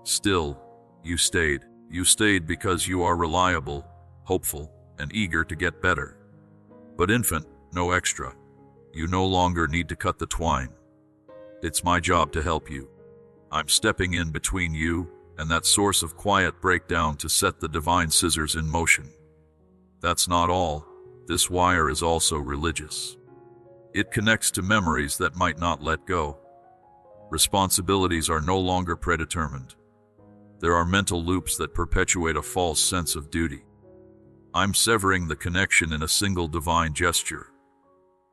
Still, you stayed. You stayed because you are reliable, hopeful, and eager to get better. But infant, no extra. You no longer need to cut the twine. It's my job to help you. I'm stepping in between you and that source of quiet breakdown to set the divine scissors in motion. That's not all. This wire is also religious. It connects to memories that might not let go. Responsibilities are no longer predetermined. There are mental loops that perpetuate a false sense of duty. I'm severing the connection in a single divine gesture,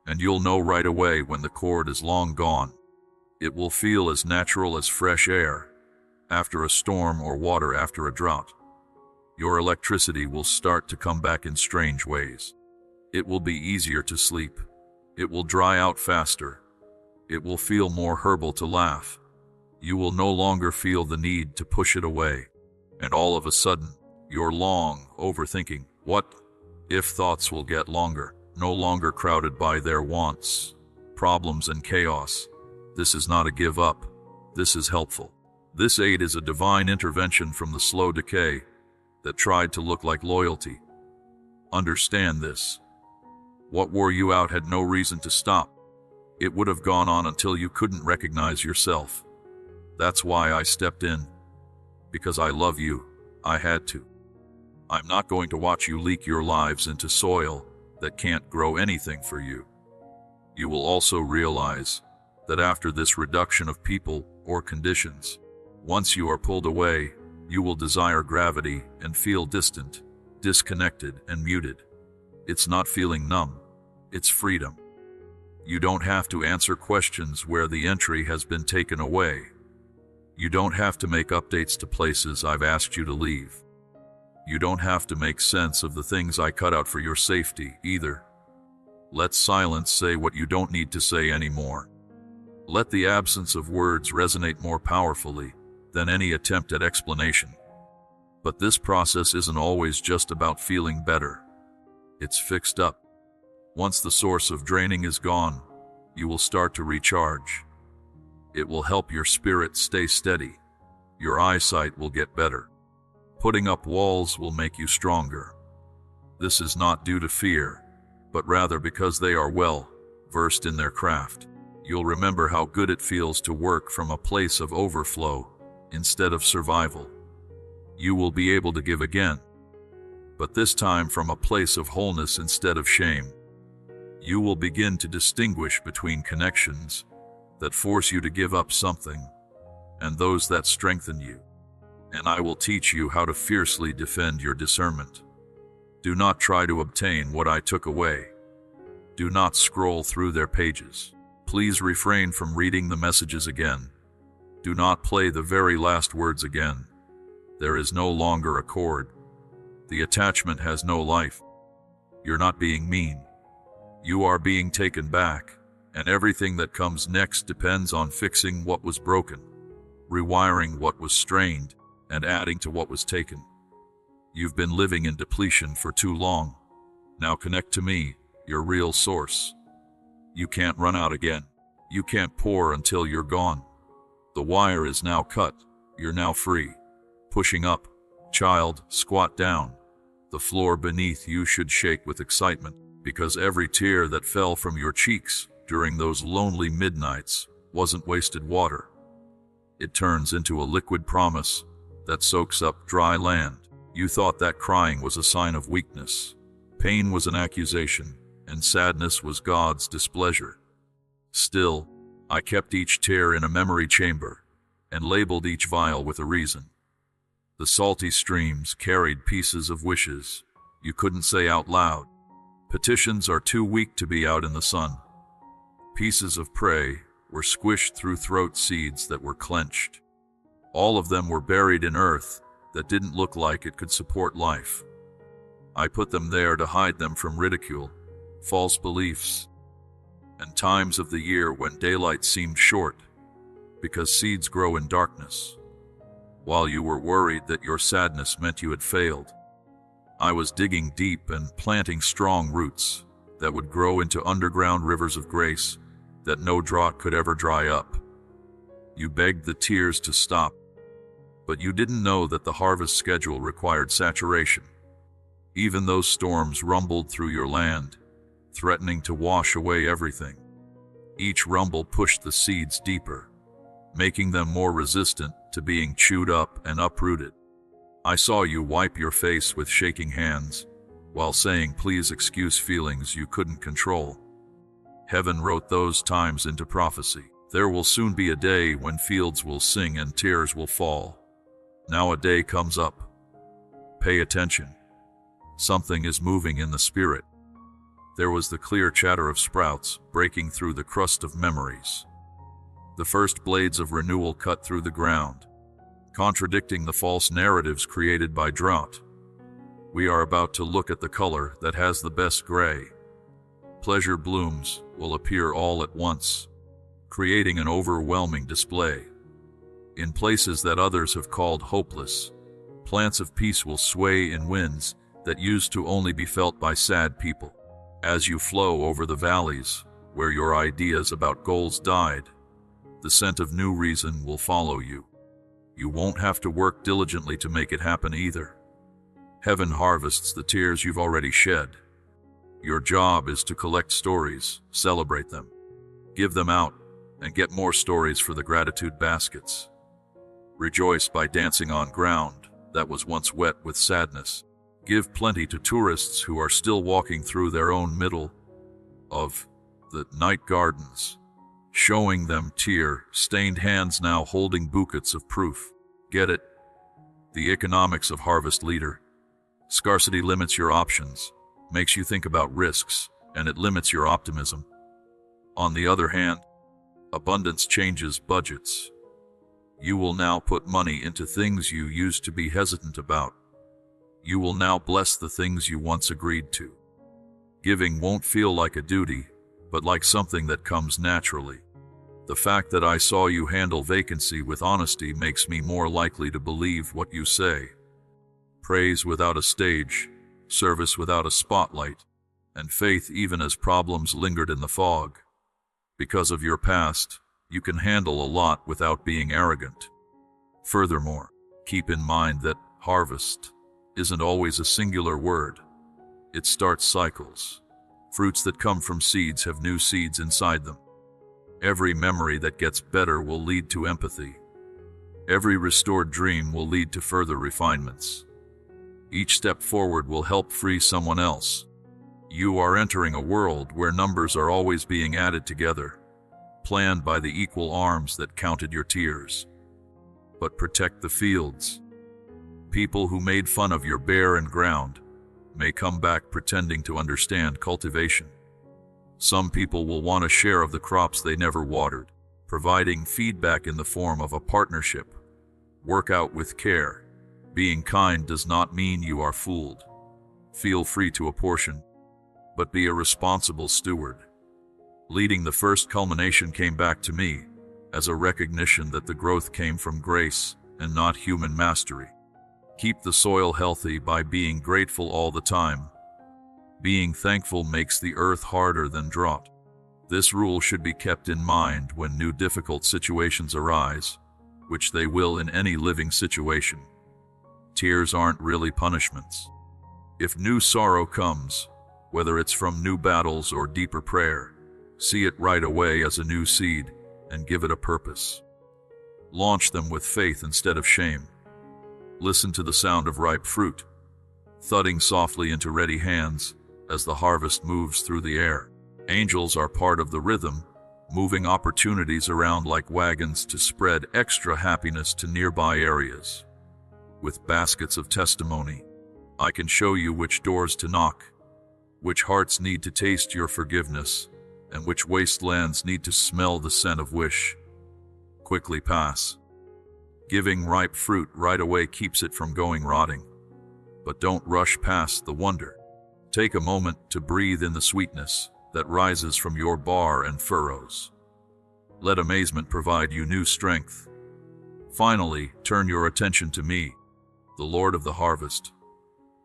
and you'll know right away when the cord is long gone. It will feel as natural as fresh air after a storm or water after a drought. Your electricity will start to come back in strange ways. It will be easier to sleep. It will dry out faster. It will feel more herbal to laugh. You will no longer feel the need to push it away. And all of a sudden, your long, overthinking, what if thoughts will get longer, no longer crowded by their wants, problems, and chaos. This is not a give up. This is helpful. This aid is a divine intervention from the slow decay that tried to look like loyalty. Understand this. What wore you out had no reason to stop. It would have gone on until you couldn't recognize yourself. That's why I stepped in. Because I love you, I had to. I'm not going to watch you leak your lives into soil that can't grow anything for you. You will also realize that after this reduction of people or conditions, once you are pulled away, you will desire gravity and feel distant, disconnected, and muted. It's not feeling numb, it's freedom. You don't have to answer questions where the entry has been taken away. You don't have to make updates to places I've asked you to leave. You don't have to make sense of the things I cut out for your safety, either. Let silence say what you don't need to say anymore. Let the absence of words resonate more powerfully than any attempt at explanation. But this process isn't always just about feeling better. It's fixed up. Once the source of draining is gone, you will start to recharge. It will help your spirit stay steady. Your eyesight will get better. Putting up walls will make you stronger. This is not due to fear, but rather because they are well versed in their craft. You'll remember how good it feels to work from a place of overflow instead of survival. You will be able to give again. but this time from a place of wholeness instead of shame. You will begin to distinguish between connections that force you to give up something and those that strengthen you. And I will teach you how to fiercely defend your discernment. Do not try to obtain what I took away. Do not scroll through their pages. Please refrain from reading the messages again. Do not play the very last words again. There is no longer a chord. The attachment has no life. You're not being mean. You are being taken back, and everything that comes next depends on fixing what was broken, rewiring what was strained, and adding to what was taken. You've been living in depletion for too long. Now connect to me, your real source. You can't run out again. You can't pour until you're gone. The wire is now cut. You're now free. Pushing up. Child, squat down. The floor beneath you should shake with excitement, because every tear that fell from your cheeks during those lonely midnights wasn't wasted water. It turns into a liquid promise that soaks up dry land. You thought that crying was a sign of weakness. Pain was an accusation, and sadness was God's displeasure. Still, I kept each tear in a memory chamber and labeled each vial with a reason. The salty streams carried pieces of wishes you couldn't say out loud. Petitions are too weak to be out in the sun. Pieces of prey were squished through throat seeds that were clenched. All of them were buried in earth that didn't look like it could support life. I put them there to hide them from ridicule, false beliefs, and times of the year when daylight seemed short, because seeds grow in darkness. While you were worried that your sadness meant you had failed, I was digging deep and planting strong roots that would grow into underground rivers of grace that no drought could ever dry up. You begged the tears to stop, but you didn't know that the harvest schedule required saturation. Even those storms rumbled through your land, threatening to wash away everything. Each rumble pushed the seeds deeper, making them more resistant to being chewed up and uprooted. I saw you wipe your face with shaking hands, while saying please excuse feelings you couldn't control. Heaven wrote those times into prophecy. There will soon be a day when fields will sing and tears will fall. Now a day comes up. Pay attention. Something is moving in the spirit. There was the clear chatter of sprouts breaking through the crust of memories. The first blades of renewal cut through the ground, contradicting the false narratives created by drought. We are about to look at the color that has the best gray. Pleasure blooms will appear all at once, creating an overwhelming display. In places that others have called hopeless, plants of peace will sway in winds that used to only be felt by sad people. As you flow over the valleys where your ideas about goals died, the scent of new reason will follow you. You won't have to work diligently to make it happen either. Heaven harvests the tears you've already shed. Your job is to collect stories, celebrate them, give them out, and get more stories for the gratitude baskets. Rejoice by dancing on ground that was once wet with sadness. Give plenty to tourists who are still walking through their own middle of the night gardens, showing them tear-stained hands now holding bouquets of proof. Get it? The economics of harvest leader. Scarcity limits your options, makes you think about risks, and it limits your optimism. On the other hand, abundance changes budgets. You will now put money into things you used to be hesitant about. You will now bless the things you once agreed to. Giving won't feel like a duty, but like something that comes naturally. The fact that I saw you handle vacancy with honesty makes me more likely to believe what you say. Praise without a stage, service without a spotlight, and faith even as problems lingered in the fog. Because of your past, you can handle a lot without being arrogant. Furthermore, keep in mind that harvest isn't always a singular word. It starts cycles. Fruits that come from seeds have new seeds inside them. Every memory that gets better will lead to empathy. Every restored dream will lead to further refinements. Each step forward will help free someone else. You are entering a world where numbers are always being added together, planned by the equal arms that counted your tears. But protect the fields. People who made fun of your barren ground may come back pretending to understand cultivation. Some people will want a share of the crops they never watered, providing feedback in the form of a partnership. Work out with care. Being kind does not mean you are fooled. Feel free to apportion, but be a responsible steward. Leading the first culmination came back to me as a recognition that the growth came from grace and not human mastery. Keep the soil healthy by being grateful all the time. Being thankful makes the earth harder than drought. This rule should be kept in mind when new difficult situations arise, which they will in any living situation. Tears aren't really punishments. If new sorrow comes, whether it's from new battles or deeper prayer, see it right away as a new seed and give it a purpose. Launch them with faith instead of shame. Listen to the sound of ripe fruit, thudding softly into ready hands as the harvest moves through the air. Angels are part of the rhythm, moving opportunities around like wagons to spread extra happiness to nearby areas. With baskets of testimony, I can show you which doors to knock, which hearts need to taste your forgiveness, and which wastelands need to smell the scent of wish. Quickly pass. Giving ripe fruit right away keeps it from going rotting. But don't rush past the wonder. Take a moment to breathe in the sweetness that rises from your bar and furrows. Let amazement provide you new strength. Finally, turn your attention to me, the Lord of the harvest.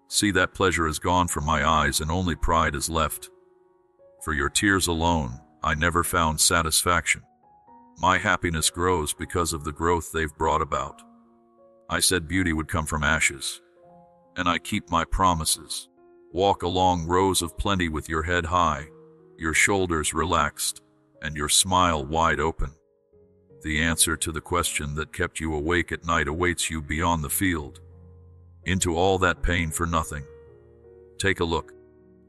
See that pleasure is gone from my eyes and only pride is left. For your tears alone, I never found satisfaction. My happiness grows because of the growth they've brought about. I said beauty would come from ashes, and I keep my promises. Walk along rows of plenty with your head high, your shoulders relaxed, and your smile wide open. The answer to the question that kept you awake at night awaits you beyond the field. Into all that pain for nothing. Take a look.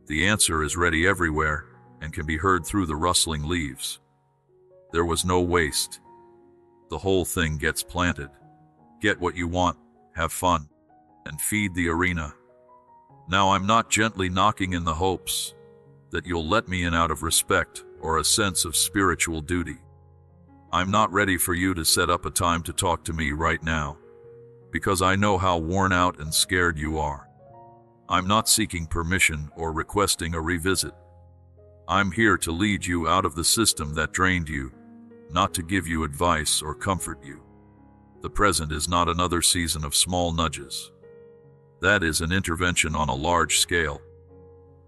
The answer is ready everywhere and can be heard through the rustling leaves. There was no waste. The whole thing gets planted. Get what you want, have fun, and feed the arena. Now I'm not gently knocking in the hopes that you'll let me in out of respect or a sense of spiritual duty. I'm not ready for you to set up a time to talk to me right now, because I know how worn out and scared you are. I'm not seeking permission or requesting a revisit. I'm here to lead you out of the system that drained you, not to give you advice or comfort you. The present is not another season of small nudges. That is an intervention on a large scale.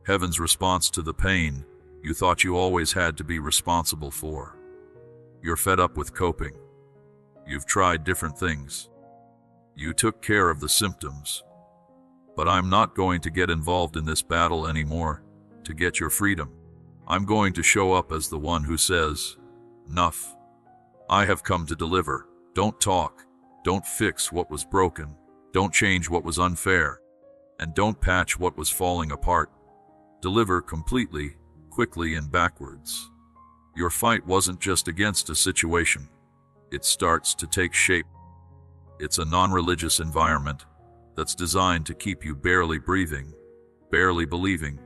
Heaven's response to the pain you thought you always had to be responsible for. You're fed up with coping. You've tried different things. You took care of the symptoms. But I'm not going to get involved in this battle anymore to get your freedom. I'm going to show up as the one who says, "Enough. I have come to deliver." Don't talk. Don't fix what was broken. Don't change what was unfair. And don't patch what was falling apart. Deliver completely, quickly, and backwards. Your fight wasn't just against a situation. It starts to take shape. It's a non-religious environment that's designed to keep you barely breathing, barely believing,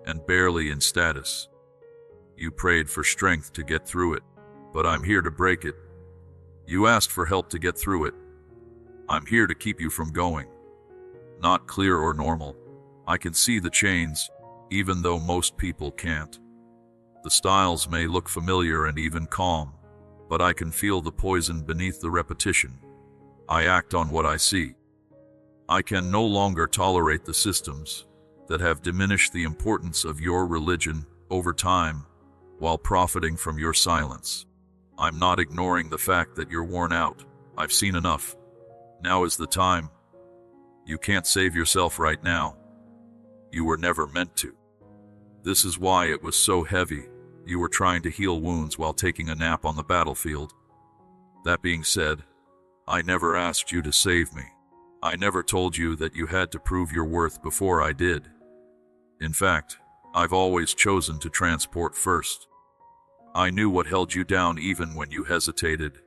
and barely in status. You prayed for strength to get through it, but I'm here to break it. You asked for help to get through it. I'm here to keep you from going. Not clear or normal. I can see the chains, even though most people can't. The styles may look familiar and even calm, but I can feel the poison beneath the repetition. I act on what I see. I can no longer tolerate the systems that have diminished the importance of your religion over time while profiting from your silence. I'm not ignoring the fact that you're worn out. I've seen enough. Now is the time. You can't save yourself right now. You were never meant to. This is why it was so heavy. You were trying to heal wounds while taking a nap on the battlefield. That being said, I never asked you to save me. I never told you that you had to prove your worth before I did. In fact, I've always chosen to transport first. I knew what held you down even when you hesitated,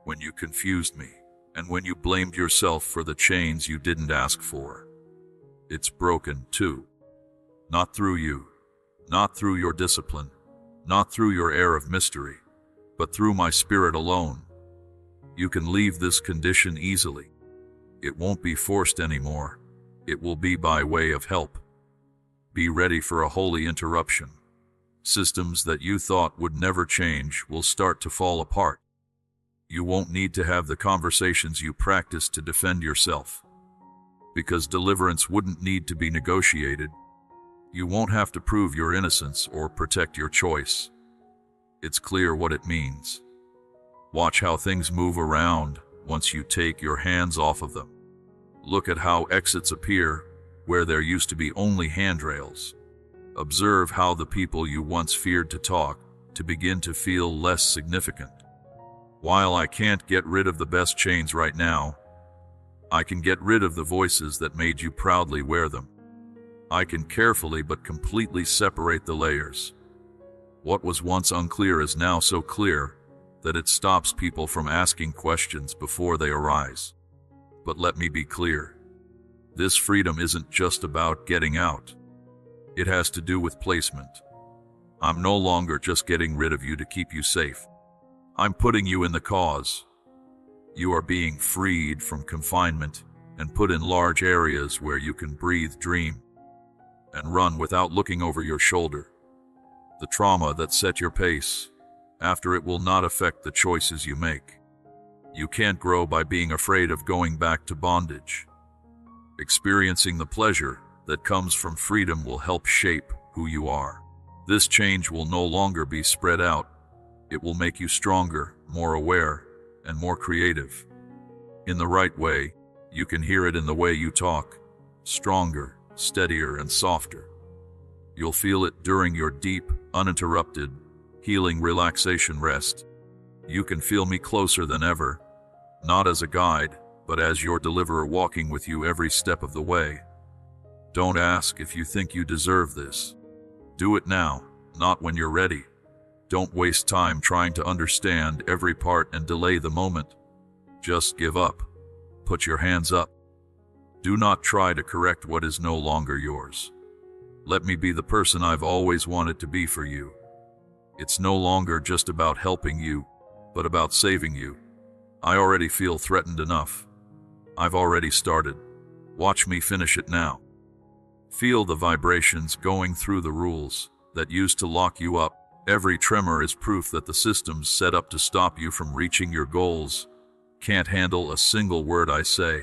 when you confused me, and when you blamed yourself for the chains you didn't ask for. It's broken, too. Not through you, not through your discipline, not through your air of mystery, but through my spirit alone. You can leave this condition easily. It won't be forced anymore. It will be by way of help. Be ready for a holy interruption. Systems that you thought would never change will start to fall apart. You won't need to have the conversations you practiced to defend yourself, because deliverance wouldn't need to be negotiated. You won't have to prove your innocence or protect your choice. It's clear what it means. Watch how things move around once you take your hands off of them. Look at how exits appear where there used to be only handrails. Observe how the people you once feared to talk to begin to feel less significant. While I can't get rid of the best chains right now, I can get rid of the voices that made you proudly wear them. I can carefully but completely separate the layers. What was once unclear is now so clear that it stops people from asking questions before they arise. But let me be clear. This freedom isn't just about getting out. It has to do with placement. I'm no longer just getting rid of you to keep you safe. I'm putting you in the cause. You are being freed from confinement and put in large areas where you can breathe, dream, and run without looking over your shoulder. The trauma that set your pace, after it will not affect the choices you make. You can't grow by being afraid of going back to bondage. Experiencing the pleasure that comes from freedom will help shape who you are. This change will no longer be spread out. It will make you stronger, more aware, and more creative. In the right way, you can hear it in the way you talk. Stronger, steadier, and softer. You'll feel it during your deep, uninterrupted, healing relaxation rest. You can feel me closer than ever, not as a guide, but as your deliverer walking with you every step of the way. Don't ask if you think you deserve this. Do it now, not when you're ready. Don't waste time trying to understand every part and delay the moment. Just give up. Put your hands up. Do not try to correct what is no longer yours. Let me be the person I've always wanted to be for you. It's no longer just about helping you, but about saving you. I already feel threatened enough. I've already started. Watch me finish it now. Feel the vibrations going through the rules that used to lock you up. Every tremor is proof that the systems set up to stop you from reaching your goals can't handle a single word I say.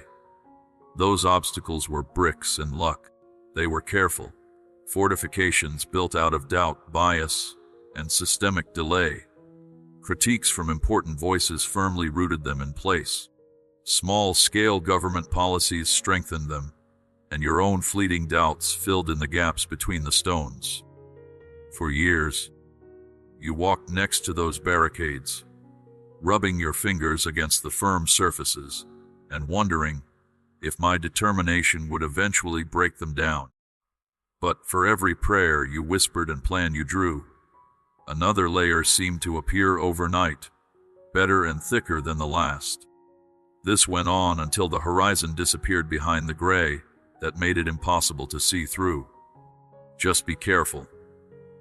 Those obstacles were bricks and luck. They were careful fortifications built out of doubt, bias, and systemic delay. Critiques from important voices firmly rooted them in place. Small-scale government policies strengthened them, and your own fleeting doubts filled in the gaps between the stones. For years, you walked next to those barricades, rubbing your fingers against the firm surfaces and wondering if my determination would eventually break them down. But for every prayer you whispered and plan you drew, another layer seemed to appear overnight, better and thicker than the last. This went on until the horizon disappeared behind the gray that made it impossible to see through. Just be careful.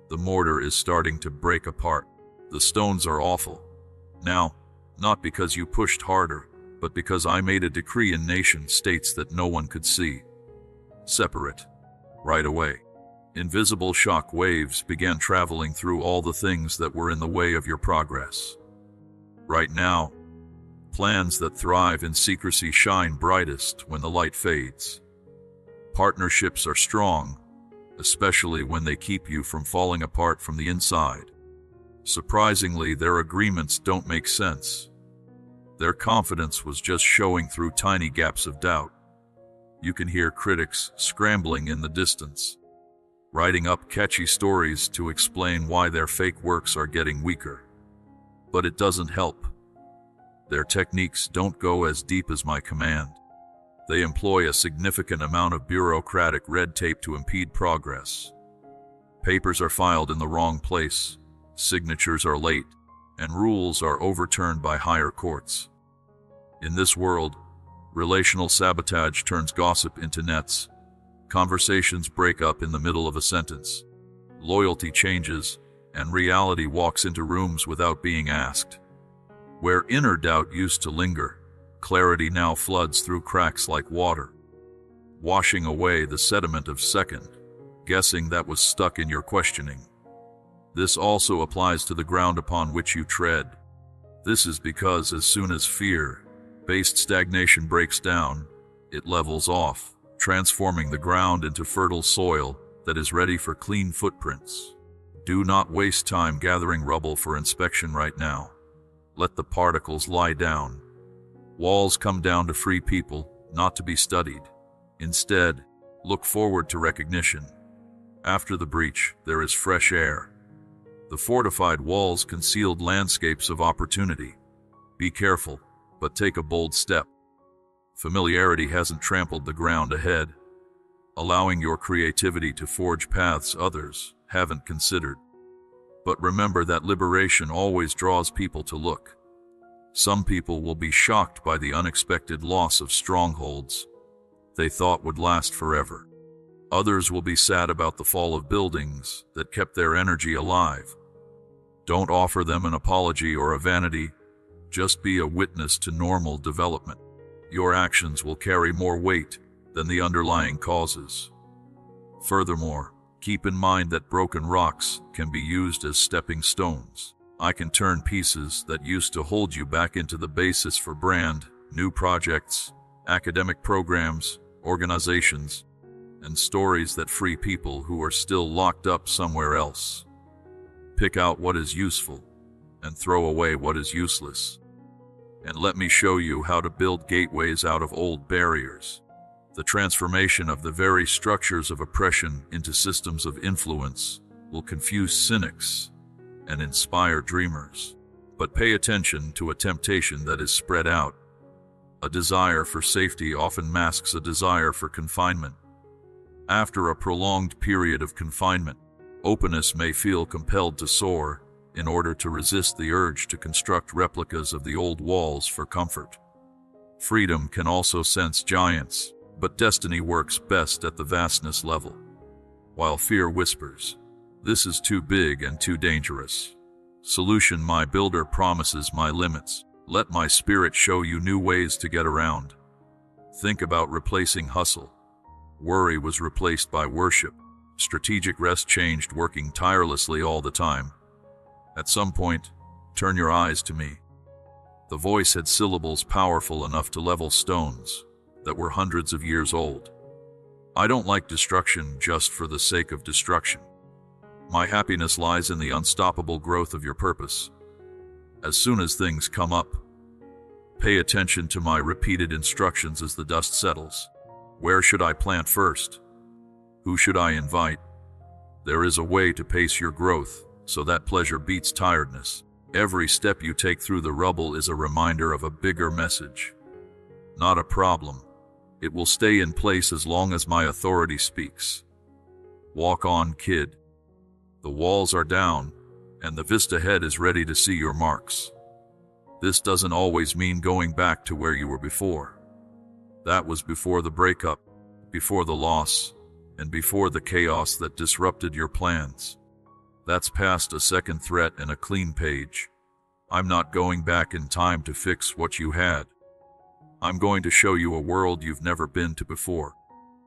The mortar is starting to break apart. The stones are awful. Now, not because you pushed harder, but because I made a decree in nation states that no one could see. Separate. Right away. Invisible shock waves began traveling through all the things that were in the way of your progress. Right now, plans that thrive in secrecy shine brightest when the light fades. Partnerships are strong, especially when they keep you from falling apart from the inside. Surprisingly, their agreements don't make sense. Their confidence was just showing through tiny gaps of doubt. You can hear critics scrambling in the distance, writing up catchy stories to explain why their fake works are getting weaker. But it doesn't help. Their techniques don't go as deep as my command. They employ a significant amount of bureaucratic red tape to impede progress. Papers are filed in the wrong place, signatures are late, and rules are overturned by higher courts. In this world, relational sabotage turns gossip into nets. Conversations break up in the middle of a sentence. Loyalty changes, and reality walks into rooms without being asked. Where inner doubt used to linger, clarity now floods through cracks like water, washing away the sediment of second guessing that was stuck in your questioning. This also applies to the ground upon which you tread. This is because as soon as fear-based stagnation breaks down, it levels off, transforming the ground into fertile soil that is ready for clean footprints. Do not waste time gathering rubble for inspection right now. Let the particles lie down. Walls come down to free people, not to be studied. Instead, look forward to recognition. After the breach, there is fresh air. The fortified walls concealed landscapes of opportunity. Be careful, but take a bold step. Familiarity hasn't trampled the ground ahead, allowing your creativity to forge paths others haven't considered. But remember that liberation always draws people to look. Some people will be shocked by the unexpected loss of strongholds they thought would last forever. Others will be sad about the fall of buildings that kept their energy alive. Don't offer them an apology or a vanity. Just be a witness to normal development. Your actions will carry more weight than the underlying causes. Furthermore, keep in mind that broken rocks can be used as stepping stones. I can turn pieces that used to hold you back into the basis for brand, new projects, academic programs, organizations, and stories that free people who are still locked up somewhere else. Pick out what is useful and throw away what is useless. And let me show you how to build gateways out of old barriers. The transformation of the very structures of oppression into systems of influence will confuse cynics and inspire dreamers. But pay attention to a temptation that is spread out. A desire for safety often masks a desire for confinement. After a prolonged period of confinement, openness may feel compelled to soar in order to resist the urge to construct replicas of the old walls for comfort. Freedom can also sense giants, but destiny works best at the vastness level. While fear whispers, "This is too big and too dangerous. Solution: my builder promises my limits. Let my spirit show you new ways to get around." Think about replacing hustle. Worry was replaced by worship. Strategic rest changed working tirelessly all the time. At some point, turn your eyes to me. The voice had syllables powerful enough to level stones that were hundreds of years old. I don't like destruction just for the sake of destruction. My happiness lies in the unstoppable growth of your purpose. As soon as things come up, pay attention to my repeated instructions as the dust settles. Where should I plant first? Who should I invite? There is a way to pace your growth so that pleasure beats tiredness. Every step you take through the rubble is a reminder of a bigger message. Not a problem. It will stay in place as long as my authority speaks. Walk on, kid. The walls are down, and the vista ahead is ready to see your marks. This doesn't always mean going back to where you were before. That was before the breakup, before the loss, and before the chaos that disrupted your plans. That's past a second threat and a clean page. I'm not going back in time to fix what you had. I'm going to show you a world you've never been to before.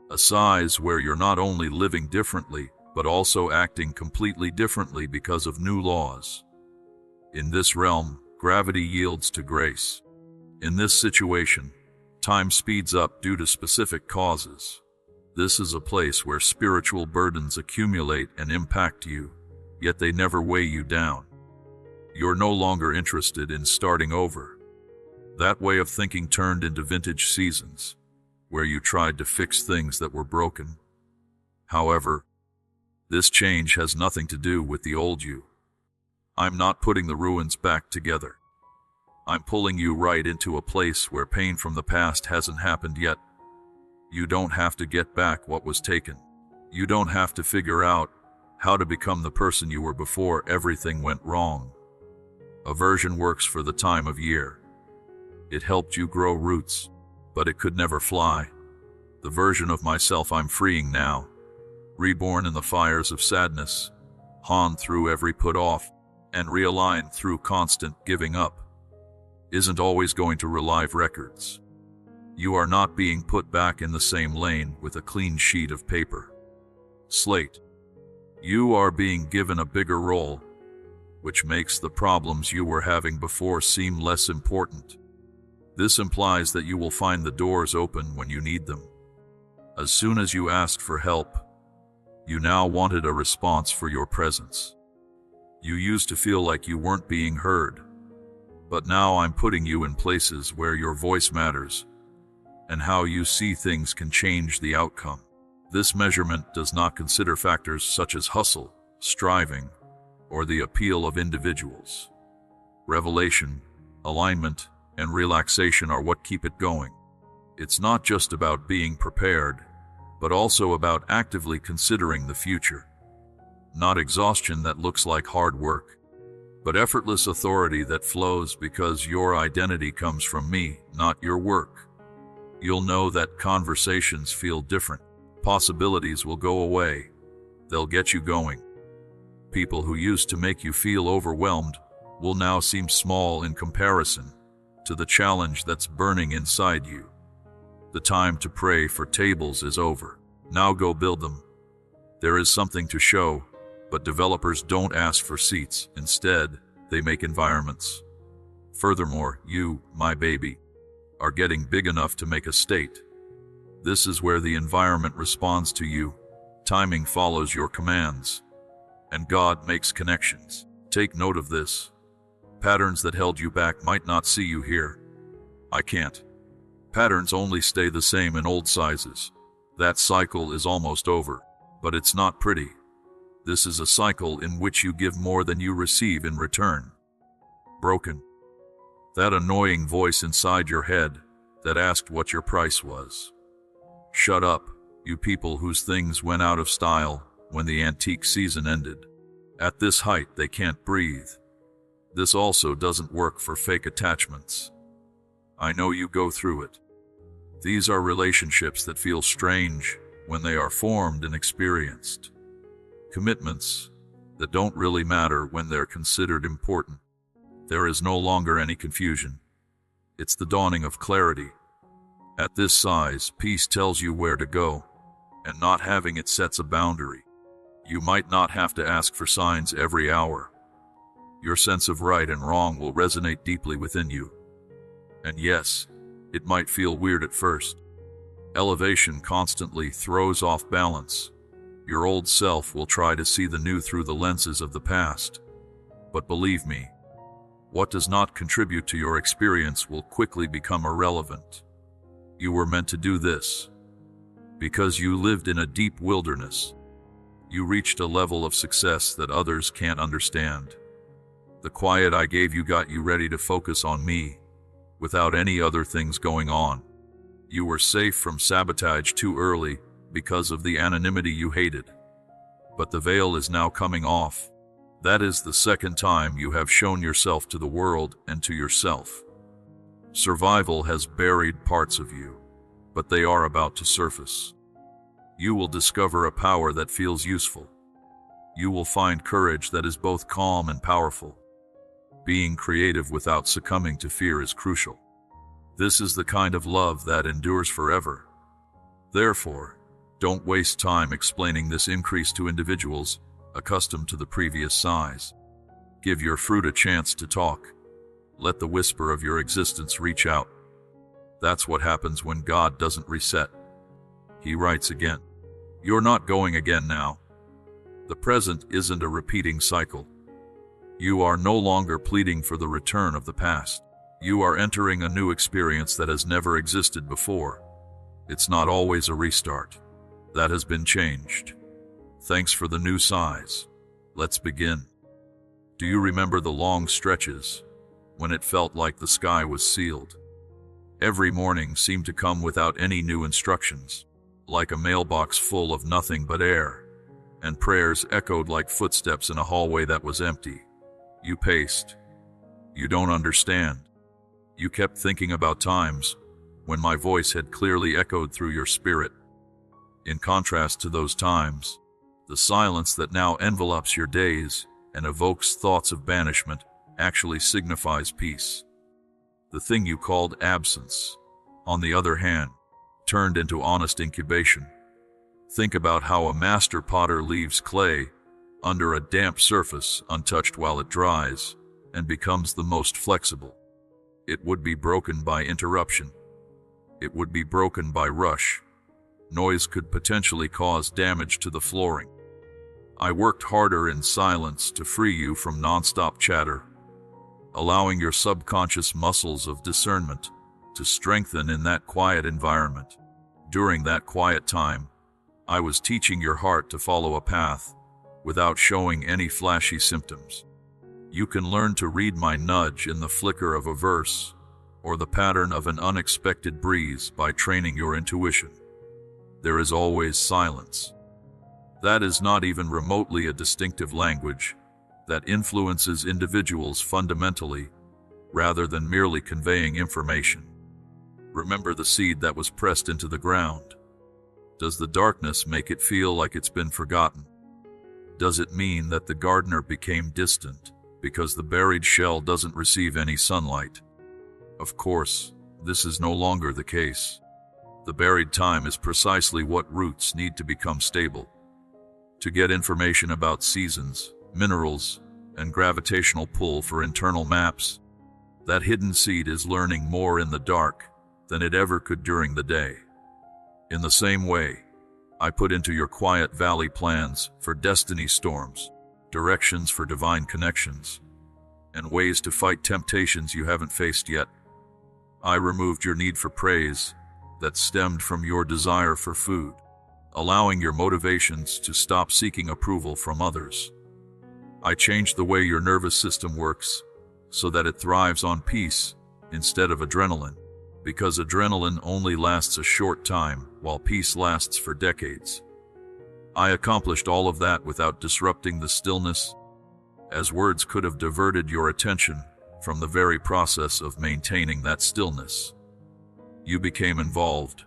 A size where you're not only living differently, but also acting completely differently because of new laws. In this realm, gravity yields to grace. In this situation, time speeds up due to specific causes. This is a place where spiritual burdens accumulate and impact you, yet they never weigh you down. You're no longer interested in starting over. That way of thinking turned into vintage seasons, where you tried to fix things that were broken. However, this change has nothing to do with the old you. I'm not putting the ruins back together. I'm pulling you right into a place where pain from the past hasn't happened yet. You don't have to get back what was taken. You don't have to figure out how to become the person you were before everything went wrong. Aversion works for the time of year. It helped you grow roots, but it could never fly. The version of myself I'm freeing now, reborn in the fires of sadness, hauned through every put off, and realigned through constant giving up, isn't always going to relive records. You are not being put back in the same lane with a clean sheet of paper. Slate. You are being given a bigger role, which makes the problems you were having before seem less important. This implies that you will find the doors open when you need them. As soon as you asked for help, you now wanted a response for your presence. You used to feel like you weren't being heard, but now I'm putting you in places where your voice matters, and how you see things can change the outcome. This measurement does not consider factors such as hustle, striving, or the appeal of individuals. Revelation, alignment, and relaxation are what keep it going. It's not just about being prepared, but also about actively considering the future. Not exhaustion that looks like hard work, but effortless authority that flows because your identity comes from me, not your work. You'll know that conversations feel different. Possibilities will go away. They'll get you going. People who used to make you feel overwhelmed will now seem small in comparison to the challenge that's burning inside you. The time to pray for tables is over. Now go build them. There is something to show, but developers don't ask for seats. Instead, they make environments. Furthermore, you, my baby, are getting big enough to make a state. This is where the environment responds to you. Timing follows your commands, and God makes connections. Take note of this. Patterns that held you back might not see you here. I can't. Patterns only stay the same in old sizes. That cycle is almost over, but it's not pretty. This is a cycle in which you give more than you receive in return. Broken. That annoying voice inside your head that asked what your price was. Shut up, you people whose things went out of style when the antique season ended. At this height, they can't breathe. This also doesn't work for fake attachments. I know you go through it. These are relationships that feel strange when they are formed and experienced. Commitments that don't really matter when they're considered important. There is no longer any confusion. It's the dawning of clarity. At this size, peace tells you where to go, and not having it sets a boundary. You might not have to ask for signs every hour. Your sense of right and wrong will resonate deeply within you. And yes, it might feel weird at first. Elevation constantly throws off balance. Your old self will try to see the new through the lenses of the past. But believe me, what does not contribute to your experience will quickly become irrelevant. You were meant to do this. Because you lived in a deep wilderness. You reached a level of success that others can't understand. The quiet I gave you got you ready to focus on me, without any other things going on. You were safe from sabotage too early because of the anonymity you hated. But the veil is now coming off. That is the second time you have shown yourself to the world and to yourself. Survival has buried parts of you, but they are about to surface. You will discover a power that feels useful. You will find courage that is both calm and powerful. Being creative without succumbing to fear is crucial. This is the kind of love that endures forever. Therefore, don't waste time explaining this increase to individuals accustomed to the previous size. Give your fruit a chance to talk. Let the whisper of your existence reach out. That's what happens when God doesn't reset. He writes again. You're not going again now. The present isn't a repeating cycle. You are no longer pleading for the return of the past. You are entering a new experience that has never existed before. It's not always a restart. That has been changed. Thanks for the new size. Let's begin. Do you remember the long stretches when it felt like the sky was sealed? Every morning seemed to come without any new instructions, like a mailbox full of nothing but air, and prayers echoed like footsteps in a hallway that was empty. You paced. You don't understand. You kept thinking about times when my voice had clearly echoed through your spirit. In contrast to those times, the silence that now envelops your days and evokes thoughts of banishment actually signifies peace. The thing you called absence, on the other hand, turned into honest incubation. Think about how a master potter leaves clay under a damp surface untouched while it dries and becomes the most flexible. It would be broken by interruption. It would be broken by rush. Noise could potentially cause damage to the flooring. I worked harder in silence to free you from nonstop chatter, allowing your subconscious muscles of discernment to strengthen in that quiet environment. During that quiet time, I was teaching your heart to follow a path without showing any flashy symptoms. You can learn to read my nudge in the flicker of a verse or the pattern of an unexpected breeze by training your intuition. There is always silence. That is not even remotely a distinctive language that influences individuals fundamentally, rather than merely conveying information. Remember the seed that was pressed into the ground. Does the darkness make it feel like it's been forgotten? Does it mean that the gardener became distant because the buried shell doesn't receive any sunlight? Of course, this is no longer the case. The buried time is precisely what roots need to become stable. To get information about seasons, minerals, and gravitational pull for internal maps, that hidden seed is learning more in the dark than it ever could during the day. In the same way, I put into your quiet valley plans for destiny storms, directions for divine connections, and ways to fight temptations you haven't faced yet. I removed your need for praise that stemmed from your desire for food, allowing your motivations to stop seeking approval from others. I changed the way your nervous system works so that it thrives on peace instead of adrenaline, because adrenaline only lasts a short time while peace lasts for decades. I accomplished all of that without disrupting the stillness, as words could have diverted your attention from the very process of maintaining that stillness. You became involved,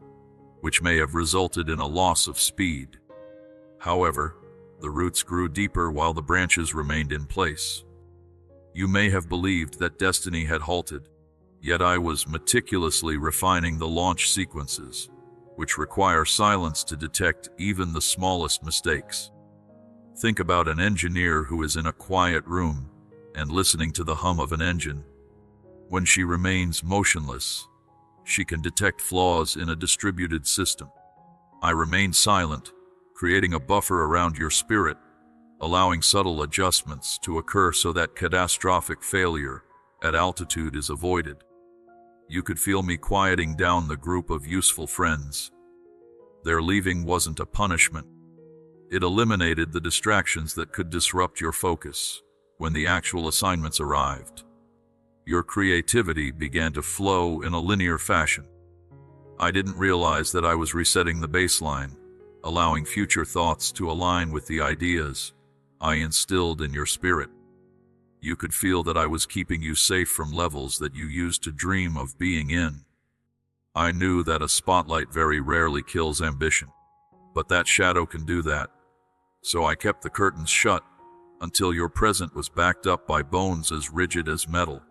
which may have resulted in a loss of speed. However, the roots grew deeper while the branches remained in place. You may have believed that destiny had halted, yet I was meticulously refining the launch sequences, which require silence to detect even the smallest mistakes. Think about an engineer who is in a quiet room and listening to the hum of an engine. When she remains motionless, she can detect flaws in a distributed system. I remain silent, creating a buffer around your spirit, allowing subtle adjustments to occur so that catastrophic failure at altitude is avoided. You could feel me quieting down the group of useful friends. Their leaving wasn't a punishment. It eliminated the distractions that could disrupt your focus when the actual assignments arrived. Your creativity began to flow in a linear fashion. I didn't realize that I was resetting the baseline, allowing future thoughts to align with the ideas I instilled in your spirit. You could feel that I was keeping you safe from levels that you used to dream of being in. I knew that a spotlight very rarely kills ambition, but that shadow can do that. So I kept the curtains shut until your present was backed up by bones as rigid as metal.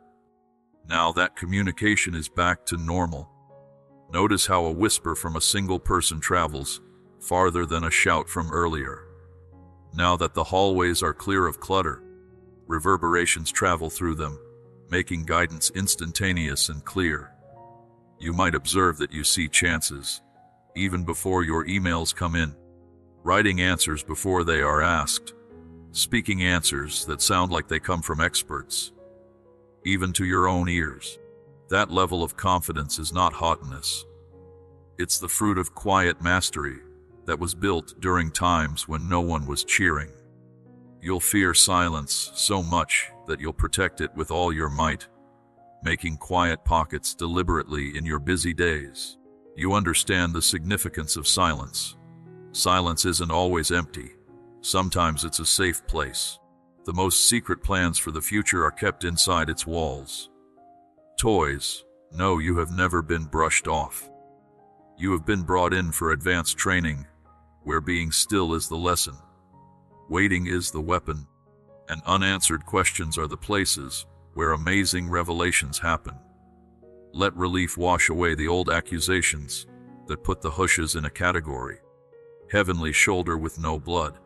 Now that communication is back to normal. Notice how a whisper from a single person travels farther than a shout from earlier. Now that the hallways are clear of clutter, reverberations travel through them, making guidance instantaneous and clear. You might observe that you see chances, even before your emails come in, writing answers before they are asked, speaking answers that sound like they come from experts, even to your own ears. That level of confidence is not haughtiness. It's the fruit of quiet mastery that was built during times when no one was cheering. You'll fear silence so much that you'll protect it with all your might. making quiet pockets deliberately in your busy days. You understand the significance of silence. Silence isn't always empty. Sometimes it's a safe place. The most secret plans for the future are kept inside its walls. Toys, no, you have never been brushed off. You have been brought in for advanced training, where being still is the lesson, waiting is the weapon, and unanswered questions are the places where amazing revelations happen. Let relief wash away the old accusations that put the hushes in a category. Heavenly shoulder with no blood.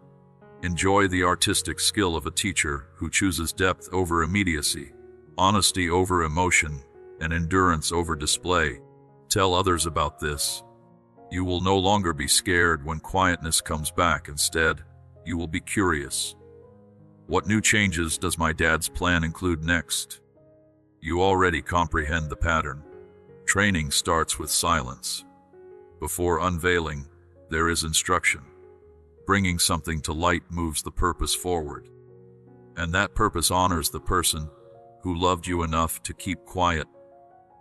Enjoy the artistic skill of a teacher who chooses depth over immediacy, honesty over emotion, and endurance over display. Tell others about this. You will no longer be scared when quietness comes back. Instead, you will be curious. What new changes does my dad's plan include next? You already comprehend the pattern. Training starts with silence. Before unveiling, there is instruction. Bringing something to light moves the purpose forward. And that purpose honors the person who loved you enough to keep quiet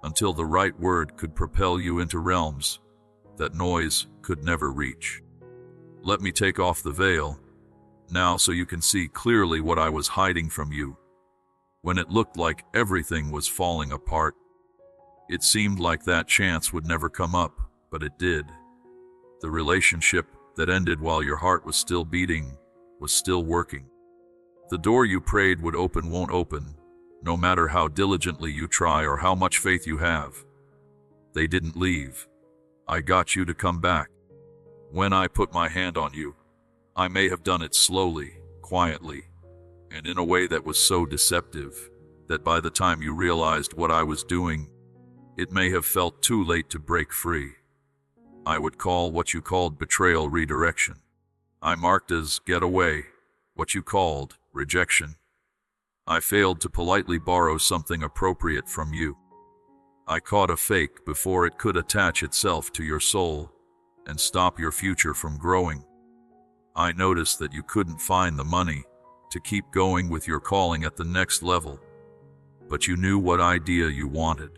until the right word could propel you into realms that noise could never reach. Let me take off the veil now so you can see clearly what I was hiding from you. When it looked like everything was falling apart, it seemed like that chance would never come up, but it did. The relationship that ended while your heart was still beating was still working. The door you prayed would open won't open, no matter how diligently you try or how much faith you have. They didn't leave. I got you to come back. When I put my hand on you, I may have done it slowly, quietly, and in a way that was so deceptive that by the time you realized what I was doing, it may have felt too late to break free. I would call what you called betrayal redirection. I marked as get away what you called rejection. I failed to politely borrow something appropriate from you. I caught a fake before it could attach itself to your soul and stop your future from growing. I noticed that you couldn't find the money to keep going with your calling at the next level, but you knew what idea you wanted.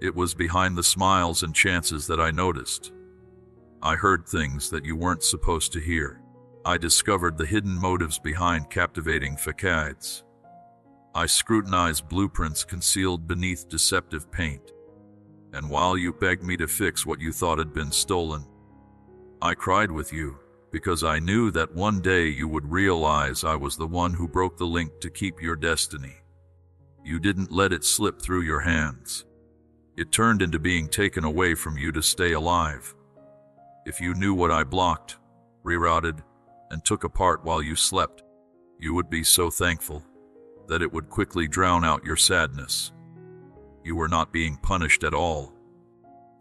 It was behind the smiles and chances that I noticed. I heard things that you weren't supposed to hear. I discovered the hidden motives behind captivating facades. I scrutinized blueprints concealed beneath deceptive paint. And while you begged me to fix what you thought had been stolen, I cried with you because I knew that one day you would realize I was the one who broke the link to keep your destiny. You didn't let it slip through your hands. It turned into being taken away from you to stay alive. If you knew what I blocked, rerouted, and took apart while you slept, you would be so thankful that it would quickly drown out your sadness. You were not being punished at all.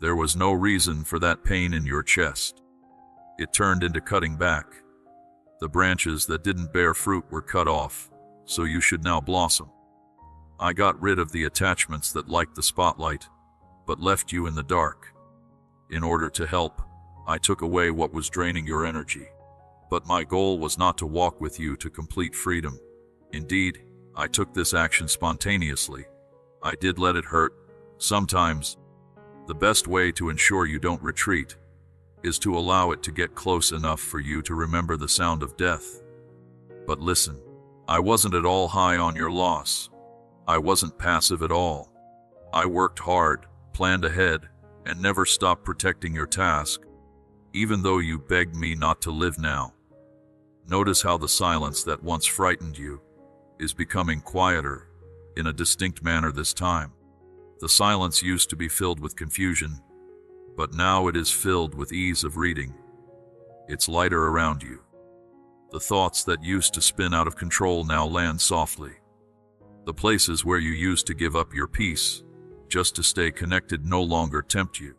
There was no reason for that pain in your chest. It turned into cutting back. The branches that didn't bear fruit were cut off, so you should now blossom. I got rid of the attachments that liked the spotlight, but left you in the dark. In order to help, I took away what was draining your energy. But my goal was not to walk with you to complete freedom. Indeed, I took this action spontaneously. I did let it hurt, sometimes. The best way to ensure you don't retreat is to allow it to get close enough for you to remember the sound of death. But listen, I wasn't at all high on your loss. I wasn't passive at all. I worked hard, planned ahead, and never stopped protecting your task, even though you begged me not to live now. Notice how the silence that once frightened you is becoming quieter in a distinct manner this time. The silence used to be filled with confusion, but now it is filled with ease of reading. It's lighter around you. The thoughts that used to spin out of control now land softly. The places where you used to give up your peace just to stay connected no longer tempt you.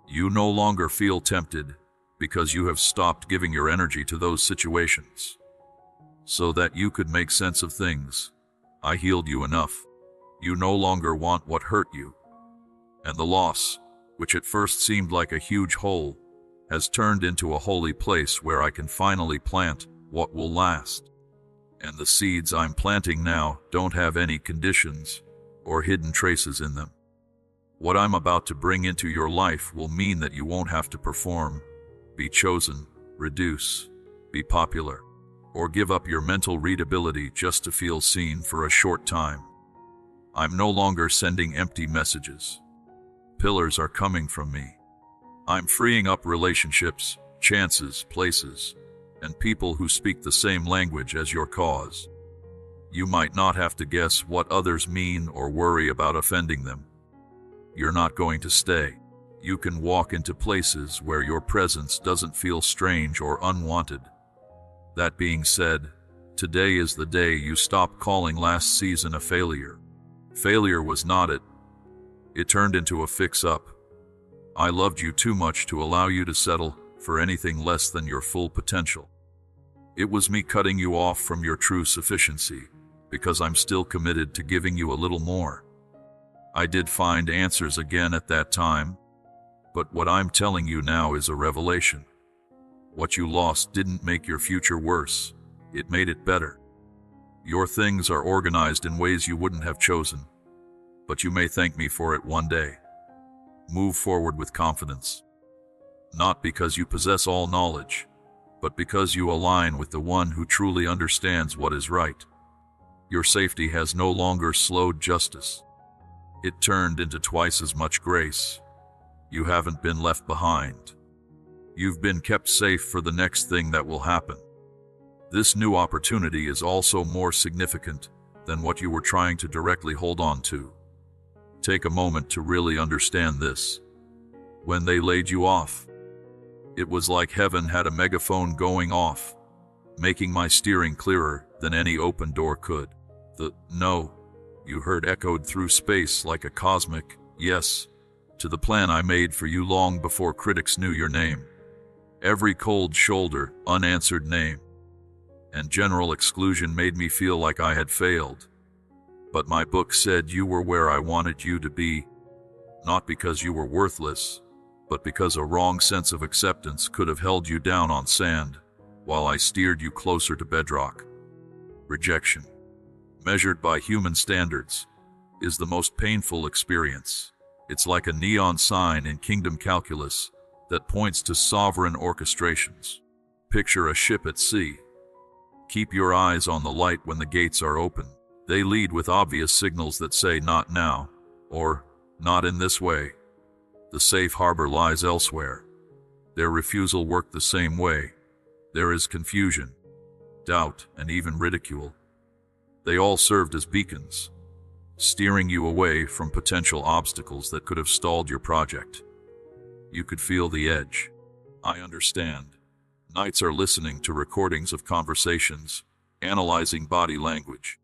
You no longer feel tempted because you have stopped giving your energy to those situations. So that you could make sense of things, I healed you enough. You no longer want what hurt you. And the loss, which at first seemed like a huge hole, has turned into a holy place where I can finally plant what will last. And the seeds I'm planting now don't have any conditions. or hidden traces in them. What I'm about to bring into your life will mean that you won't have to perform, be chosen, reduce, be popular, or give up your mental readability just to feel seen for a short time. I'm no longer sending empty messages. Pillars are coming from me. I'm freeing up relationships, chances, places, and people who speak the same language as your cause. You might not have to guess what others mean or worry about offending them. You're not going to stay. You can walk into places where your presence doesn't feel strange or unwanted. That being said, today is the day you stop calling last season a failure. Failure was not it. It turned into a fix-up. I loved you too much to allow you to settle for anything less than your full potential. It was me cutting you off from your true sufficiency, because I'm still committed to giving you a little more. I did find answers again at that time, but what I'm telling you now is a revelation. What you lost didn't make your future worse, it made it better. Your things are organized in ways you wouldn't have chosen, but you may thank me for it one day. Move forward with confidence. Not because you possess all knowledge, but because you align with the one who truly understands what is right. Your safety has no longer slowed justice. It turned into twice as much grace. You haven't been left behind. You've been kept safe for the next thing that will happen. This new opportunity is also more significant than what you were trying to directly hold on to. Take a moment to really understand this. When they laid you off, it was like heaven had a megaphone going off, making my steering clearer than any open door could. The "no" you heard echoed through space like a cosmic yes to the plan I made for you long before critics knew your name. Every cold shoulder, unanswered name, and general exclusion made me feel like I had failed. But my book said you were where I wanted you to be, not because you were worthless, but because a wrong sense of acceptance could have held you down on sand, while I steered you closer to bedrock. Rejection, measured by human standards, is the most painful experience. It's like a neon sign in kingdom calculus that points to sovereign orchestrations. Picture a ship at sea. Keep your eyes on the light when the gates are open. They lead with obvious signals that say "not now," or "not in this way." The safe harbor lies elsewhere. Their refusal worked the same way. There is confusion, doubt, and even ridicule. They all served as beacons, steering you away from potential obstacles that could have stalled your project. You could feel the edge. I understand. Nights are listening to recordings of conversations, analyzing body language,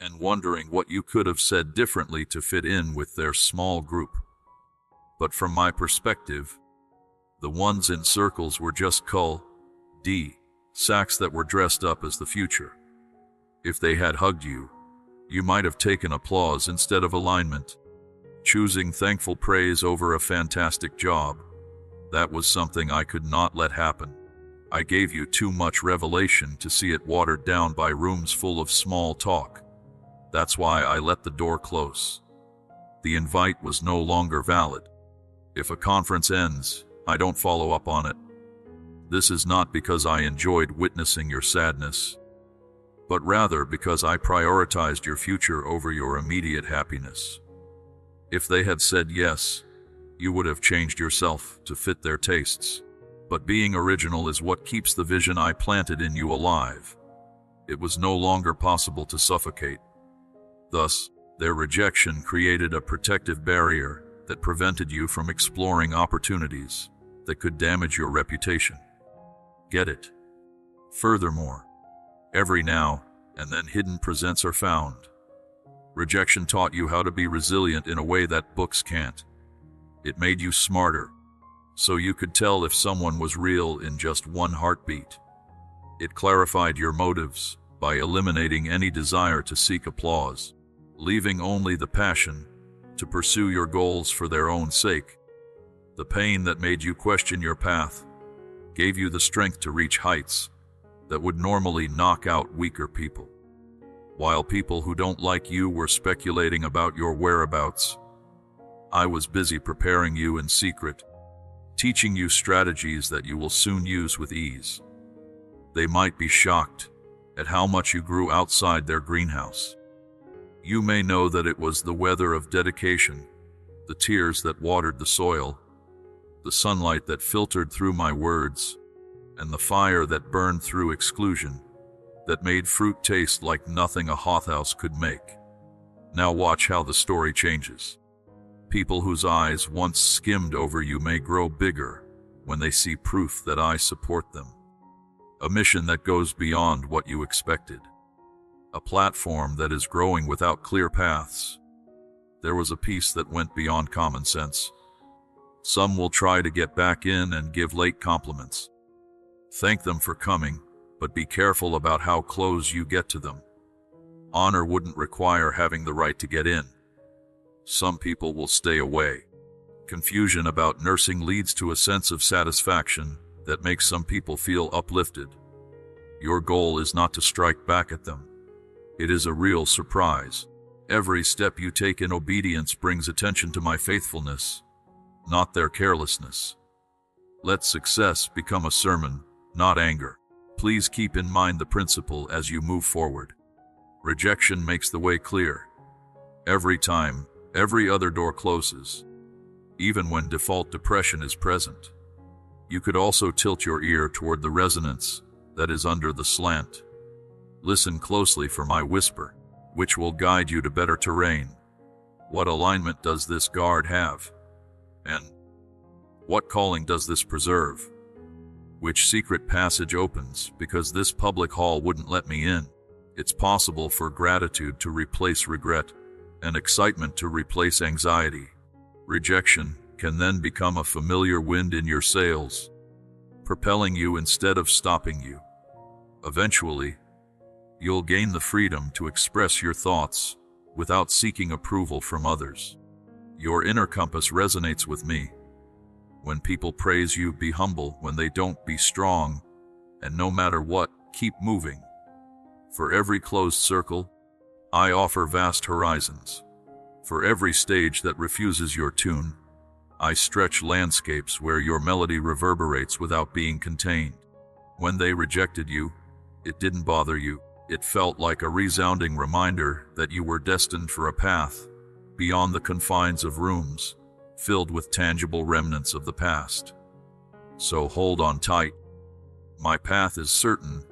and wondering what you could have said differently to fit in with their small group. But from my perspective, the ones in circles were just sacks that were dressed up as the future. If they had hugged you, you might have taken applause instead of alignment, choosing thankful praise over a fantastic job. That was something I could not let happen. I gave you too much revelation to see it watered down by rooms full of small talk. That's why I let the door close. The invite was no longer valid. If a conference ends, I don't follow up on it. This is not because I enjoyed witnessing your sadness, but rather because I prioritized your future over your immediate happiness. If they had said yes, you would have changed yourself to fit their tastes. But being original is what keeps the vision I planted in you alive. It was no longer possible to suffocate. Thus, their rejection created a protective barrier that prevented you from exploring opportunities that could damage your reputation. Get it? Furthermore, every now and then hidden presents are found. Rejection taught you how to be resilient in a way that books can't. It made you smarter, so you could tell if someone was real in just one heartbeat. It clarified your motives by eliminating any desire to seek applause, leaving only the passion to pursue your goals for their own sake. The pain that made you question your path gave you the strength to reach heights that would normally knock out weaker people. While people who don't like you were speculating about your whereabouts, I was busy preparing you in secret, teaching you strategies that you will soon use with ease. They might be shocked at how much you grew outside their greenhouse. You may know that it was the weather of dedication, the tears that watered the soil, the sunlight that filtered through my words, and the fire that burned through exclusion, that made fruit taste like nothing a hothouse could make. Now watch how the story changes. People whose eyes once skimmed over you may grow bigger when they see proof that I support them. A mission that goes beyond what you expected. A platform that is growing without clear paths. There was a peace that went beyond common sense. Some will try to get back in and give late compliments. Thank them for coming, but be careful about how close you get to them. Honor wouldn't require having the right to get in. Some people will stay away. Confusion about nursing leads to a sense of satisfaction that makes some people feel uplifted. Your goal is not to strike back at them. It is a real surprise. Every step you take in obedience brings attention to my faithfulness, not their carelessness. Let success become a sermon, not anger. Please keep in mind the principle as you move forward. Rejection makes the way clear. Every time, every other door closes, even when default depression is present. You could also tilt your ear toward the resonance that is under the slant. Listen closely for my whisper, which will guide you to better terrain. What alignment does this guard have? And what calling does this preserve? Which secret passage opens because this public hall wouldn't let me in? It's possible for gratitude to replace regret, and excitement to replace anxiety. Rejection can then become a familiar wind in your sails, propelling you instead of stopping you. Eventually, you'll gain the freedom to express your thoughts without seeking approval from others. Your inner compass resonates with me. When people praise you, be humble. When they don't, be strong. And no matter what, keep moving. For every closed circle, I offer vast horizons. For every stage that refuses your tune, I stretch landscapes where your melody reverberates without being contained. When they rejected you, it didn't bother you. It felt like a resounding reminder that you were destined for a path beyond the confines of rooms, filled with tangible remnants of the past. So hold on tight. My path is certain,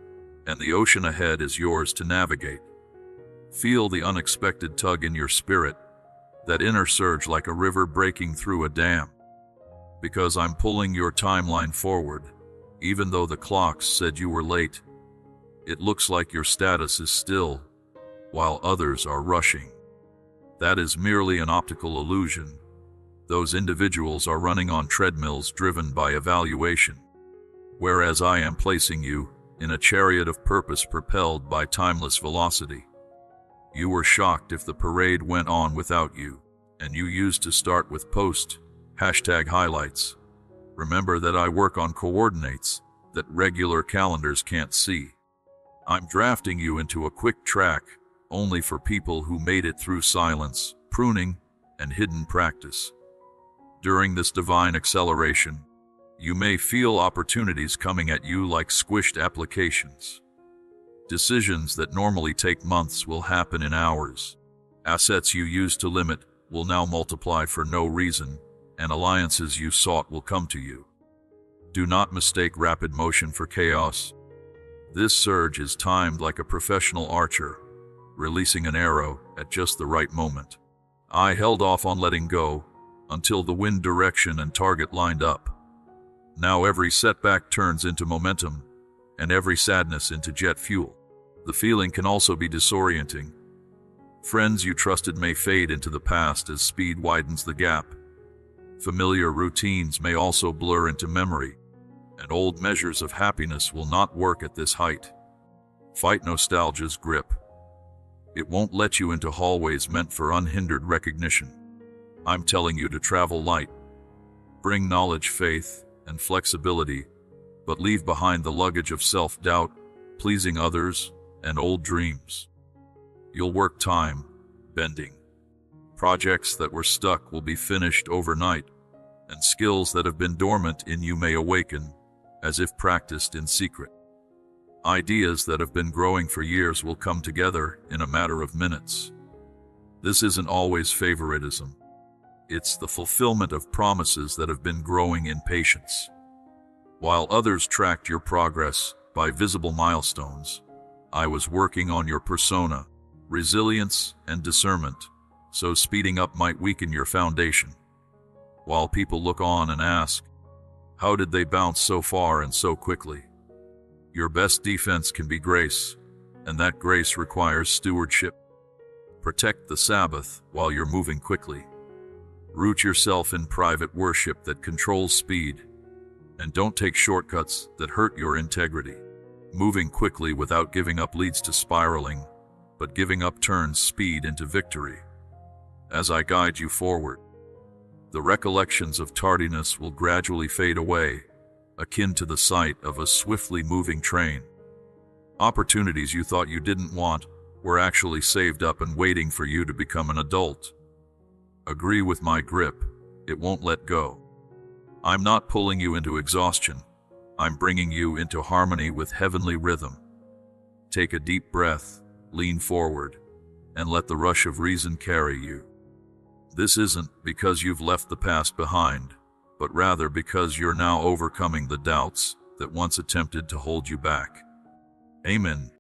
and the ocean ahead is yours to navigate. Feel the unexpected tug in your spirit, that inner surge like a river breaking through a dam. Because I'm pulling your timeline forward, even though the clocks said you were late. It looks like your status is still, while others are rushing. That is merely an optical illusion. Those individuals are running on treadmills driven by evaluation, whereas I am placing you in a chariot of purpose propelled by timeless velocity. You were shocked if the parade went on without you, and you used to start with post #highlights. Remember that I work on coordinates that regular calendars can't see. I'm drafting you into a quick track only for people who made it through silence, pruning, and hidden practice. During this divine acceleration, you may feel opportunities coming at you like squished applications. Decisions that normally take months will happen in hours. Assets you used to limit will now multiply for no reason, and alliances you sought will come to you. Do not mistake rapid motion for chaos. This surge is timed like a professional archer, releasing an arrow at just the right moment. I held off on letting go until the wind direction and target lined up. Now every setback turns into momentum, and every sadness into jet fuel. The feeling can also be disorienting. Friends you trusted may fade into the past as speed widens the gap. Familiar routines may also blur into memory, and old measures of happiness will not work at this height. Fight nostalgia's grip. It won't let you into hallways meant for unhindered recognition. I'm telling you to travel light. Bring knowledge, faith, and flexibility, but leave behind the luggage of self-doubt, pleasing others, and old dreams. You'll work time, bending. Projects that were stuck will be finished overnight, and skills that have been dormant in you may awaken, as if practiced in secret. Ideas that have been growing for years will come together in a matter of minutes. This isn't always favoritism. It's the fulfillment of promises that have been growing in patience. While others tracked your progress by visible milestones, I was working on your persona, resilience, and discernment, so speeding up might weaken your foundation. While people look on and ask, how did they bounce so far and so quickly? Your best defense can be grace, and that grace requires stewardship. Protect the Sabbath while you're moving quickly. Root yourself in private worship that controls speed, and don't take shortcuts that hurt your integrity. Moving quickly without giving up leads to spiraling, but giving up turns speed into victory. As I guide you forward, the recollections of tardiness will gradually fade away, akin to the sight of a swiftly moving train. Opportunities you thought you didn't want were actually saved up and waiting for you to become an adult. Agree with my grip, it won't let go. I'm not pulling you into exhaustion, I'm bringing you into harmony with heavenly rhythm. Take a deep breath, lean forward, and let the rush of reason carry you. This isn't because you've left the past behind, but rather because you're now overcoming the doubts that once attempted to hold you back. Amen.